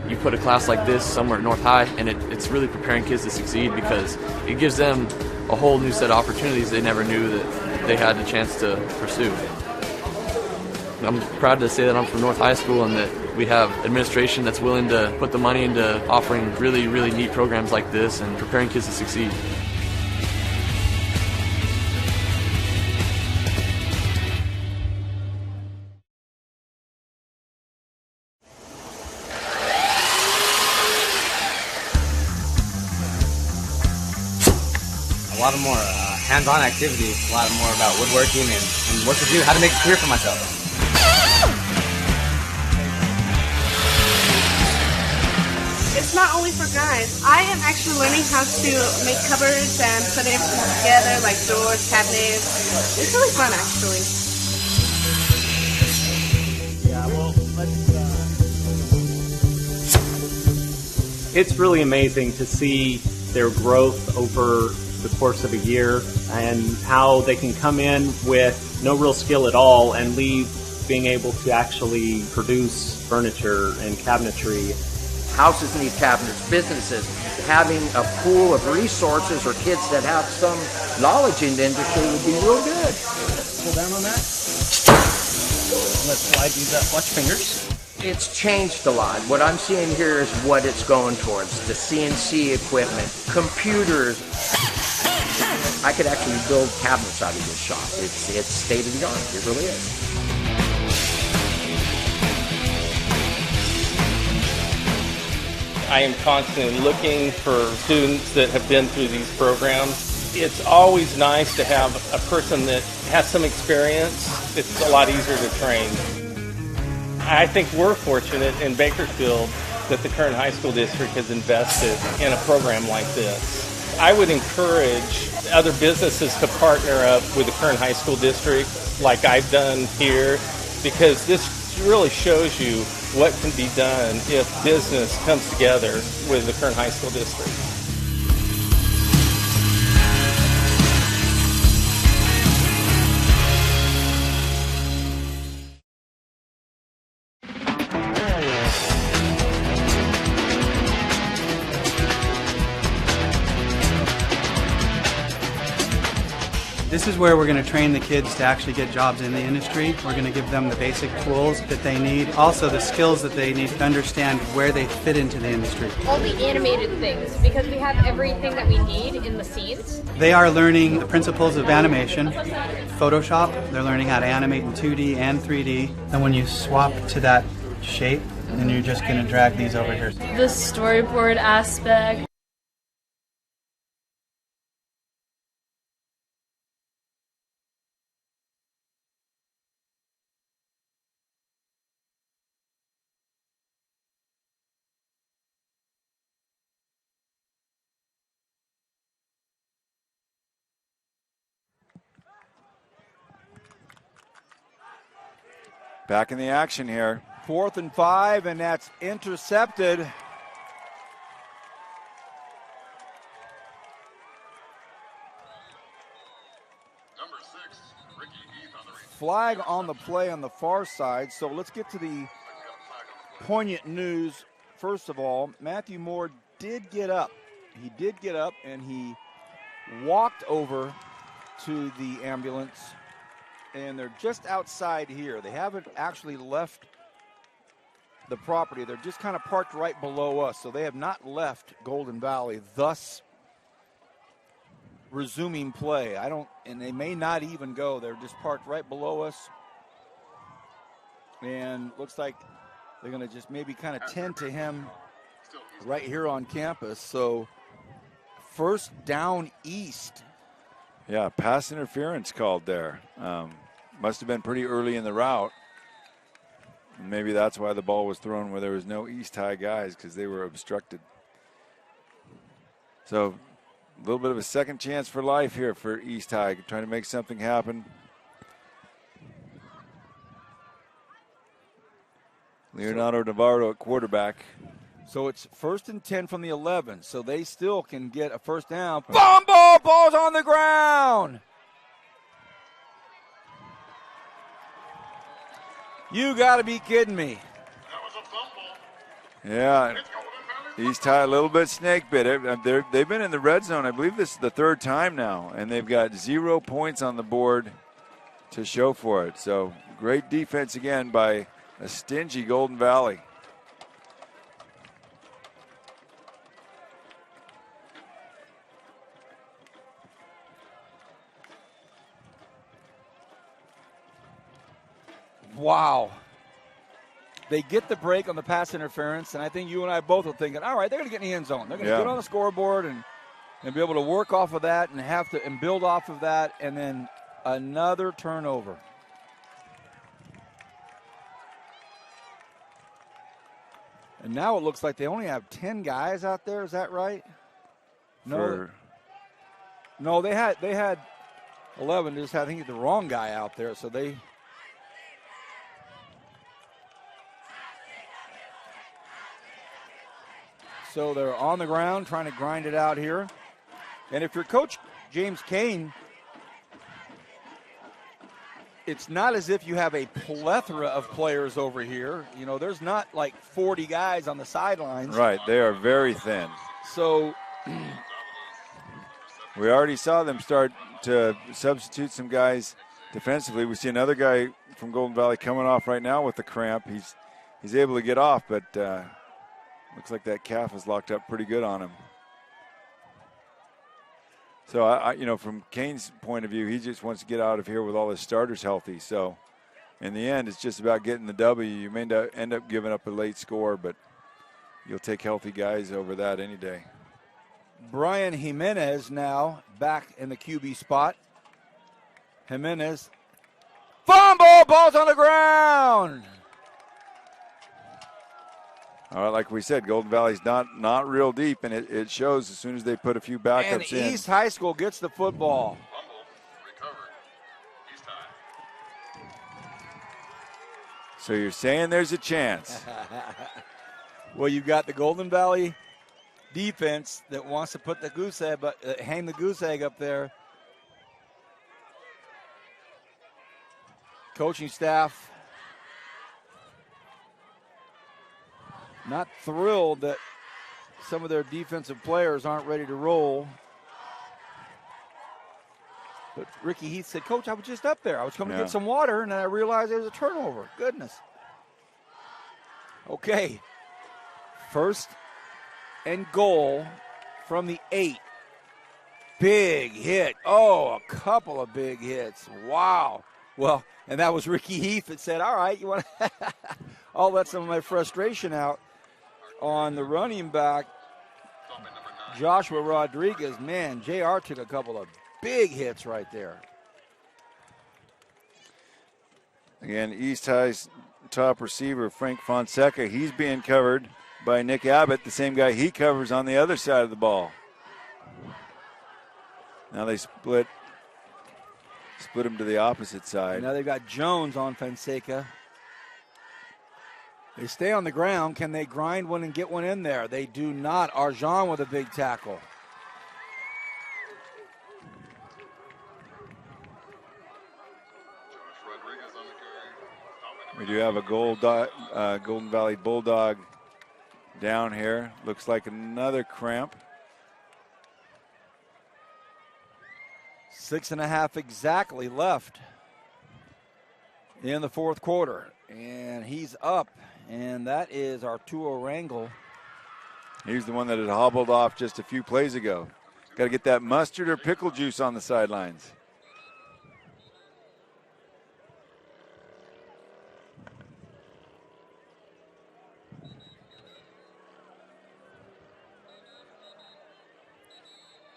You put a class like this somewhere at North High, and it's really preparing kids to succeed because it gives them a whole new set of opportunities they never knew that they had the chance to pursue. I'm proud to say that I'm from North High School and that we have administration that's willing to put the money into offering really, really neat programs like this and preparing kids to succeed. A lot of more hands-on activities, a lot more about woodworking and what to do, how to make a career for myself. It's not only for guys. I am actually learning how to make cupboards and put everything together, like doors, cabinets. It's really fun, actually. Yeah, well, It's really amazing to see their growth over the course of a year and how they can come in with no real skill at all and leave being able to actually produce furniture and cabinetry. Houses need cabinets, businesses having a pool of resources or kids that have some knowledge in the industry would be real good. Pull down on that. Let's slide these up. Watch fingers. It's changed a lot. What I'm seeing here is what it's going towards. The CNC equipment, computers. I could actually build cabinets out of this shop. It's state of the art. It really is. I am constantly looking for students that have been through these programs. It's always nice to have a person that has some experience. It's a lot easier to train. I think we're fortunate in Bakersfield that the Kern High School District has invested in a program like this. I would encourage other businesses to partner up with the Kern High School District like I've done here, because this really shows you what can be done if business comes together with the Kern High School District. This is where we're going to train the kids to actually get jobs in the industry. We're going to give them the basic tools that they need, also the skills that they need to understand where they fit into the industry. All the animated things, because we have everything that we need in the scenes. They are learning the principles of animation, Photoshop. They're learning how to animate in 2D and 3D. And when you swap to that shape, then you're just going to drag these over here. The storyboard aspect. Back in the action here. 4th and 5, and that's intercepted. Flag on the play on the far side. So let's get to the poignant news. First of all, Matthew Moore did get up. He did get up, and he walked over to the ambulance. And they're just outside here. They haven't actually left the property. They're just kind of parked right below us. So they have not left Golden Valley, thus resuming play. And they may not even go. They're just parked right below us. And looks like they're going to just maybe kind of tend to him right here on campus. So first down east. Yeah, pass interference called there. Must have been pretty early in the route. Maybe that's why the ball was thrown where there was no East High guys, because they were obstructed. So a little bit of a second chance for life here for East High, trying to make something happen. Leonardo Navarro at quarterback. So it's 1st and 10 from the 11, so they still can get a first down. Fumble! Ball's on the ground! You got to be kidding me. Yeah, East High a little bit snake bit. They've been in the red zone. I believe this is the third time now, and they've got 0 points on the board to show for it. So great defense again by a stingy Golden Valley. Wow. They get the break on the pass interference, and I think you and I both are thinking, all right, they're going to get in the end zone. They're going to get on the scoreboard and be able to work off of that and build off of that, and then another turnover. And now it looks like they only have 10 guys out there. Is that right? No, they had 11. Just I think the wrong guy out there, so they. So they're on the ground trying to grind it out here. And if you're Coach James Kane, it's not as if you have a plethora of players over here. You know, there's not like 40 guys on the sidelines. Right, they are very thin. So we already saw them start to substitute some guys defensively. We see another guy from Golden Valley coming off right now with the cramp. He's able to get off, but looks like that calf is locked up pretty good on him. So, from Kane's point of view, he just wants to get out of here with all his starters healthy. So, in the end, it's just about getting the W. You may end up giving up a late score, but you'll take healthy guys over that any day. Brian Jimenez now back in the QB spot. Jimenez. Fumble! Ball's on the ground! All right, like we said, Golden Valley's not real deep, and it shows as soon as they put a few backups in. And East High School gets the football. So you're saying there's a chance. Well, you've got the Golden Valley defense that wants to put the goose egg, hang the goose egg up there. Coaching staff not thrilled that some of their defensive players aren't ready to roll. But Ricky Heath said, Coach, I was just up there. I was coming to get some water, and then I realized there was a turnover. Goodness. Okay. 1st and goal from the 8. Big hit. Oh, a couple of big hits. Wow. Well, and that was Ricky Heath that said, all right, you want to I'll let some of my frustration out on the running back, Joshua Rodriguez. Man, JR took a couple of big hits right there. Again, East High's top receiver, Frank Fonseca, he's being covered by Nick Abbott, the same guy he covers on the other side of the ball. Now they split him to the opposite side. Now they've got Jones on Fonseca. They stay on the ground. Can they grind one and get one in there? They do not. Arjan with a big tackle. We do have a Golden Valley Bulldog down here. Looks like another cramp. 6.5 exactly left in the fourth quarter. And he's up. And that is Arturo Rangel. He's the one that had hobbled off just a few plays ago. Got to get that mustard or pickle juice on the sidelines.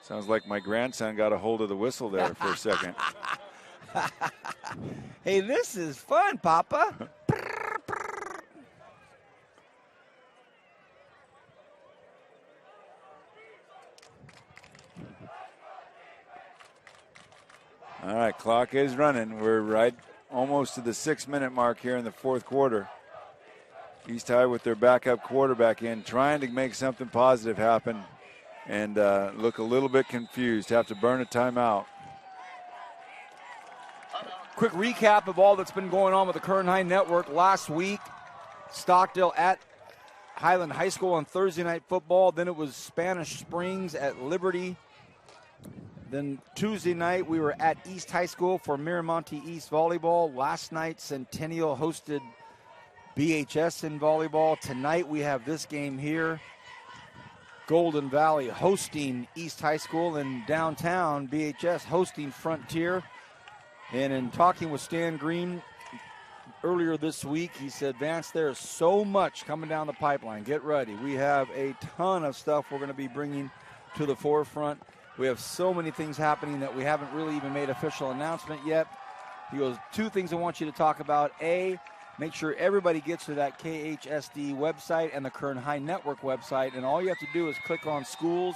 Sounds like my grandson got a hold of the whistle there for a second. Hey, this is fun, Papa. All right, clock is running. We're right almost to the 6-minute mark here in the fourth quarter. East High with their backup quarterback in, trying to make something positive happen, and look a little bit confused. Have to burn a timeout. Quick recap of all that's been going on with the Kern High Network. Last week, Stockdale at Highland High School on Thursday Night Football. Then it was Spanish Springs at Liberty. Then Tuesday night, we were at East High School for Miramonte East Volleyball. Last night, Centennial hosted BHS in volleyball. Tonight, we have this game here. Golden Valley hosting East High School, and downtown, BHS hosting Frontier. And in talking with Stan Green earlier this week, he said, Vance, there's so much coming down the pipeline. Get ready. We have a ton of stuff we're going to be bringing to the forefront. We have so many things happening that we haven't really even made official announcement yet. He goes, 2 things I want you to talk about. A, make sure everybody gets to that KHSD website and the Kern High Network website. And all you have to do is click on schools,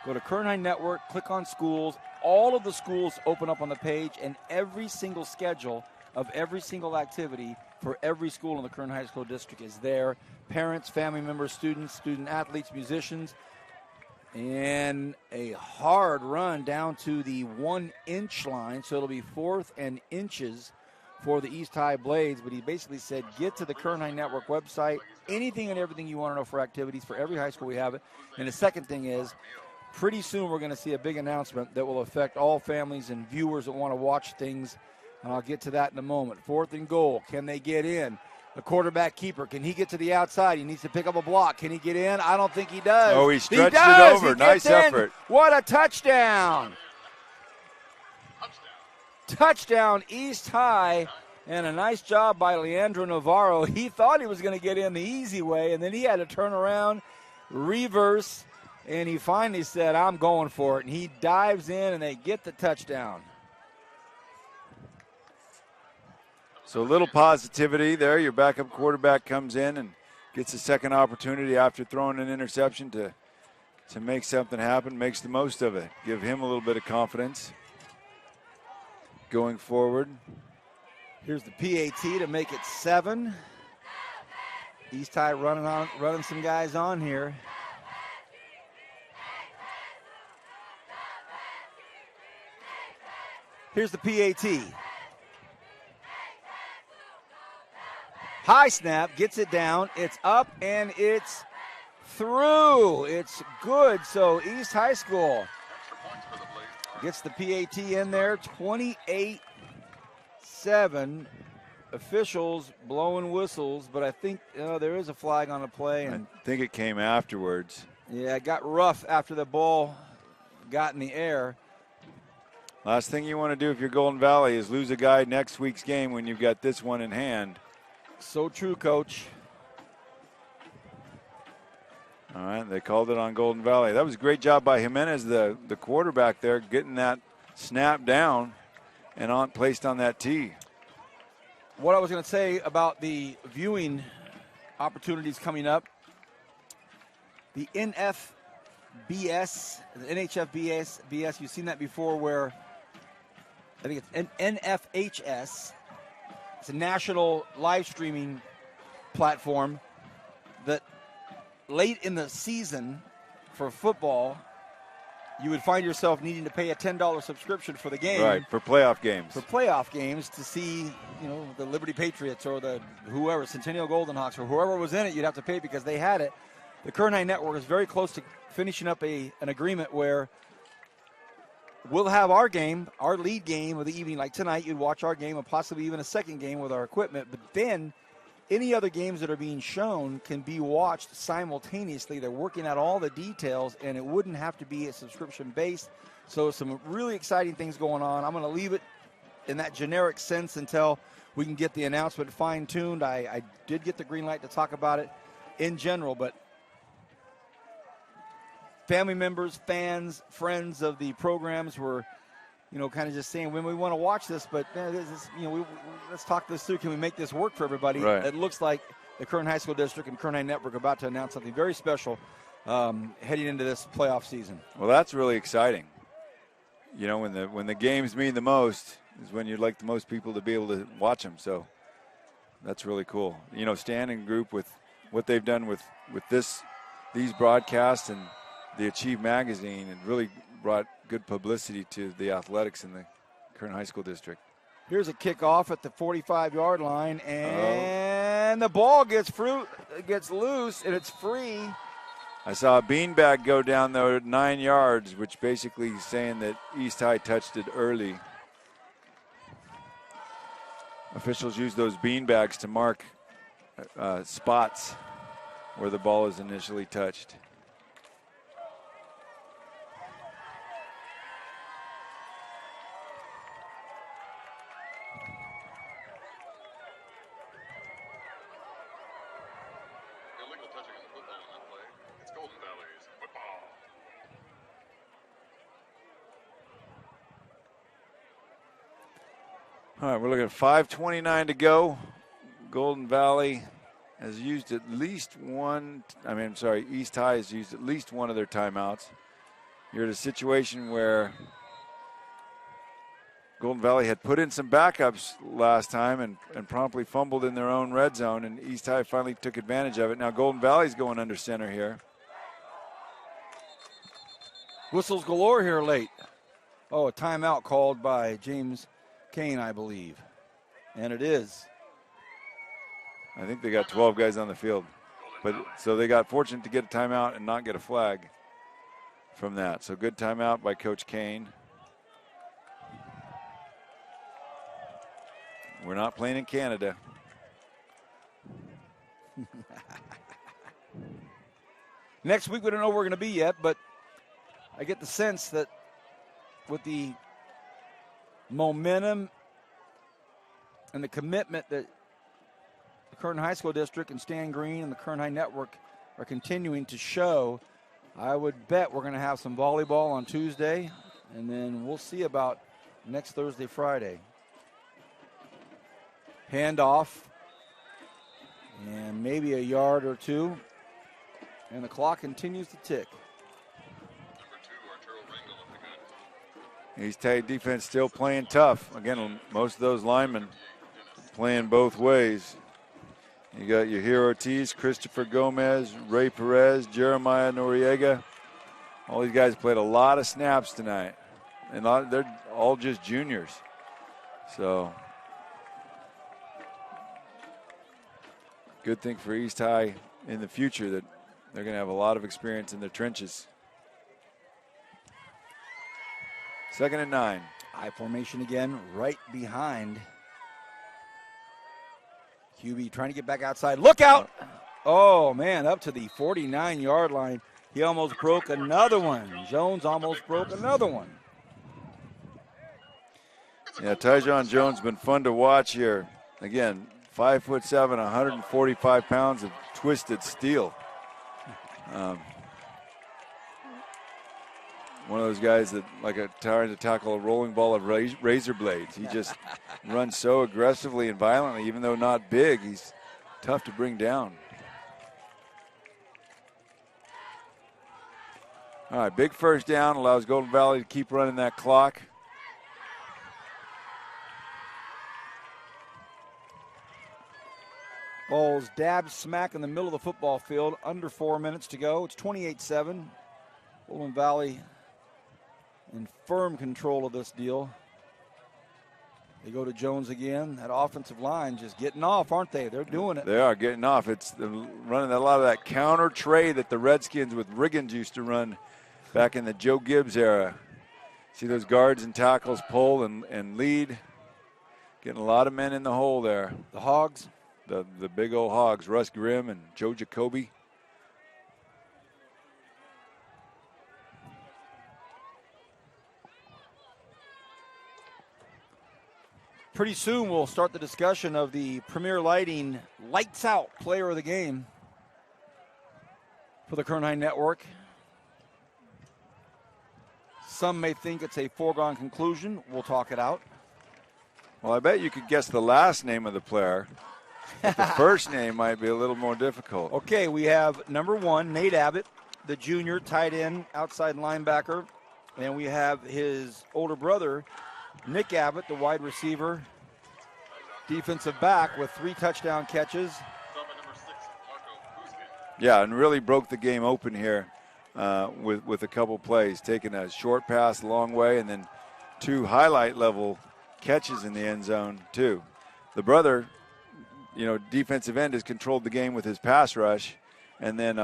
go to Kern High Network, click on schools. All of the schools open up on the page, and every single schedule of every single activity for every school in the Kern High School District is there. Parents, family members, students, student athletes, musicians. And a hard run down to the 1-inch line, so it'll be 4th and inches for the East High Blades. But he basically said, get to the Kern High Network website, anything and everything you want to know for activities. For every high school we have it. And the second thing is, pretty soon we're going to see a big announcement that will affect all families and viewers that want to watch things. And I'll get to that in a moment. 4th and goal, can they get in? The quarterback keeper, can he get to the outside? He needs to pick up a block. Can he get in? I don't think he does. Oh, he stretched it over. Nice effort. What a touchdown. Touchdown, East High. And a nice job by Leandro Navarro. He thought he was going to get in the easy way, and then he had to turn around, reverse, and he finally said, I'm going for it. And he dives in, and they get the touchdown. So a little positivity there. Your backup quarterback comes in and gets a second opportunity after throwing an interception to make something happen, makes the most of it. Give him a little bit of confidence going forward. Here's the PAT to make it 7. East High running some guys on here. Here's the PAT. High snap, gets it down, it's up, and it's through. It's good, so East High School gets the PAT in there, 28-7. Officials blowing whistles, but I think there is a flag on the play. And I think it came afterwards. Yeah, it got rough after the ball got in the air. Last thing you want to do if you're Golden Valley is lose a guy next week's game when you've got this one in hand. So true, Coach. All right, they called it on Golden Valley. That was a great job by Jimenez, the quarterback there, getting that snap down and placed on that tee. What I was going to say about the viewing opportunities coming up, the NFBS, the NHFBS, you've seen that before where I think it's NFHS. It's a national live streaming platform that late in the season for football, you would find yourself needing to pay a $10 subscription for the game. Right, for playoff games. For playoff games to see, the Liberty Patriots or the whoever, Centennial Golden Hawks or whoever was in it, you'd have to pay because they had it. The Kern High Network is very close to finishing up an agreement where we'll have our game, our lead game of the evening. Like tonight, you'd watch our game and possibly even a second game with our equipment. But then any other games that are being shown can be watched simultaneously. They're working out all the details, and it wouldn't have to be a subscription-based. So some really exciting things going on. I'm going to leave it in that generic sense until we can get the announcement fine-tuned. I did get the green light to talk about it in general, but family members, fans, friends of the programs were, kind of just saying, when we want to watch this, but let's talk this through. Can we make this work for everybody? Right. It looks like the Kern High School District and Kern High Network are about to announce something very special heading into this playoff season. Well, that's really exciting. When the games mean the most is when you'd like the most people to be able to watch them. So that's really cool. Stan and group with what they've done with these broadcasts and the Achieve magazine, and really brought good publicity to the athletics in the Kern High School District. Here's a kickoff at the 45-yard line, and the ball gets loose, and it's free. I saw a beanbag go down there at 9 yards, which basically is saying that East High touched it early. Officials use those beanbags to mark spots where the ball is initially touched. Illegal touching on the football on that play. It's Golden Valley's football. All right, we're looking at 5:29 to go. Golden Valley has used at least one. East High has used at least one of their timeouts. You're in a situation where Golden Valley had put in some backups last time and promptly fumbled in their own red zone, and East High finally took advantage of it. Now Golden Valley's going under center here. Whistles galore here late. Oh, a timeout called by James Kane, I believe. And it is. I think they got 12 guys on the field. So they got fortunate to get a timeout and not get a flag from that. So good timeout by Coach Kane. We're not playing in Canada. Next week, we don't know where we're going to be yet, but I get the sense that with the momentum and the commitment that the Kern High School District and Stan Green and the Kern High Network are continuing to show, I would bet we're going to have some volleyball on Tuesday, and then we'll see about next Thursday, Friday. Handoff, and maybe a yard or two, and the clock continues to tick. East High defense still playing tough. Again, most of those linemen playing both ways. You got Yahir Ortiz, Christopher Gomez, Ray Perez, Jeremiah Noriega. All these guys played a lot of snaps tonight, and they're all just juniors. So good thing for East High in the future that they're going to have a lot of experience in their trenches. 2nd and 9. High formation again, right behind. QB trying to get back outside. Look out! Oh, man, up to the 49-yard line. He almost broke another one. Jones almost broke another one. Yeah, Tyjon Jones been fun to watch here. Again, 5'7", 145 pounds of twisted steel. One of those guys that trying to tackle a rolling ball of razor blades. He just runs so aggressively and violently, even though not big. He's tough to bring down. All right, big first down allows Golden Valley to keep running that clock. Ball's dabbed smack in the middle of the football field. Under 4 minutes to go. It's 28-7. Golden Valley in firm control of this deal. They go to Jones again. That offensive line just getting off, aren't they? They're doing it. They are getting off. It's running a lot of that counter trade that the Redskins with Riggins used to run back in the Joe Gibbs era. See those guards and tackles pull and lead. Getting a lot of men in the hole there. The Hogs. The big old Hogs, Russ Grimm and Joe Jacoby. Pretty soon we'll start the discussion of the Premier Lighting Lights Out Player of the Game for the Kern High Network. some may think it's a foregone conclusion. We'll talk it out. Well, I bet you could guess the last name of the player. But the first name might be a little more difficult. Okay, we have number 1, Nate Abbott, the junior tight end, outside linebacker. And we have his older brother, Nick Abbott, the wide receiver, defensive back with 3 touchdown catches. Yeah, and really broke the game open here with a couple plays, taking a short pass a long way and then 2 highlight level catches in the end zone too. The brother, defensive end, has controlled the game with his pass rush. And then,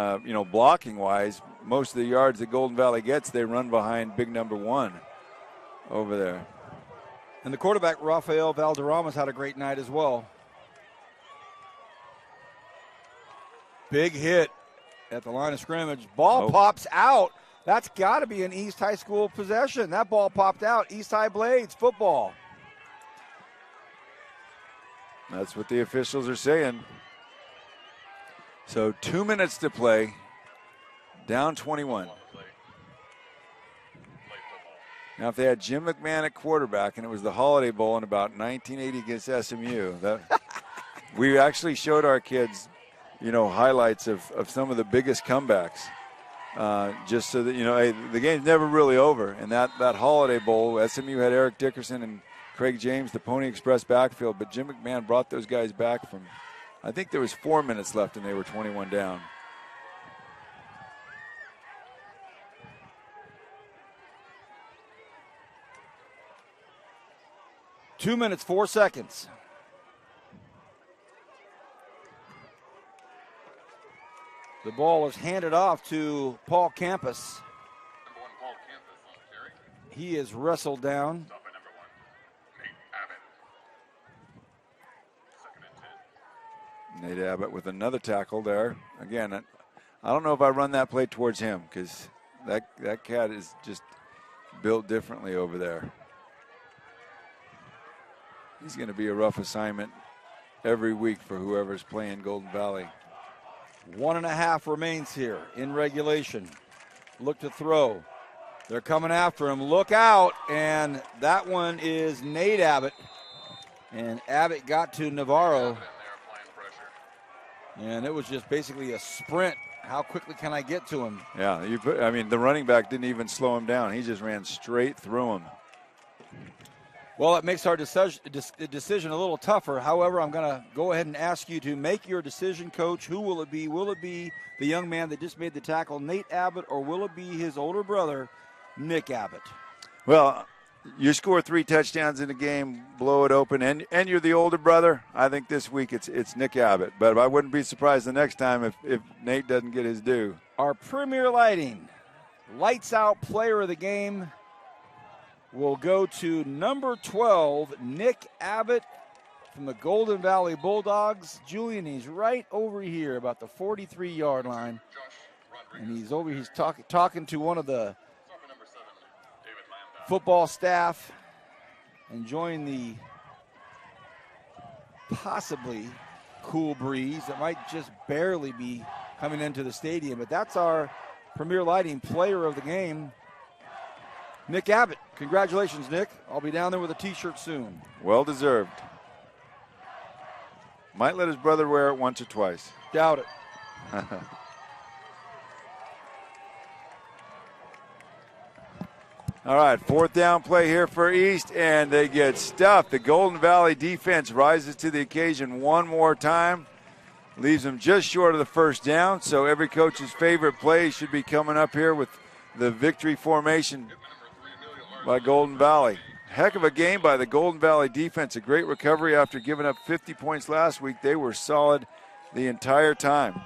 blocking-wise, most of the yards that Golden Valley gets, they run behind big number 1 over there. And the quarterback, Rafael Valderrama's had a great night as well. Big hit at the line of scrimmage. Ball pops out. That's got to be an East High School possession. That ball popped out. East High Blades football. That's what the officials are saying. So 2 minutes to play, down 21. Now, if they had Jim McMahon at quarterback and it was the Holiday Bowl in about 1980 against SMU, we actually showed our kids, highlights of some of the biggest comebacks, just so that, hey, the game's never really over. And that Holiday Bowl, SMU had Eric Dickerson and Craig James, the Pony Express backfield, but Jim McMahon brought those guys back from, I think there was 4 minutes left and they were 21 down. Two minutes, 4 seconds. The ball is handed off to Paul Campus. He is wrestled down. Nate Abbott with another tackle there. Again, I don't know if I run that play towards him because that cat is just built differently over there. He's going to be a rough assignment every week for whoever's playing Golden Valley. 1.5 remains here in regulation. Look to throw. They're coming after him. Look out. And that one is Nate Abbott. And Abbott got to Navarro. And it was just basically a sprint. How quickly can I get to him? Yeah, the running back didn't even slow him down. He just ran straight through him. Well, it makes our decision a little tougher. However, I'm going to go ahead and ask you to make your decision, Coach. Who will it be? Will it be the young man that just made the tackle, Nate Abbott, or will it be his older brother, Nick Abbott? Well, you score 3 touchdowns in a game, blow it open, and you're the older brother. I think this week it's Nick Abbott. But I wouldn't be surprised the next time if Nate doesn't get his due. Our Premier Lighting Lights Out player of the game will go to number 12, Nick Abbott from the Golden Valley Bulldogs. Julian, he's right over here about the 43-yard line. And he's over, he's talking to one of the football staff, enjoying the possibly cool breeze that might just barely be coming into the stadium. But that's our Premier Lighting player of the game, Nick Abbott. Congratulations, Nick. I'll be down there with a T-shirt soon. Well deserved. Might let his brother wear it once or twice. Doubt it. All right, 4th down play here for East, and they get stuffed. The Golden Valley defense rises to the occasion one more time, leaves them just short of the first down. So every coach's favorite play should be coming up here with the victory formation by Golden Valley. Heck of a game by the Golden Valley defense. A great recovery after giving up 50 points last week. They were solid the entire time.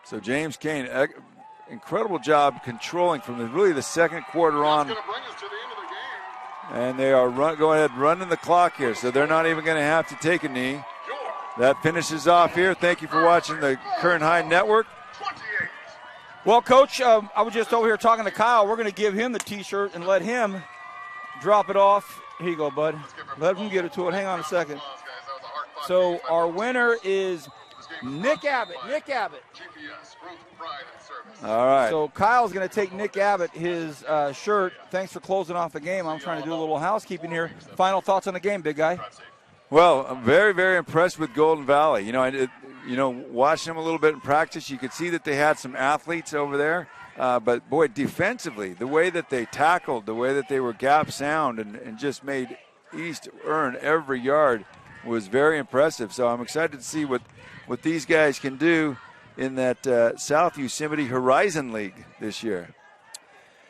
So James Kane, incredible job controlling from the second quarter on. And they are running the clock here, so they're not even going to have to take a knee. That finishes off here. Thank you for watching the Kern High Network. Well, Coach, I was just over here talking to Kyle. We're going to give him the T-shirt and let him drop it off. Here you go, bud. Let him get it to it. Hang on a second. So our winner is Nick Abbott. Nick Abbott. All right. So Kyle's going to take Nick Abbott his shirt. Thanks for closing off the game. I'm trying to do a little housekeeping here. Final thoughts on the game, big guy? Well, I'm very, very impressed with Golden Valley. Watching them a little bit in practice, you could see that they had some athletes over there. But, boy, defensively, the way that they tackled, the way that they were gap sound and just made East earn every yard was very impressive. So I'm excited to see what these guys can do in that South Yosemite Horizon League this year.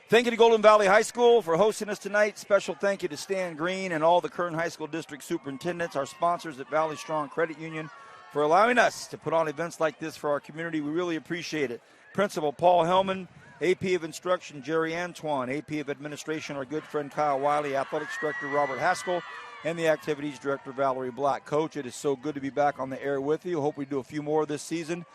Thank you to Golden Valley High School for hosting us tonight. Special thank you to Stan Green and all the Kern High School District Superintendents, our sponsors at Valley Strong Credit Union, for allowing us to put on events like this for our community. We really appreciate it. Principal Paul Hellman, AP of Instruction Jerry Antoine, AP of Administration our good friend Kyle Wiley, Athletics Director Robert Haskell, and the Activities Director Valerie Black. Coach, it is so good to be back on the air with you. Hope we do a few more this season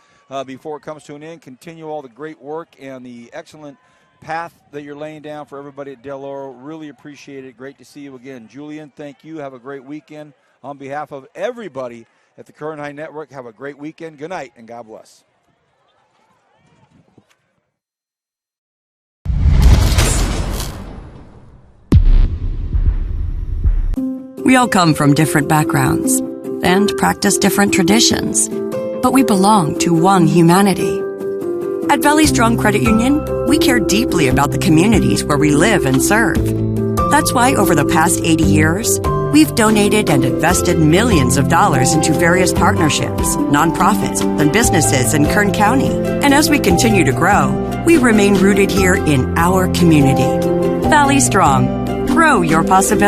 before it comes to an end. Continue all the great work and the excellent path that you're laying down for everybody at Del Oro. Really appreciate it. Great to see you again. Julian, thank you. Have a great weekend. On behalf of everybody at the Kern High Network, have a great weekend. Good night, and God bless. We all come from different backgrounds and practice different traditions, but we belong to one humanity. At Valley Strong Credit Union, we care deeply about the communities where we live and serve. That's why over the past 80 years, we've donated and invested millions of dollars into various partnerships, nonprofits, and businesses in Kern County. And as we continue to grow, we remain rooted here in our community. Valley Strong. Grow your possibilities.